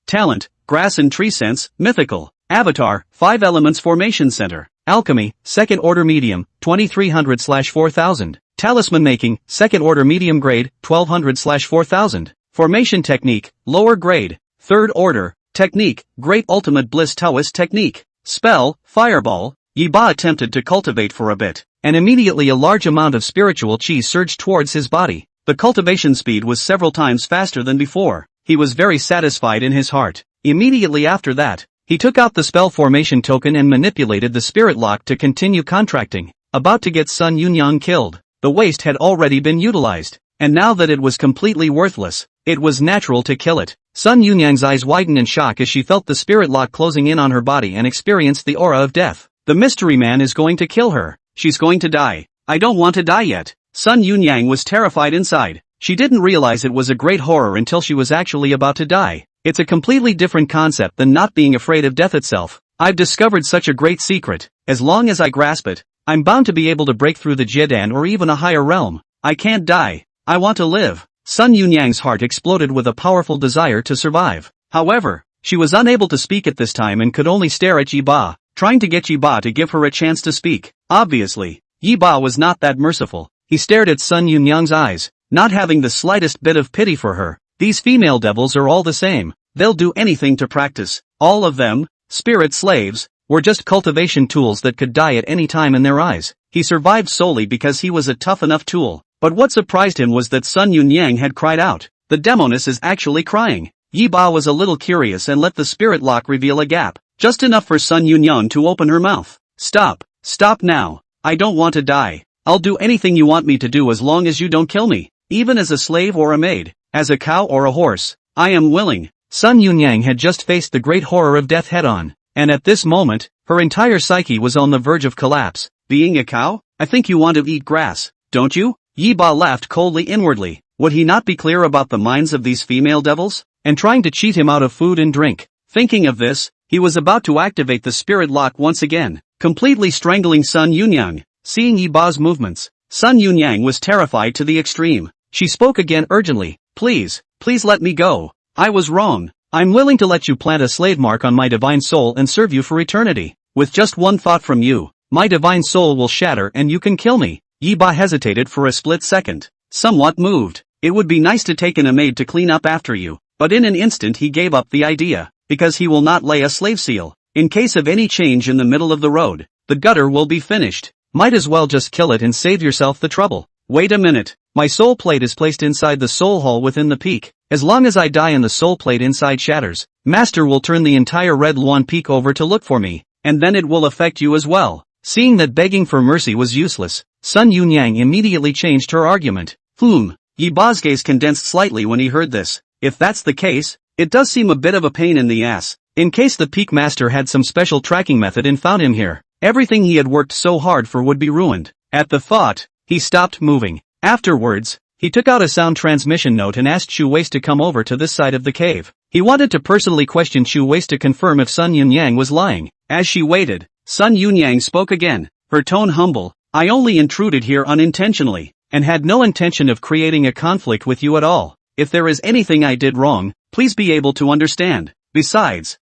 Talent, Grass and Tree Sense, Mythical. Avatar, 5 Elements Formation Center. Alchemy, Second Order Medium, 2300/4000. Talisman Making, Second Order Medium Grade, 1200/4000. Formation Technique, Lower Grade. Third Order. Technique, Great Ultimate Bliss Taoist Technique. Spell, Fireball. Yiba attempted to cultivate for a bit, and immediately a large amount of spiritual chi surged towards his body. The cultivation speed was several times faster than before. He was very satisfied in his heart. Immediately after that, he took out the spell formation token and manipulated the spirit lock to continue contracting. About to get Sun Yunyang killed, the waste had already been utilized, and now that it was completely worthless, it was natural to kill it. Sun Yunyang's eyes widened in shock as she felt the spirit lock closing in on her body and experienced the aura of death. The mystery man is going to kill her. She's going to die. I don't want to die yet. Sun Yunyang was terrified inside. She didn't realize it was a great horror until she was actually about to die. It's a completely different concept than not being afraid of death itself. I've discovered such a great secret. As long as I grasp it, I'm bound to be able to break through the Jiedan or even a higher realm. I can't die. I want to live. Sun Yunyang's heart exploded with a powerful desire to survive. However, she was unable to speak at this time and could only stare at Yiba, trying to get Yiba to give her a chance to speak. Obviously, Yiba was not that merciful. He stared at Sun Yunyang's eyes, not having the slightest bit of pity for her. These female devils are all the same. They'll do anything to practice. All of them, spirit slaves, were just cultivation tools that could die at any time in their eyes. He survived solely because he was a tough enough tool. But what surprised him was that Sun Yunyang had cried out. The demoness is actually crying. Yiba was a little curious and let the spirit lock reveal a gap, just enough for Sun Yunyang to open her mouth. Stop. Stop now. I don't want to die. I'll do anything you want me to do as long as you don't kill me. Even as a slave or a maid, as a cow or a horse, I am willing. Sun Yunyang had just faced the great horror of death head-on, and at this moment, her entire psyche was on the verge of collapse. Being a cow? I think you want to eat grass, don't you? Yiba laughed coldly inwardly. Would he not be clear about the minds of these female devils? And trying to cheat him out of food and drink. Thinking of this, he was about to activate the spirit lock once again, completely strangling Sun Yunyang. Seeing Yiba's movements, Sun Yunyang was terrified to the extreme. She spoke again urgently. Please let me go. I was wrong. I'm willing to let you plant a slave mark on my divine soul and serve you for eternity. With just one thought from you, my divine soul will shatter and you can kill me. Yiba hesitated for a split second, somewhat moved. It would be nice to take in a maid to clean up after you, but in an instant he gave up the idea, because he will not lay a slave seal. In case of any change in the middle of the road, the gutter will be finished. Might as well just kill it and save yourself the trouble. Wait a minute. My soul plate is placed inside the soul hall within the peak. As long as I die and the soul plate inside shatters, Master will turn the entire Red Luan peak over to look for me. and then it will affect you as well. Seeing that begging for mercy was useless, Sun Yunyang immediately changed her argument. Yi Ba's gaze condensed slightly when he heard this. If that's the case, it does seem a bit of a pain in the ass. In case the Peak Master had some special tracking method and found him here, everything he had worked so hard for would be ruined. At the thought, he stopped moving. Afterwards, he took out a sound transmission note and asked Chu Waist to come over to this side of the cave. He wanted to personally question Chu Waist to confirm if Sun Yunyang was lying. As she waited, Sun Yunyang spoke again, her tone humble. I only intruded here unintentionally, and had no intention of creating a conflict with you at all. If there is anything I did wrong, please be able to understand. Besides,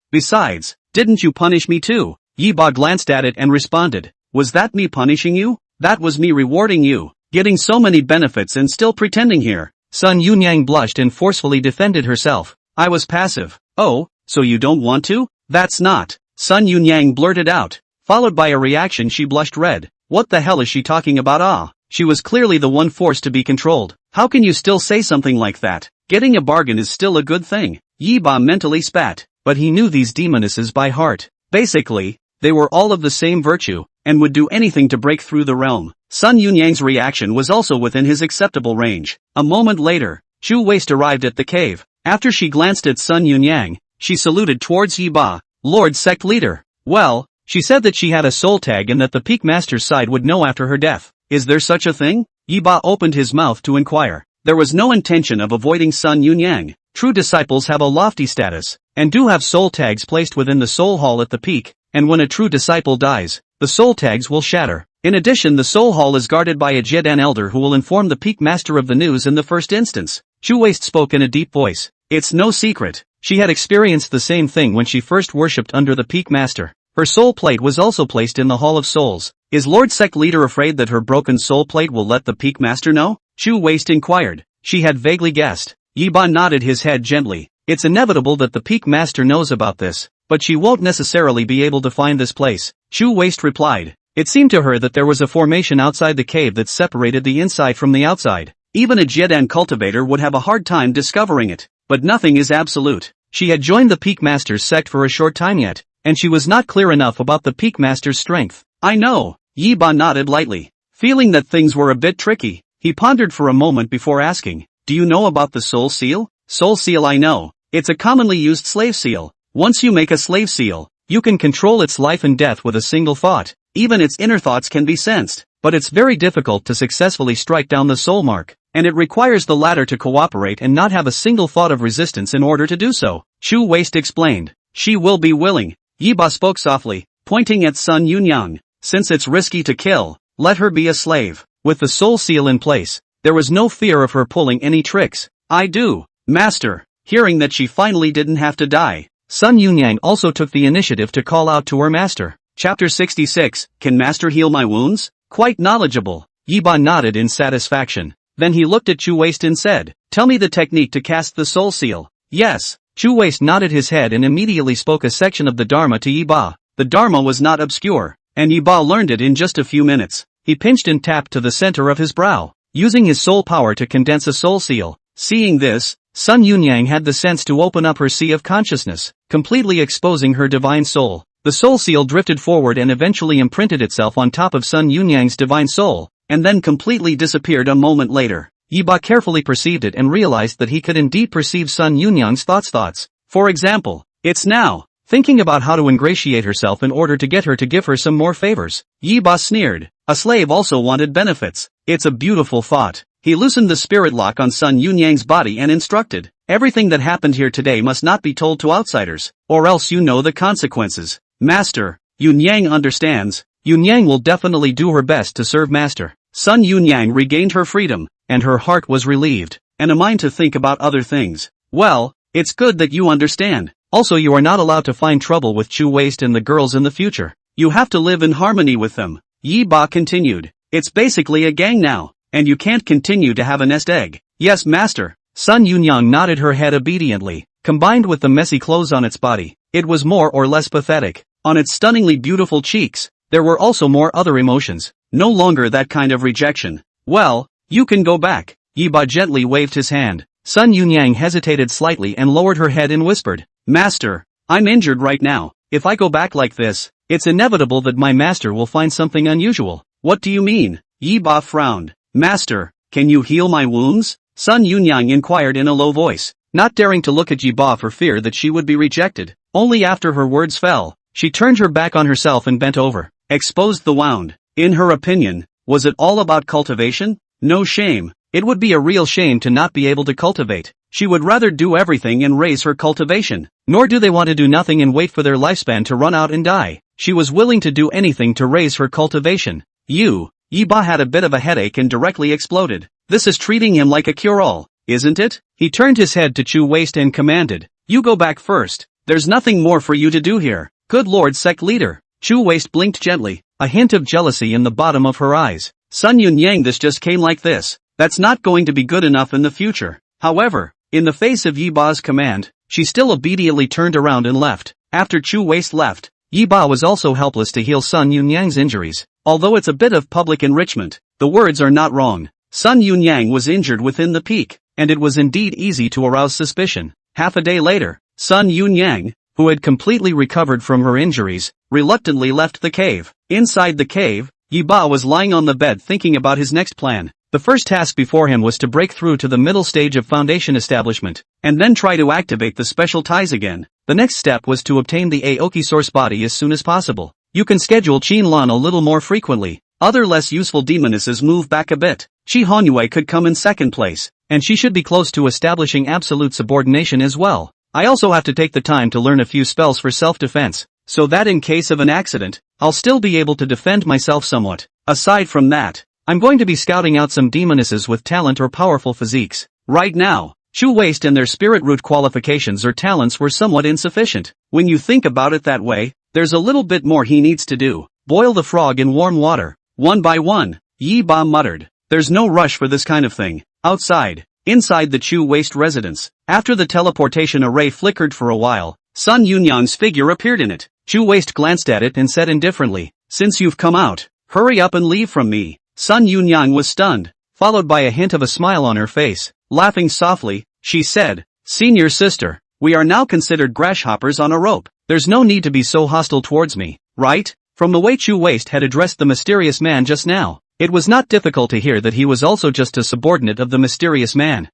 didn't you punish me too? Yi Ba glanced at it and responded. Was that me punishing you? That was me rewarding you. Getting so many benefits and still pretending here. Sun Yunyang blushed and forcefully defended herself. I was passive. Oh, so you don't want to? That's not. Sun Yunyang blurted out. Followed by a reaction, she blushed red. What the hell is she talking about? She was clearly the one forced to be controlled. How can you still say something like that? Getting a bargain is still a good thing. Yi Ba mentally spat, but he knew these demonesses by heart. Basically, they were all of the same virtue, and would do anything to break through the realm. Sun Yunyang's reaction was also within his acceptable range. A moment later, Chu Waist arrived at the cave. After she glanced at Sun Yunyang, she saluted towards Yi Ba. Lord Sect Leader. Well, she said that she had a soul tag and that the Peak Master's side would know after her death. Is there such a thing? Yi Ba opened his mouth to inquire. There was no intention of avoiding Sun Yunyang. True disciples have a lofty status, and do have soul tags placed within the soul hall at the peak, and when a true disciple dies, the soul tags will shatter. In addition, the soul hall is guarded by a Jedan elder who will inform the Peak Master of the news in the first instance. Chu Waist spoke in a deep voice. It's no secret. She had experienced the same thing when she first worshipped under the Peak Master. Her soul plate was also placed in the Hall of Souls. Is Lord Sect Leader afraid that her broken soul plate will let the Peak Master know? Chu Waist inquired. She had vaguely guessed. Yi Ba nodded his head gently. It's inevitable that the Peak Master knows about this, but she won't necessarily be able to find this place. Chu Waist replied. It seemed to her that there was a formation outside the cave that separated the inside from the outside. Even a Jedan cultivator would have a hard time discovering it. But nothing is absolute. She had joined the Peak Master's sect for a short time yet, and she was not clear enough about the Peak Master's strength. I know. Yi Ba nodded lightly. Feeling that things were a bit tricky, he pondered for a moment before asking, do you know about the soul seal? Soul seal I know. It's a commonly used slave seal. Once you make a slave seal, you can control its life and death with a single thought. Even its inner thoughts can be sensed, but it's very difficult to successfully strike down the soul mark, and it requires the latter to cooperate and not have a single thought of resistance in order to do so. Chu Waist explained. She will be willing. Yi Ba spoke softly, pointing at Sun Yunyang. Since it's risky to kill, let her be a slave. With the soul seal in place, there was no fear of her pulling any tricks. I do, Master. Hearing that she finally didn't have to die, Sun Yunyang also took the initiative to call out to her master. Chapter 66, Can Master heal my wounds? Quite knowledgeable. Yi Ba nodded in satisfaction. Then he looked at Chu Waist and said, tell me the technique to cast the soul seal. Yes. Chu Waist nodded his head and immediately spoke a section of the Dharma to Yi Ba. The Dharma was not obscure, and Yi Ba learned it in just a few minutes. He pinched and tapped to the center of his brow, using his soul power to condense a soul seal. Seeing this, Sun Yunyang had the sense to open up her sea of consciousness, completely exposing her divine soul. The soul seal drifted forward and eventually imprinted itself on top of Sun Yunyang's divine soul, and then completely disappeared a moment later. Yi Ba carefully perceived it and realized that he could indeed perceive Sun Yunyang's thoughts. For example, it's now thinking about how to ingratiate herself in order to get her to give her some more favors. Yi Ba sneered. A slave also wanted benefits. It's a beautiful thought. He loosened the spirit lock on Sun Yunyang's body and instructed, everything that happened here today must not be told to outsiders, or else you know the consequences. Master, Yunyang understands. Yunyang will definitely do her best to serve Master. Sun Yunyang regained her freedom, and her heart was relieved, and a mind to think about other things. Well, it's good that you understand. Also, you are not allowed to find trouble with Chu Waist and the girls in the future. You have to live in harmony with them. Yi Ba continued. It's basically a gang now, and you can't continue to have a nest egg. Yes, Master. Sun Yunyang nodded her head obediently. Combined with the messy clothes on its body, it was more or less pathetic. On its stunningly beautiful cheeks, there were also more other emotions. No longer that kind of rejection. Well, you can go back. Yi Ba gently waved his hand. Sun Yunyang hesitated slightly and lowered her head and whispered, Master, I'm injured right now. If I go back like this, It's inevitable that my master will find something unusual. What do you mean? Yi Ba frowned. Master, can you heal my wounds? Sun Yunyang inquired in a low voice, not daring to look at Yi Ba for fear that she would be rejected. Only after her words fell, she turned her back on herself and bent over, exposed the wound. In her opinion, was it all about cultivation? No shame. It would be a real shame to not be able to cultivate. She would rather do everything and raise her cultivation. Nor do they want to do nothing and wait for their lifespan to run out and die. She was willing to do anything to raise her cultivation. Yi Ba had a bit of a headache and directly exploded. This is treating him like a cure-all, isn't it? He turned his head to Chu Waist and commanded, you go back first. There's nothing more for you to do here. Good Lord Sect Leader. Chu Waist blinked gently, a hint of jealousy in the bottom of her eyes. Sun Yunyang, this just came like this. That's not going to be good enough in the future. However, in the face of Yi Ba's command, she still obediently turned around and left. After Chu Waist left, Yi Ba was also helpless to heal Sun Yunyang's injuries. Although it's a bit of public enrichment, the words are not wrong. Sun Yunyang was injured within the peak, and it was indeed easy to arouse suspicion. Half a day later, Sun Yunyang, who had completely recovered from her injuries, reluctantly left the cave. Inside the cave, Yi Ba was lying on the bed thinking about his next plan. The first task before him was to break through to the middle stage of Foundation establishment, and then try to activate the special ties again. The next step was to obtain the Aoki source body as soon as possible. You can schedule Qin Lan a little more frequently. Other less useful demonesses move back a bit. Shi Hanyue could come in second place, and she should be close to establishing absolute subordination as well. I also have to take the time to learn a few spells for self-defense, so that in case of an accident, I'll still be able to defend myself somewhat. Aside from that, I'm going to be scouting out some demonesses with talent or powerful physiques. Right now, Chu Waist and their spirit root qualifications or talents were somewhat insufficient. When you think about it that way, there's a little bit more he needs to do. Boil the frog in warm water. One by one, Yi Ba muttered. There's no rush for this kind of thing. Outside, inside the Chu Waist residence, after the teleportation array flickered for a while, Sun Yunyang's figure appeared in it. Chu Waist glanced at it and said indifferently, since you've come out, hurry up and leave from me. Sun Yunyang was stunned, followed by a hint of a smile on her face. Laughing softly, she said, Senior sister, we are now considered grasshoppers on a rope. There's no need to be so hostile towards me, right? From the way Chu Waist had addressed the mysterious man just now, it was not difficult to hear that he was also just a subordinate of the mysterious man.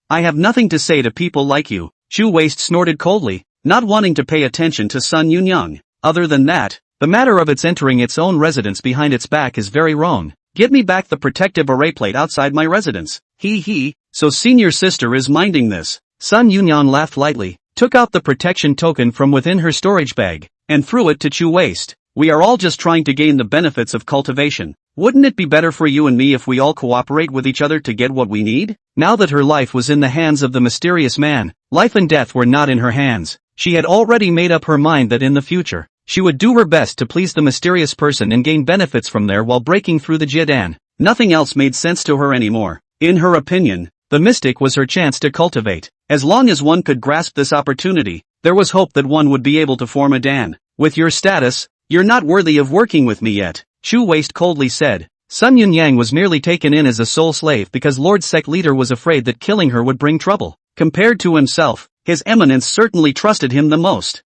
I have nothing to say to people like you, Chu Waist snorted coldly, not wanting to pay attention to Sun Yunyang. Other than that, the matter of its entering its own residence behind its back is very wrong. Give me back the protective array plate outside my residence. So senior sister is minding this. Sun Yunyang laughed lightly, took out the protection token from within her storage bag, and threw it to Chu Waist. We are all just trying to gain the benefits of cultivation. Wouldn't it be better for you and me if we all cooperate with each other to get what we need? Now that her life was in the hands of the mysterious man, life and death were not in her hands. She had already made up her mind that in the future, she would do her best to please the mysterious person and gain benefits from there while breaking through the Jiedan. Nothing else made sense to her anymore. In her opinion, the mystic was her chance to cultivate. As long as one could grasp this opportunity, there was hope that one would be able to form a Dan. With your status, you're not worthy of working with me yet, Chu Waist coldly said. Sun Yunyang was merely taken in as a sole slave because Lord Sect Leader was afraid that killing her would bring trouble. Compared to himself, His Eminence certainly trusted him the most.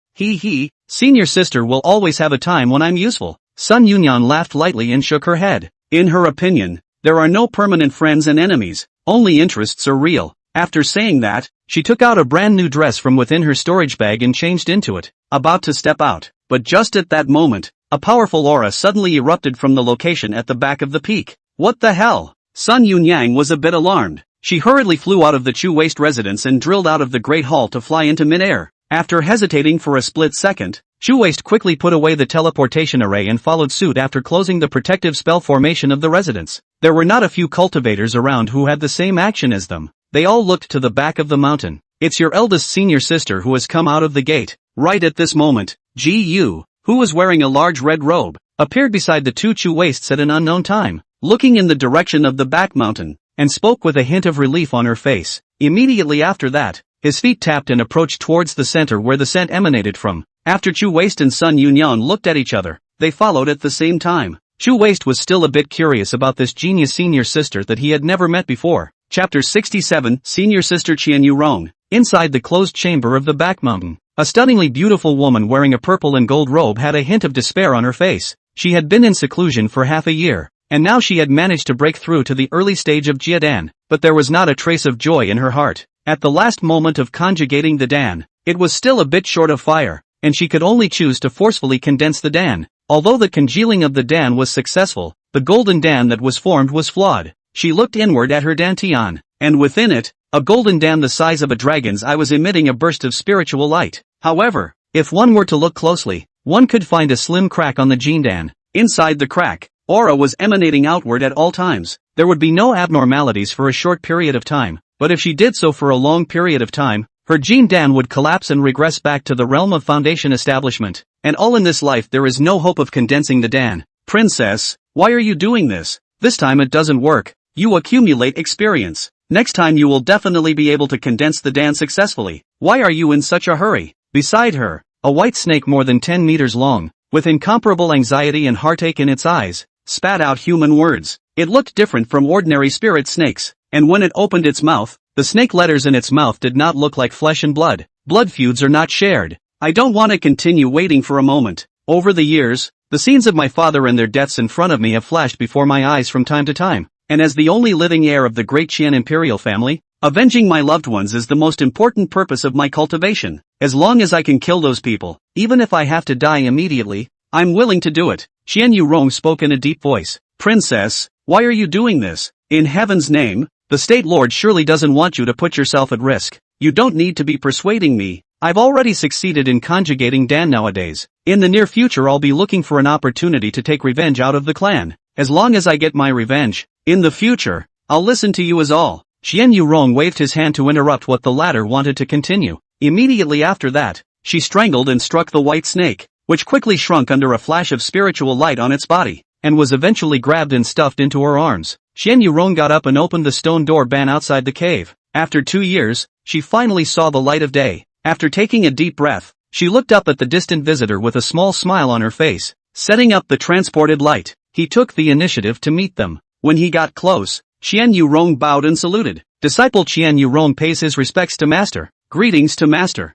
Senior sister will always have a time when I'm useful. Sun Yunyang laughed lightly and shook her head. In her opinion, there are no permanent friends and enemies, only interests are real. After saying that, she took out a brand new dress from within her storage bag and changed into it, about to step out. But just at that moment, a powerful aura suddenly erupted from the location at the back of the peak. What the hell? Sun Yunyang was a bit alarmed. She hurriedly flew out of the Chu Waist residence and drilled out of the Great Hall to fly into midair. After hesitating for a split second, Chu Waist quickly put away the teleportation array and followed suit after closing the protective spell formation of the residence. There were not a few cultivators around who had the same action as them. They all looked to the back of the mountain. It's your eldest senior sister who has come out of the gate. Right at this moment, Gu, who was wearing a large red robe, appeared beside the two Chu Waists at an unknown time, looking in the direction of the back mountain, and spoke with a hint of relief on her face. Immediately after that, his feet tapped and approached towards the center where the scent emanated from. After Chu Waist and Sun Yunyang looked at each other, they followed at the same time. Chu Waist was still a bit curious about this genius senior sister that he had never met before. Chapter 67, Senior Sister Qian Yu Rong. Inside the closed chamber of the back mountain, A stunningly beautiful woman wearing a purple and gold robe had a hint of despair on her face. She had been in seclusion for half a year, and now she had managed to break through to the early stage of Jiedan, but there was not a trace of joy in her heart. At the last moment of conjugating the Dan, it was still a bit short of fire, and she could only choose to forcefully condense the Dan. Although the congealing of the Dan was successful, the golden Dan that was formed was flawed. She looked inward at her dantian, and within it, a golden Dan the size of a dragon's eye was emitting a burst of spiritual light. However, if one were to look closely, one could find a slim crack on the Jindan. Inside the crack, aura was emanating outward at all times. There would be no abnormalities for a short period of time, but if she did so for a long period of time, her Jindan would collapse and regress back to the realm of foundation establishment. And all in this life there is no hope of condensing the Dan. Princess, why are you doing this? This time it doesn't work. You accumulate experience. Next time you will definitely be able to condense the Dan successfully. Why are you in such a hurry? Beside her, a white snake more than 10 meters long, with incomparable anxiety and heartache in its eyes, spat out human words. It looked different from ordinary spirit snakes, and when it opened its mouth, the snake letters in its mouth did not look like flesh and blood. Blood feuds are not shared. I don't want to continue waiting for a moment. Over the years, the scenes of my father and their deaths in front of me have flashed before my eyes from time to time, and as the only living heir of the great Qian imperial family, avenging my loved ones is the most important purpose of my cultivation. As long as I can kill those people, even if I have to die immediately, I'm willing to do it. Qian Yurong spoke in a deep voice. Princess, why are you doing this? In heaven's name, the state lord surely doesn't want you to put yourself at risk. You don't need to be persuading me. I've already succeeded in conjugating Dan nowadays. In the near future I'll be looking for an opportunity to take revenge out of the clan. As long as I get my revenge, in the future, I'll listen to you as all. Qian Yurong waved his hand to interrupt what the latter wanted to continue. Immediately after that, she strangled and struck the white snake, which quickly shrunk under a flash of spiritual light on its body, and was eventually grabbed and stuffed into her arms. Qian Yurong got up and opened the stone door ban outside the cave. After 2 years, she finally saw the light of day. After taking a deep breath, she looked up at the distant visitor with a small smile on her face. Setting up the transported light, he took the initiative to meet them. When he got close, Qian Yurong bowed and saluted. Disciple Qian Yurong pays his respects to master. Greetings to master.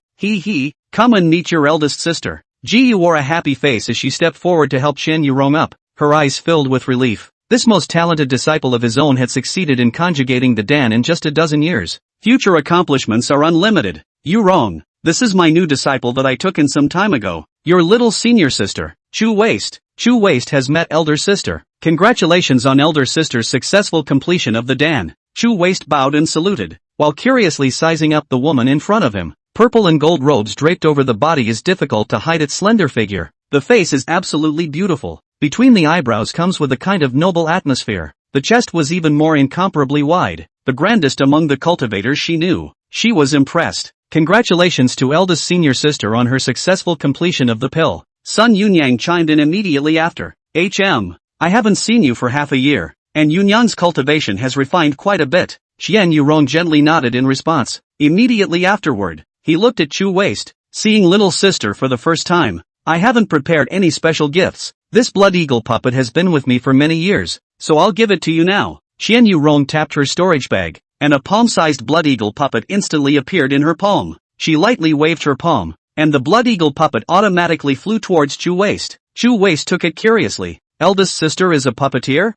Come and meet your eldest sister. Ji wore a happy face as she stepped forward to help Qian Yurong up, her eyes filled with relief. This most talented disciple of his own had succeeded in conjugating the Dan in just a dozen years. Future accomplishments are unlimited. Yurong, this is my new disciple that I took in some time ago. Your little senior sister, Chu Waste. Chu Waste has met elder sister. Congratulations on elder sister's successful completion of the Dan. Chu Waste bowed and saluted, while curiously sizing up the woman in front of him. Purple and gold robes draped over the body is difficult to hide its slender figure. The face is absolutely beautiful. Between the eyebrows comes with a kind of noble atmosphere. The chest was even more incomparably wide, the grandest among the cultivators she knew. She was impressed. Congratulations to eldest senior sister on her successful completion of the pill. Sun Yunyang chimed in immediately after. I haven't seen you for half a year, and Yunyang's cultivation has refined quite a bit. Qian Yurong gently nodded in response. Immediately afterward, he looked at Chu Waste, seeing little sister for the first time. I haven't prepared any special gifts. This blood eagle puppet has been with me for many years, so I'll give it to you now. Qian Yurong tapped her storage bag, and a palm-sized blood eagle puppet instantly appeared in her palm. She lightly waved her palm, and the blood eagle puppet automatically flew towards Chu Waste. Chu Waste took it curiously. Eldest sister is a puppeteer?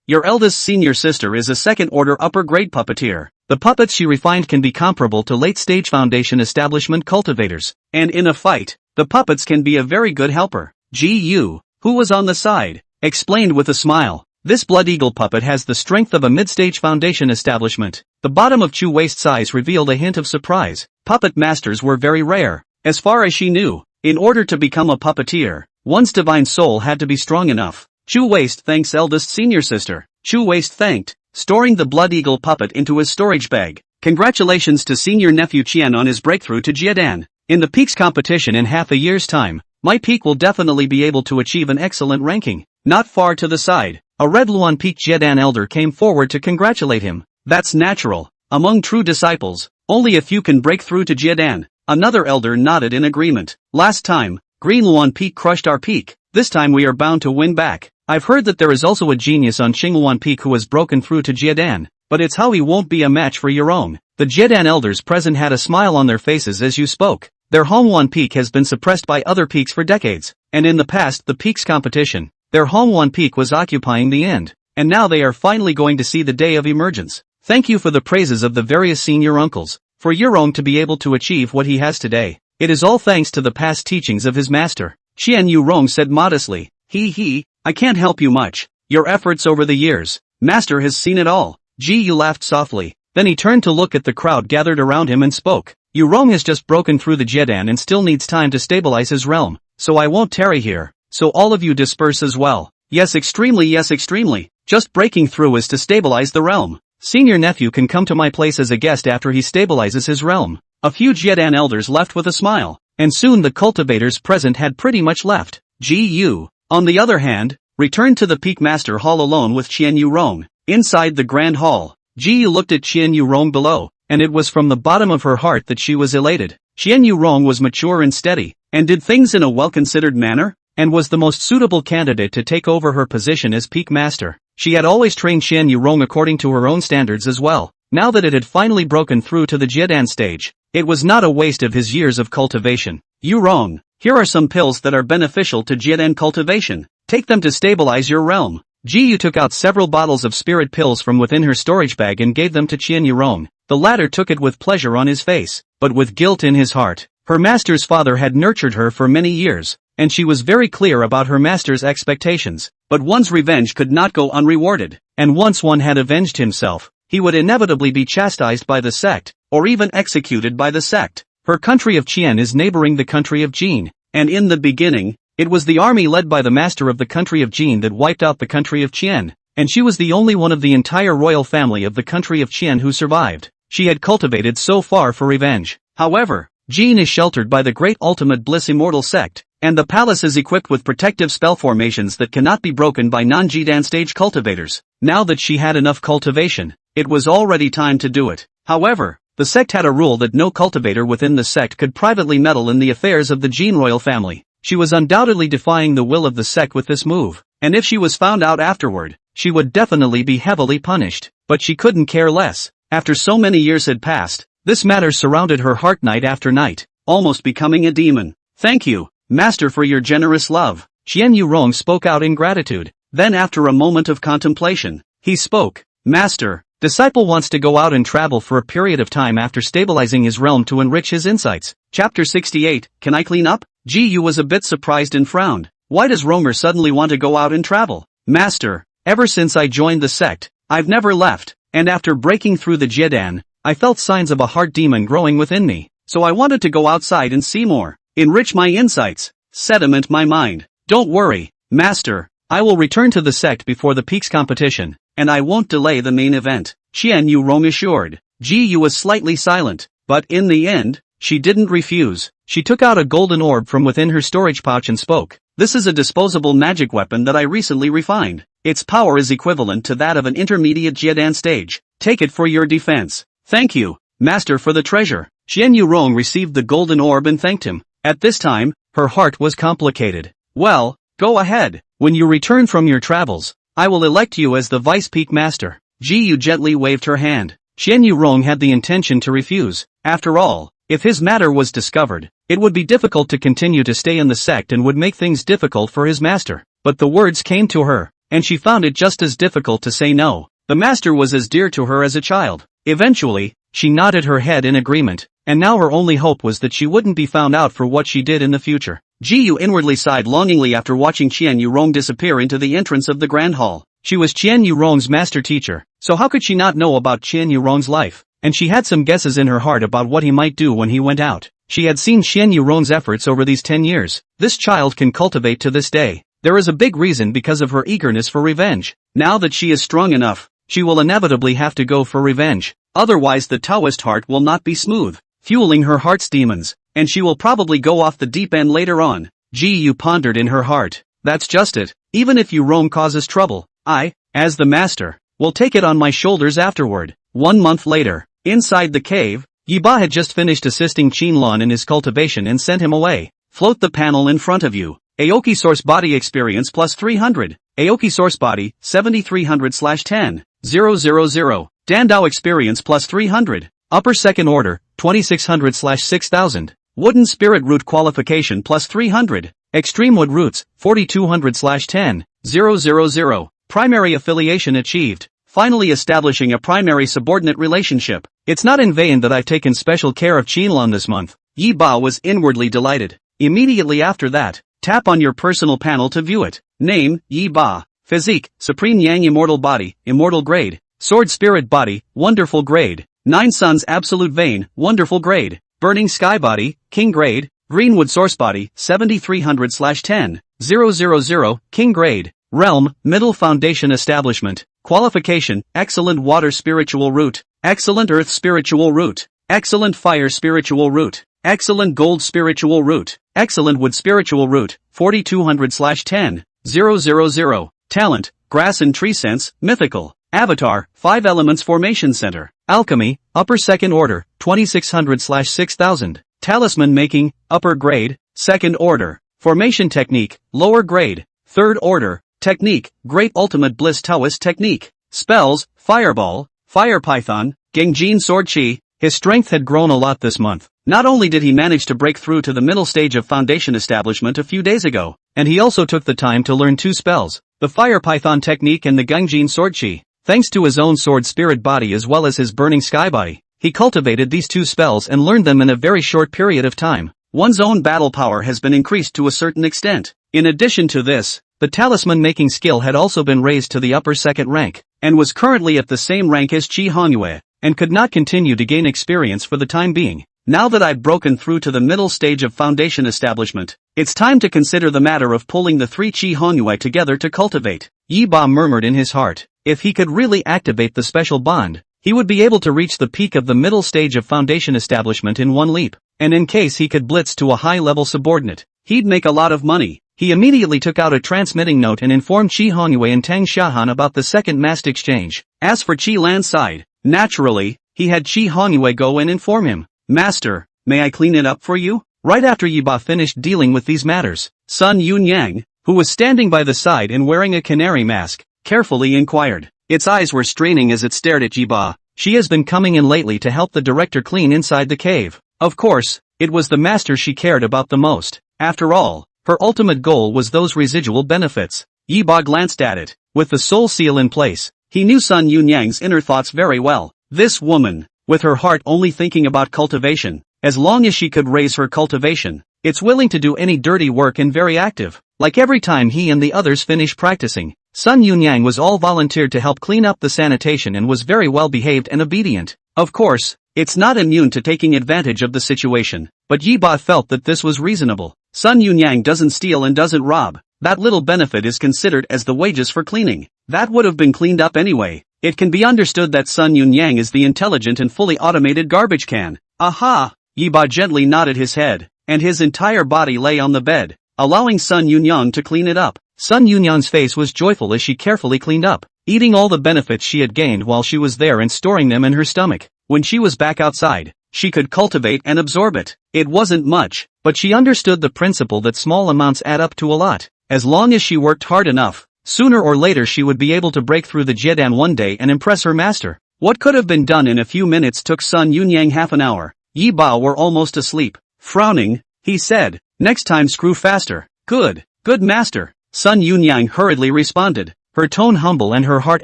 Your eldest senior sister is a second-order upper-grade puppeteer. The puppets she refined can be comparable to late-stage foundation establishment cultivators, and in a fight, the puppets can be a very good helper. Gu, who was on the side, explained with a smile. This blood eagle puppet has the strength of a mid-stage foundation establishment. The bottom of Chu Waste's eyes revealed a hint of surprise. Puppet masters were very rare. As far as she knew, in order to become a puppeteer, one's divine soul had to be strong enough. Chu Waste thanks eldest senior sister. Chu Waste thanked, storing the blood eagle puppet into his storage bag. Congratulations to senior nephew Qian on his breakthrough to Jiedan. In the peaks competition in half a year's time, my peak will definitely be able to achieve an excellent ranking. Not far to the side, a Red Luan Peak Jiedan elder came forward to congratulate him. That's natural. Among true disciples, only a few can break through to Jiedan. Another elder nodded in agreement. Last time, Green Luan Peak crushed our peak. This time we are bound to win back. I've heard that there is also a genius on Qingluan Peak who has broken through to Jiedan, but it's how he won't be a match for your own. The Jiedan elders present had a smile on their faces as you spoke. Their home one peak has been suppressed by other peaks for decades, and in the past the peaks competition, their home one peak was occupying the end, and now they are finally going to see the day of emergence. Thank you for the praises of the various senior uncles, for Yurong to be able to achieve what he has today. It is all thanks to the past teachings of his master. Qian Yurong said modestly, I can't help you much. Your efforts over the years, master has seen it all. Ji Yu laughed softly, then he turned to look at the crowd gathered around him and spoke. Yurong has just broken through the Jedan and still needs time to stabilize his realm, so I won't tarry here, so all of you disperse as well. Yes extremely. Just breaking through is to stabilize the realm. Senior nephew can come to my place as a guest after he stabilizes his realm. A few Jedan elders left with a smile, and soon the cultivators present had pretty much left. Ji Yu, on the other hand, returned to the Peak Master Hall alone with Qian Yurong. Inside the Grand Hall, Ji Yu looked at Qian Yurong below, and it was from the bottom of her heart that she was elated. Qian Yurong was mature and steady, and did things in a well-considered manner, and was the most suitable candidate to take over her position as Peak Master. She had always trained Qian Yurong according to her own standards as well. Now that it had finally broken through to the Jedan stage, it was not a waste of his years of cultivation. Yurong, here are some pills that are beneficial to Jedan cultivation. Take them to stabilize your realm. Ji Yu took out several bottles of spirit pills from within her storage bag and gave them to Qian Yurong. The latter took it with pleasure on his face, but with guilt in his heart. Her master's father had nurtured her for many years, and she was very clear about her master's expectations. But one's revenge could not go unrewarded, and once one had avenged himself, he would inevitably be chastised by the sect, or even executed by the sect. Her country of Qian is neighboring the country of Jin, and in the beginning, it was the army led by the master of the country of Jin that wiped out the country of Qian, and she was the only one of the entire royal family of the country of Qian who survived. She had cultivated so far for revenge. However, Jin is sheltered by the great ultimate bliss immortal sect, and the palace is equipped with protective spell formations that cannot be broken by non-Jedan stage cultivators. Now that she had enough cultivation, it was already time to do it. However, the sect had a rule that no cultivator within the sect could privately meddle in the affairs of the Jin royal family. She was undoubtedly defying the will of the sect with this move, and if she was found out afterward, she would definitely be heavily punished. But she couldn't care less. After so many years had passed, this matter surrounded her heart night after night, almost becoming a demon. Thank you, Master, for your generous love. Qian Yurong spoke out in gratitude. Then after a moment of contemplation, he spoke. Master, disciple wants to go out and travel for a period of time after stabilizing his realm to enrich his insights. Chapter 68, Can I clean up? Ji Yu was a bit surprised and frowned. Why does Romer suddenly want to go out and travel? Master, ever since I joined the sect, I've never left, and after breaking through the Jedan, I felt signs of a heart demon growing within me, so I wanted to go outside and see more, enrich my insights, sediment my mind. Don't worry, Master, I will return to the sect before the peaks competition, and I won't delay the main event, Qian Yurong assured. Ji Yu was slightly silent, but in the end, she didn't refuse. She took out a golden orb from within her storage pouch and spoke. This is a disposable magic weapon that I recently refined. Its power is equivalent to that of an intermediate Jedan stage. Take it for your defense. Thank you, Master, for the treasure. Qian Yurong received the golden orb and thanked him. At this time, her heart was complicated. Well, go ahead. When you return from your travels, I will elect you as the Vice Peak Master. Ji Yu gently waved her hand. Qian Yurong had the intention to refuse. After all, if his matter was discovered, it would be difficult to continue to stay in the sect and would make things difficult for his master. But the words came to her, and she found it just as difficult to say no. The master was as dear to her as a child. Eventually, she nodded her head in agreement, and now her only hope was that she wouldn't be found out for what she did in the future. Ji Yu inwardly sighed longingly after watching Qian Yurong disappear into the entrance of the Grand Hall. She was Qian Yurong's master teacher, so how could she not know about Qian Yurong's life? And she had some guesses in her heart about what he might do when he went out. She had seen Qian Yurong's efforts over these 10 years. This child can cultivate to this day. There is a big reason because of her eagerness for revenge. Now that she is strong enough, she will inevitably have to go for revenge. Otherwise the Taoist heart will not be smooth, fueling her heart's demons, and she will probably go off the deep end later on. Ji Yu pondered in her heart. That's just it. Even if Yurong causes trouble, I, as the master, will take it on my shoulders afterward. 1 month later, inside the cave, Yiba had just finished assisting Qinlan in his cultivation and sent him away. Float the panel in front of you. Aoki source body experience plus 300. Aoki source body, 7300/10. 000. Dandao experience plus 300. Upper second order, 2600/6000. Wooden Spirit Root Qualification plus 300. Extreme Wood Roots, 4200/10,000. Primary affiliation achieved. Finally establishing a primary subordinate relationship. It's not in vain that I've taken special care of Qinlan this month. Yi Ba was inwardly delighted. Immediately after that, tap on your personal panel to view it. Name, Yi Ba. Physique, Supreme Yang Immortal Body, Immortal Grade. Sword Spirit Body, Wonderful Grade. Nine Suns Absolute Vein, Wonderful Grade. Burning Sky Body, King Grade. Greenwood Source Body, 7300/10,000, King Grade. Realm, Middle Foundation Establishment. Qualification, Excellent Water Spiritual Root. Excellent Earth Spiritual Root. Excellent Fire Spiritual Root. Excellent Gold Spiritual Root. Excellent Wood Spiritual Root, 4200/10,000. Talent, Grass and Tree Sense, Mythical. Avatar, 5 Elements Formation Center. Alchemy, Upper Second Order, 2600/6000. Talisman Making, Upper Grade, Second Order. Formation Technique, Lower Grade, Third Order. Technique, Great Ultimate Bliss Taoist Technique. Spells, Fireball, Fire Python, Gengjin Sword Chi. His strength had grown a lot this month. Not only did he manage to break through to the middle stage of Foundation Establishment a few days ago, and he also took the time to learn 2 spells, the Fire Python Technique and the Gengjin Sword Chi. Thanks to his own Sword Spirit Body as well as his Burning Sky Body, he cultivated these 2 spells and learned them in a very short period of time. One's own battle power has been increased to a certain extent. In addition to this, the talisman making skill had also been raised to the upper 2nd rank, and was currently at the same rank as Qi Hanyue, and could not continue to gain experience for the time being. Now that I've broken through to the middle stage of Foundation Establishment, it's time to consider the matter of pulling the 3 Qi Hanyue together to cultivate. Yi Ba murmured in his heart. If he could really activate the special bond, he would be able to reach the peak of the middle stage of Foundation Establishment in one leap, and in case he could blitz to a high-level subordinate, he'd make a lot of money. He immediately took out a transmitting note and informed Qi Hanyue and Tang Xiahan about the second massed exchange. As for Qi Lan's side, naturally, he had Qi Hanyue go and inform him. Master, may I clean it up for you? Right after Yi Ba finished dealing with these matters, Sun Yunyang, who was standing by the side and wearing a canary mask, carefully inquired. Its eyes were straining as it stared at Yi Ba. She has been coming in lately to help the director clean inside the cave. Of course, it was the master she cared about the most. After all, her ultimate goal was those residual benefits. Yi Ba glanced at it. With the soul seal in place, he knew Sun Yunyang's inner thoughts very well. This woman, with her heart only thinking about cultivation, as long as she could raise her cultivation, it's willing to do any dirty work and very active. Like every time he and the others finish practicing, Sun Yunyang was all volunteered to help clean up the sanitation and was very well behaved and obedient. Of course, it's not immune to taking advantage of the situation, but Yi Ba felt that this was reasonable. Sun Yunyang doesn't steal and doesn't rob. That little benefit is considered as the wages for cleaning. That would have been cleaned up anyway. It can be understood that Sun Yunyang is the intelligent and fully automated garbage can. Aha! Yi Ba gently nodded his head, and his entire body lay on the bed, allowing Sun Yunyang to clean it up. Sun Yunyang's face was joyful as she carefully cleaned up, eating all the benefits she had gained while she was there and storing them in her stomach. When she was back outside, she could cultivate and absorb it. It wasn't much, but she understood the principle that small amounts add up to a lot. As long as she worked hard enough, sooner or later she would be able to break through the Jiedan one day and impress her master. What could have been done in a few minutes took Sun Yunyang half an hour. Yi Ba were almost asleep. Frowning, he said, "Next time screw faster." Good master. Sun Yunyang hurriedly responded, her tone humble and her heart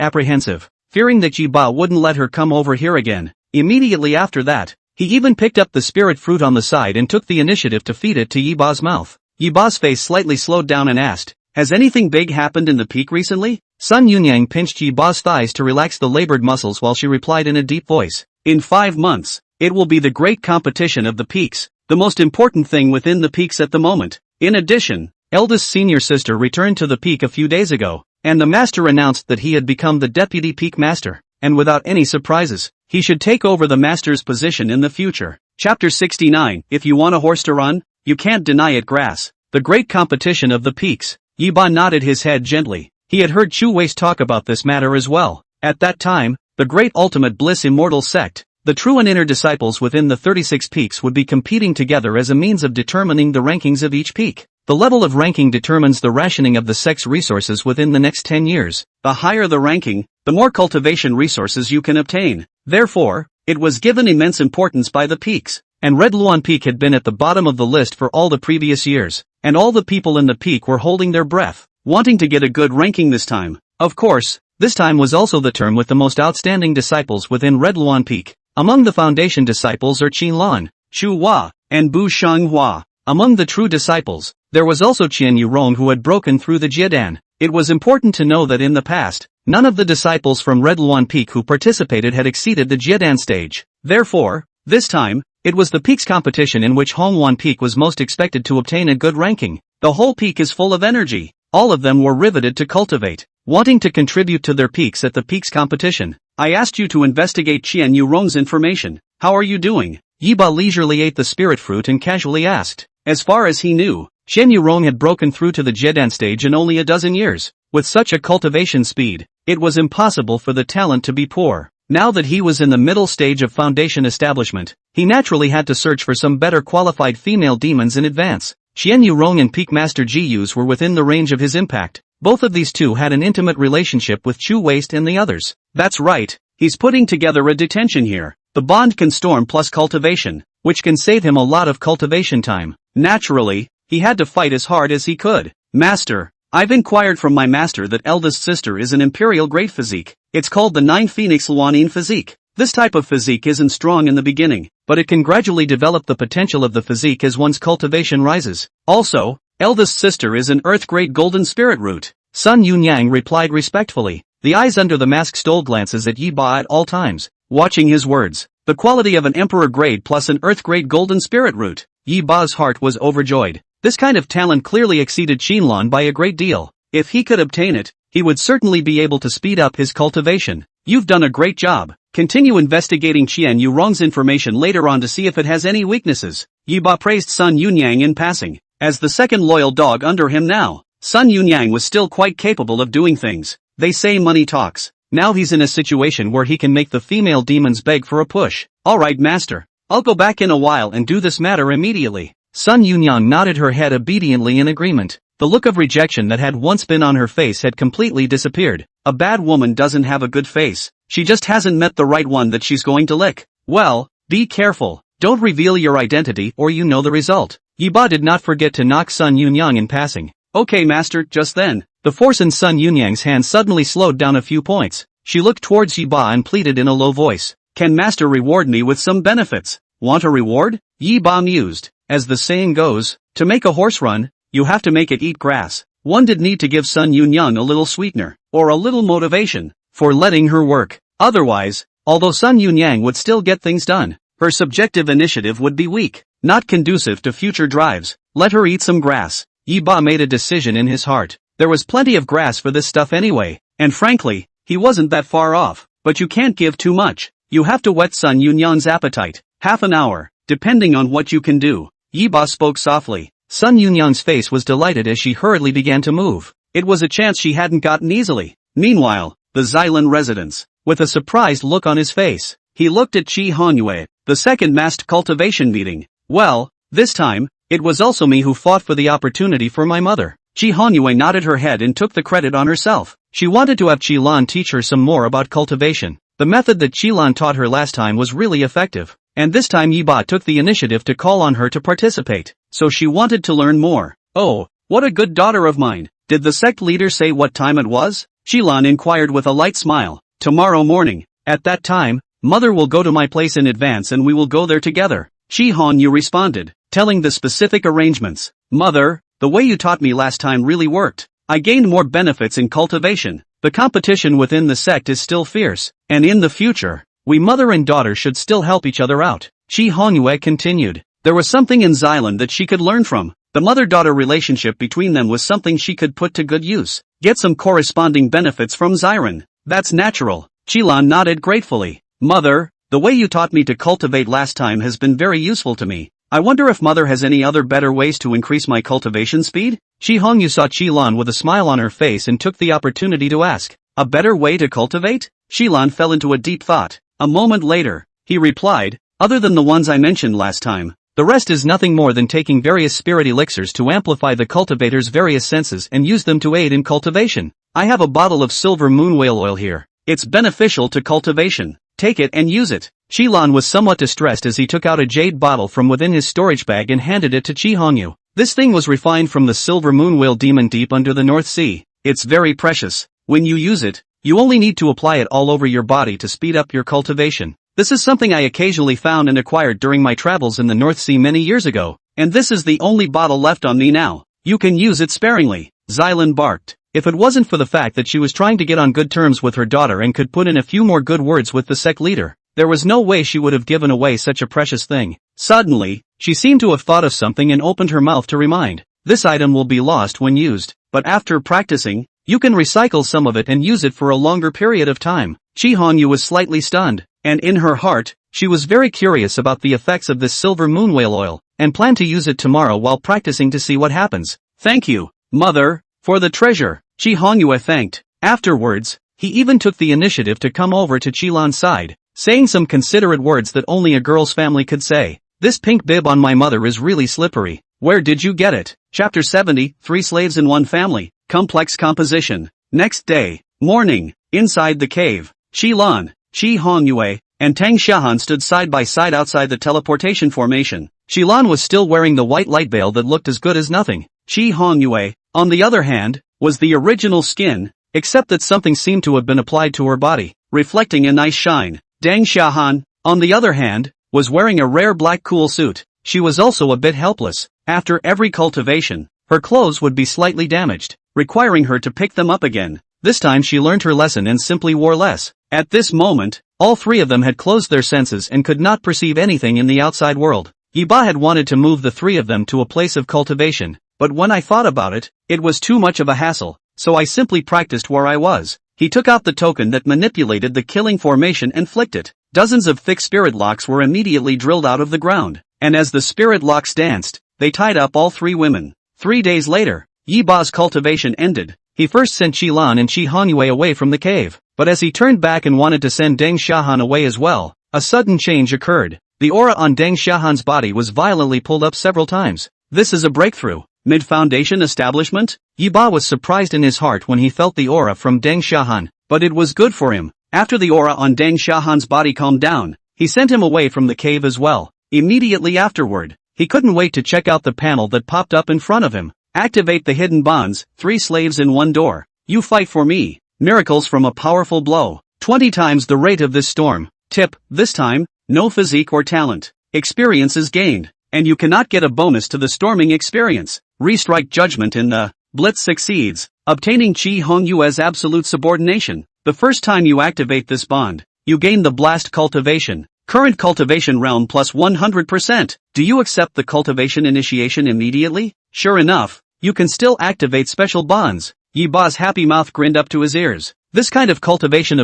apprehensive, fearing that Yi Ba wouldn't let her come over here again. Immediately after that, he even picked up the spirit fruit on the side and took the initiative to feed it to Yi Ba's mouth. Yi Ba's face slightly slowed down and asked, "Has anything big happened in the peak recently?" Sun Yunyang pinched Yi Ba's thighs to relax the labored muscles while she replied in a deep voice, "In 5 months, it will be the great competition of the peaks, the most important thing within the peaks at the moment. In addition, eldest senior sister returned to the peak a few days ago, and the master announced that he had become the deputy peak master, and without any surprises, he should take over the master's position in the future." Chapter 69. If you want a horse to run, you can't deny it grass. The great competition of the peaks. Yi Ba nodded his head gently. He had heard Chu Wei's talk about this matter as well. At that time, the great ultimate bliss immortal sect, the true and inner disciples within the 36 peaks would be competing together as a means of determining the rankings of each peak. The level of ranking determines the rationing of the sect's resources within the next 10 years. The higher the ranking, the more cultivation resources you can obtain. Therefore, it was given immense importance by the peaks, and Red Luan Peak had been at the bottom of the list for all the previous years, and all the people in the peak were holding their breath, wanting to get a good ranking this time. Of course, this time was also the term with the most outstanding disciples within Red Luan Peak. Among the foundation disciples are Qin Lan, Shu Hua, and Bu Shanghua. Among the true disciples, there was also Qian Yurong who had broken through the Jiedan. It was important to know that in the past, none of the disciples from Red Luan Peak who participated had exceeded the Jiedan stage. Therefore, this time, it was the peak's competition in which Hongwan Peak was most expected to obtain a good ranking. The whole peak is full of energy. All of them were riveted to cultivate, wanting to contribute to their peaks at the peak's competition. I asked you to investigate Qian Yurong's information. How are you doing? Yiba leisurely ate the spirit fruit and casually asked. As far as he knew, Qian Yurong had broken through to the Jiedan stage in only a dozen years. With such a cultivation speed, it was impossible for the talent to be poor. Now that he was in the middle stage of foundation establishment, he naturally had to search for some better qualified female demons in advance. Qian Yurong and Peak Master Jiyu's were within the range of his impact. Both of these two had an intimate relationship with Chu Waste and the others. That's right, he's putting together a detention here. The bond can storm plus cultivation, which can save him a lot of cultivation time. Naturally, he had to fight as hard as he could. Master, I've inquired from my master that eldest sister is an imperial grade physique. It's called the 9 Phoenix Luanine physique. This type of physique isn't strong in the beginning, but it can gradually develop the potential of the physique as one's cultivation rises. Also, eldest sister is an earth grade golden spirit root. Sun Yunyang replied respectfully. The eyes under the mask stole glances at Yi Ba at all times, watching his words. The quality of an emperor grade plus an earth grade golden spirit root. Yi Ba's heart was overjoyed. This kind of talent clearly exceeded Qinlan by a great deal. If he could obtain it, he would certainly be able to speed up his cultivation. You've done a great job. Continue investigating Qian Yurong's information later on to see if it has any weaknesses. Yi Ba praised Sun Yunyang in passing. As the second loyal dog under him now, Sun Yunyang was still quite capable of doing things. They say money talks. Now he's in a situation where he can make the female demons beg for a push. Alright master, I'll go back in a while and do this matter immediately. Sun Yunyang nodded her head obediently in agreement. The look of rejection that had once been on her face had completely disappeared. A bad woman doesn't have a good face. She just hasn't met the right one that she's going to lick. Well, be careful. Don't reveal your identity or you know the result. Yi Ba did not forget to knock Sun Yunyang in passing. Okay master, just then, the force in Sun Yunyang's hand suddenly slowed down a few points. She looked towards Yi Ba and pleaded in a low voice. Can master reward me with some benefits? Want a reward? Yi Ba mused. As the saying goes, to make a horse run, you have to make it eat grass. One did need to give Sun Yunyang a little sweetener, or a little motivation, for letting her work. Otherwise, although Sun Yunyang would still get things done, her subjective initiative would be weak, not conducive to future drives. Let her eat some grass. Yi Ba made a decision in his heart. There was plenty of grass for this stuff anyway, and frankly, he wasn't that far off. But you can't give too much. You have to whet Sun Yunyang's appetite. Half an hour, depending on what you can do. Yi Ba spoke softly. Sun Yunyang's face was delighted as she hurriedly began to move. It was a chance she hadn't gotten easily. Meanwhile, the Xylan residence, with a surprised look on his face, he looked at Qi Honyue, the second masked cultivation meeting. Well, this time, it was also me who fought for the opportunity for my mother. Qi Honyue nodded her head and took the credit on herself. She wanted to have Qi Lan teach her some more about cultivation. The method that Qi Lan taught her last time was really effective. And this time Yi Ba took the initiative to call on her to participate, so she wanted to learn more. Oh, what a good daughter of mine. Did the sect leader say what time it was? Qilan inquired with a light smile. Tomorrow morning. At that time, mother will go to my place in advance and we will go there together. Qi Hongyu responded, telling the specific arrangements. Mother, the way you taught me last time really worked. I gained more benefits in cultivation. The competition within the sect is still fierce, and in the future, we mother and daughter should still help each other out. Qi Honyue continued. There was something in Xylan that she could learn from. The mother-daughter relationship between them was something she could put to good use. Get some corresponding benefits from Xylan. That's natural. Qilan nodded gratefully. Mother, the way you taught me to cultivate last time has been very useful to me. I wonder if mother has any other better ways to increase my cultivation speed? Qi Hongyu saw Qilan with a smile on her face and took the opportunity to ask. A better way to cultivate? Qilan fell into a deep thought. A moment later, he replied, other than the ones I mentioned last time, the rest is nothing more than taking various spirit elixirs to amplify the cultivator's various senses and use them to aid in cultivation. I have a bottle of silver moon whale oil here. It's beneficial to cultivation. Take it and use it. Qilan was somewhat distressed as he took out a jade bottle from within his storage bag and handed it to Qi Hongyu. This thing was refined from the silver moon whale demon deep under the North Sea. It's very precious. When you use it, you only need to apply it all over your body to speed up your cultivation. This is something I occasionally found and acquired during my travels in the North Sea many years ago, and this is the only bottle left on me now. You can use it sparingly. Xylan barked. If it wasn't for the fact that she was trying to get on good terms with her daughter and could put in a few more good words with the sect leader, there was no way she would have given away such a precious thing. Suddenly, she seemed to have thought of something and opened her mouth to remind. This item will be lost when used, but after practicing, you can recycle some of it and use it for a longer period of time. Qi Hongyu was slightly stunned, and in her heart, she was very curious about the effects of this silver moon whale oil, and planned to use it tomorrow while practicing to see what happens. Thank you, mother, for the treasure, Qi Hongyu thanked. Afterwards, he even took the initiative to come over to Qilan's side, saying some considerate words that only a girl's family could say. This pink bib on my mother is really slippery. Where did you get it? Chapter 70, 3 Slaves in One Family, Complex Composition. Next day, morning, inside the cave, Qilan, Qi Hongyu, and Tang Xiahan stood side by side outside the teleportation formation. Qilan was still wearing the white light veil that looked as good as nothing. Qi Hongyu, on the other hand, was the original skin, except that something seemed to have been applied to her body, reflecting a nice shine. Dang Xiahan, on the other hand, was wearing a rare black cool suit. She was also a bit helpless. After every cultivation, her clothes would be slightly damaged, requiring her to pick them up again. This time she learned her lesson and simply wore less. At this moment, all three of them had closed their senses and could not perceive anything in the outside world. Yiba had wanted to move the three of them to a place of cultivation, but when I thought about it, it was too much of a hassle, so I simply practiced where I was. He took out the token that manipulated the killing formation and flicked it. Dozens of thick spirit locks were immediately drilled out of the ground, and as the spirit locks danced, they tied up all three women. 3 days later, Yiba's cultivation ended. He first sent Qilan and Qi Hongyu away from the cave, but as he turned back and wanted to send Deng Xiahan away as well, a sudden change occurred. The aura on Deng Xiahan's body was violently pulled up several times. This is a breakthrough. Mid-Foundation establishment? Yiba was surprised in his heart when he felt the aura from Deng Xiahan, but it was good for him. After the aura on Deng Xiahan's body calmed down, he sent him away from the cave as well. Immediately afterward, he couldn't wait to check out the panel that popped up in front of him. Activate the hidden bonds, 3 slaves in 1 door. You fight for me. Miracles from a powerful blow. 20 times the rate of this storm. Tip, this time, no physique or talent. Experience is gained, and you cannot get a bonus to the storming experience. Restrike judgment in the blitz succeeds, obtaining Qi Hongyu's absolute subordination. The first time you activate this bond, you gain the blast cultivation. Current cultivation realm plus 100%. Do you accept the cultivation initiation immediately? Sure enough, you can still activate special bonds. Yiba's happy mouth grinned up to his ears. This kind of cultivation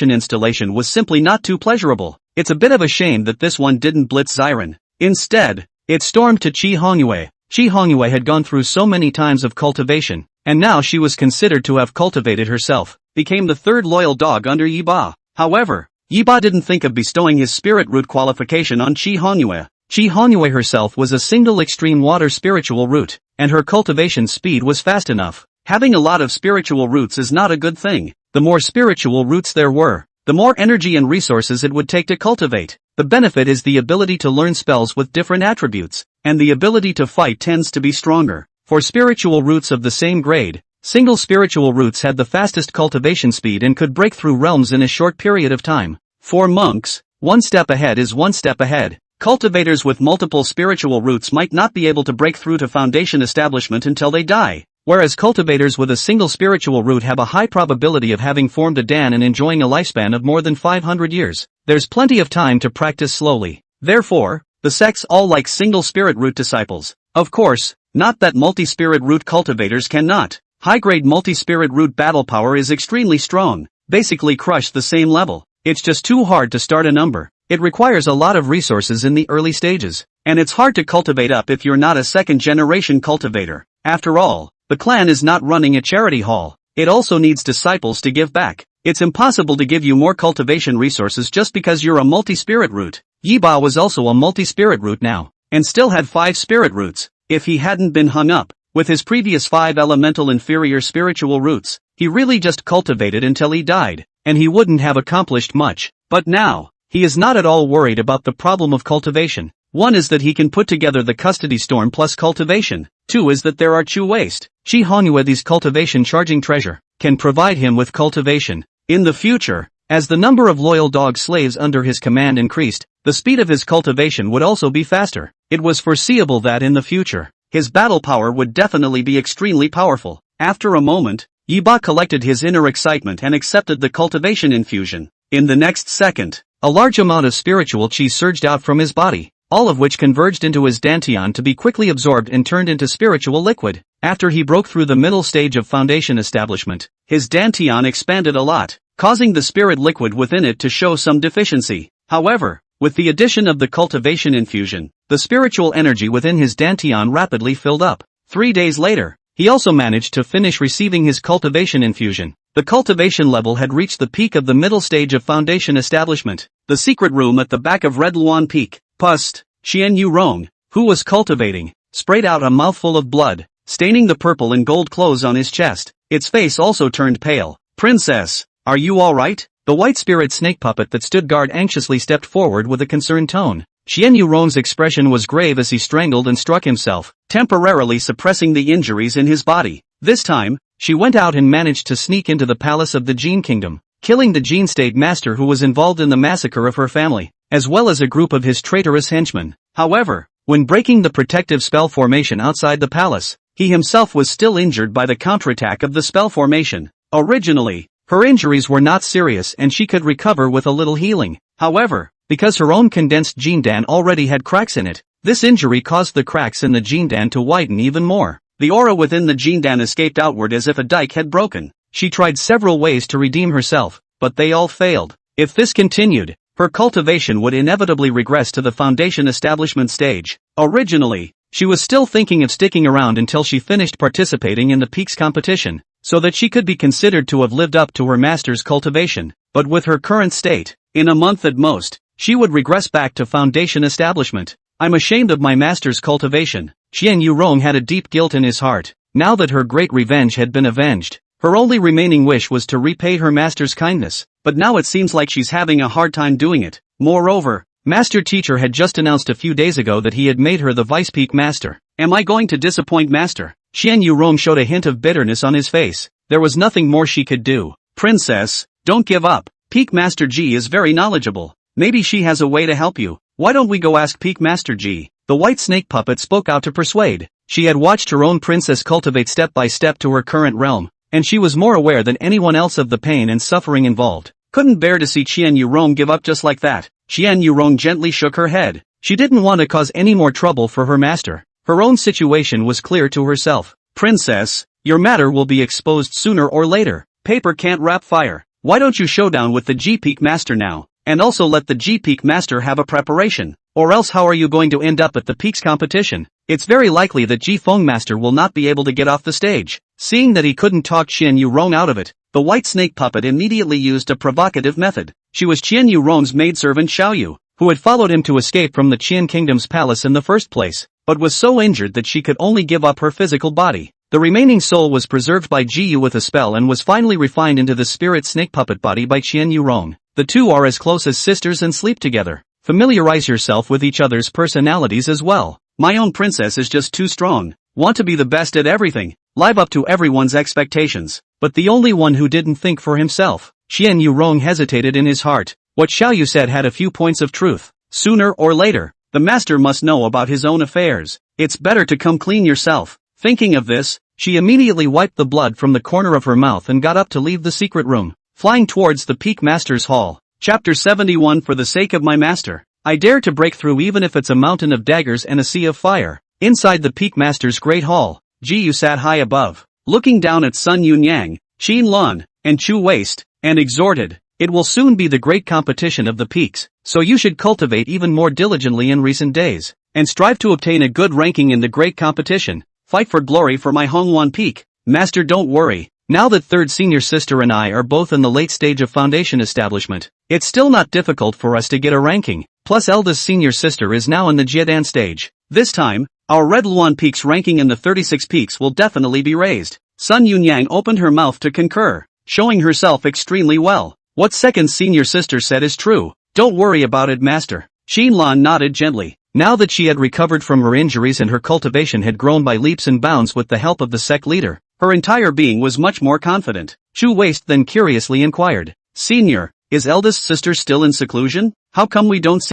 installation was simply not too pleasurable. It's a bit of a shame that this one didn't blitz Xiren. Instead, it stormed to Qi Hongyu. Qi Hongyu had gone through so many times of cultivation, and now she was considered to have cultivated herself, became the third loyal dog under Yiba. However, Yiba didn't think of bestowing his spirit root qualification on Qi Hongyu. Qi Hongyu herself was a single extreme water spiritual root, and her cultivation speed was fast enough. Having a lot of spiritual roots is not a good thing. The more spiritual roots there were, the more energy and resources it would take to cultivate. The benefit is the ability to learn spells with different attributes, and the ability to fight tends to be stronger. For spiritual roots of the same grade, single spiritual roots had the fastest cultivation speed and could break through realms in a short period of time. For monks, one step ahead is one step ahead. Cultivators with multiple spiritual roots might not be able to break through to foundation establishment until they die, whereas cultivators with a single spiritual root have a high probability of having formed a dan and enjoying a lifespan of more than 500 years. There's plenty of time to practice slowly. Therefore, the sects all like single spirit root disciples. Of course, not that multi-spirit root cultivators cannot. High-grade multi-spirit root battle power is extremely strong, basically crush the same level. It's just too hard to start a number. It requires a lot of resources in the early stages, and it's hard to cultivate up if you're not a second-generation cultivator. After all, the clan is not running a charity hall. It also needs disciples to give back. It's impossible to give you more cultivation resources just because you're a multi-spirit root. Yiba was also a multi-spirit root now, and still had 5 spirit roots. If he hadn't been hung up with his previous 5 elemental inferior spiritual roots, he really just cultivated until he died, and he wouldn't have accomplished much. But now, he is not at all worried about the problem of cultivation. One is that he can put together the custody storm plus cultivation. Two is that there are Chu waste. Shi Hongyue's cultivation charging treasure can provide him with cultivation. In the future, as the number of loyal dog slaves under his command increased, the speed of his cultivation would also be faster. It was foreseeable that in the future, his battle power would definitely be extremely powerful. After a moment, Yiba collected his inner excitement and accepted the cultivation infusion. In the next second, a large amount of spiritual chi surged out from his body, all of which converged into his dantian to be quickly absorbed and turned into spiritual liquid. After he broke through the middle stage of foundation establishment, his dantian expanded a lot, causing the spirit liquid within it to show some deficiency. However, with the addition of the cultivation infusion, the spiritual energy within his dantian rapidly filled up. 3 days later, he also managed to finish receiving his cultivation infusion. The cultivation level had reached the peak of the middle stage of foundation establishment. The secret room at the back of Red Luan Peak. Pust, Qian Yurong, who was cultivating, sprayed out a mouthful of blood, staining the purple and gold clothes on his chest. Its face also turned pale. Princess, are you alright? The white spirit snake puppet that stood guard anxiously stepped forward with a concerned tone. Qian Yurong's expression was grave as he strangled and struck himself, temporarily suppressing the injuries in his body. This time, she went out and managed to sneak into the palace of the Jin Kingdom, killing the Jin State Master who was involved in the massacre of her family, as well as a group of his traitorous henchmen. However, when breaking the protective spell formation outside the palace, he himself was still injured by the counterattack of the spell formation. Originally, her injuries were not serious and she could recover with a little healing. However, because her own condensed Jindan already had cracks in it, this injury caused the cracks in the Jindan to widen even more. The aura within the Jindan escaped outward as if a dike had broken. She tried several ways to redeem herself, but they all failed. If this continued, her cultivation would inevitably regress to the foundation establishment stage. Originally, she was still thinking of sticking around until she finished participating in the peaks competition, so that she could be considered to have lived up to her master's cultivation. But with her current state, in a month at most, she would regress back to foundation establishment. I'm ashamed of my master's cultivation. Qian Yurong had a deep guilt in his heart. Now that her great revenge had been avenged, her only remaining wish was to repay her master's kindness, but now it seems like she's having a hard time doing it. Moreover, Master Teacher had just announced a few days ago that he had made her the Vice Peak Master. Am I going to disappoint Master? Qian Yurong showed a hint of bitterness on his face. There was nothing more she could do. Princess, don't give up. Peak Master Ji is very knowledgeable. Maybe she has a way to help you. Why don't we go ask Peak Master Ji? The white snake puppet spoke out to persuade. She had watched her own princess cultivate step by step to her current realm, and she was more aware than anyone else of the pain and suffering involved. Couldn't bear to see Qian Yurong give up just like that. Qian Yurong gently shook her head. She didn't want to cause any more trouble for her master. Her own situation was clear to herself. Princess, your matter will be exposed sooner or later. Paper can't wrap fire. Why don't you showdown with the G-Peak Master now? And also let the G-Peak Master have a preparation. Or else how are you going to end up at the Peaks competition? It's very likely that Ji-Feng Master will not be able to get off the stage. Seeing that he couldn't talk Qian Yurong out of it, the white snake puppet immediately used a provocative method. She was Qian Yurong's maidservant Xiaoyu, who had followed him to escape from the Qian Kingdom's palace in the first place, but was so injured that she could only give up her physical body. The remaining soul was preserved by Jiyu with a spell and was finally refined into the spirit snake puppet body by Qian Yurong. The two are as close as sisters and sleep together. Familiarize yourself with each other's personalities as well. My own princess is just too strong. Want to be the best at everything. Live up to everyone's expectations. But the only one who didn't think for himself. Qian Yurong hesitated in his heart. What Xiaoyu said had a few points of truth. Sooner or later, the master must know about his own affairs. It's better to come clean yourself. Thinking of this, she immediately wiped the blood from the corner of her mouth and got up to leave the secret room, flying towards the Peak Master's Hall. Chapter 71. For the sake of my master, I dare to break through even if it's a mountain of daggers and a sea of fire. Inside the Peak Master's great hall, Jiyu sat high above, looking down at Sun Yunyang, Xin Lun, and Chu Waste, and exhorted, "It will soon be the great competition of the peaks, so you should cultivate even more diligently in recent days, and strive to obtain a good ranking in the great competition. Fight for glory for my Hongwan Peak. Master, don't worry. Now that third senior sister and I are both in the late stage of foundation establishment, it's still not difficult for us to get a ranking. Plus eldest senior sister is now in the Jiedan stage. This time, our Red Luan Peaks ranking in the 36 peaks will definitely be raised." Sun Yunyang opened her mouth to concur, showing herself extremely well. What second senior sister said is true. Don't worry about it, master. Shinlan nodded gently. Now that she had recovered from her injuries and her cultivation had grown by leaps and bounds with the help of the sect leader, her entire being was much more confident. Chu Waste then curiously inquired, Senior, is eldest sister still in seclusion? How come we don't see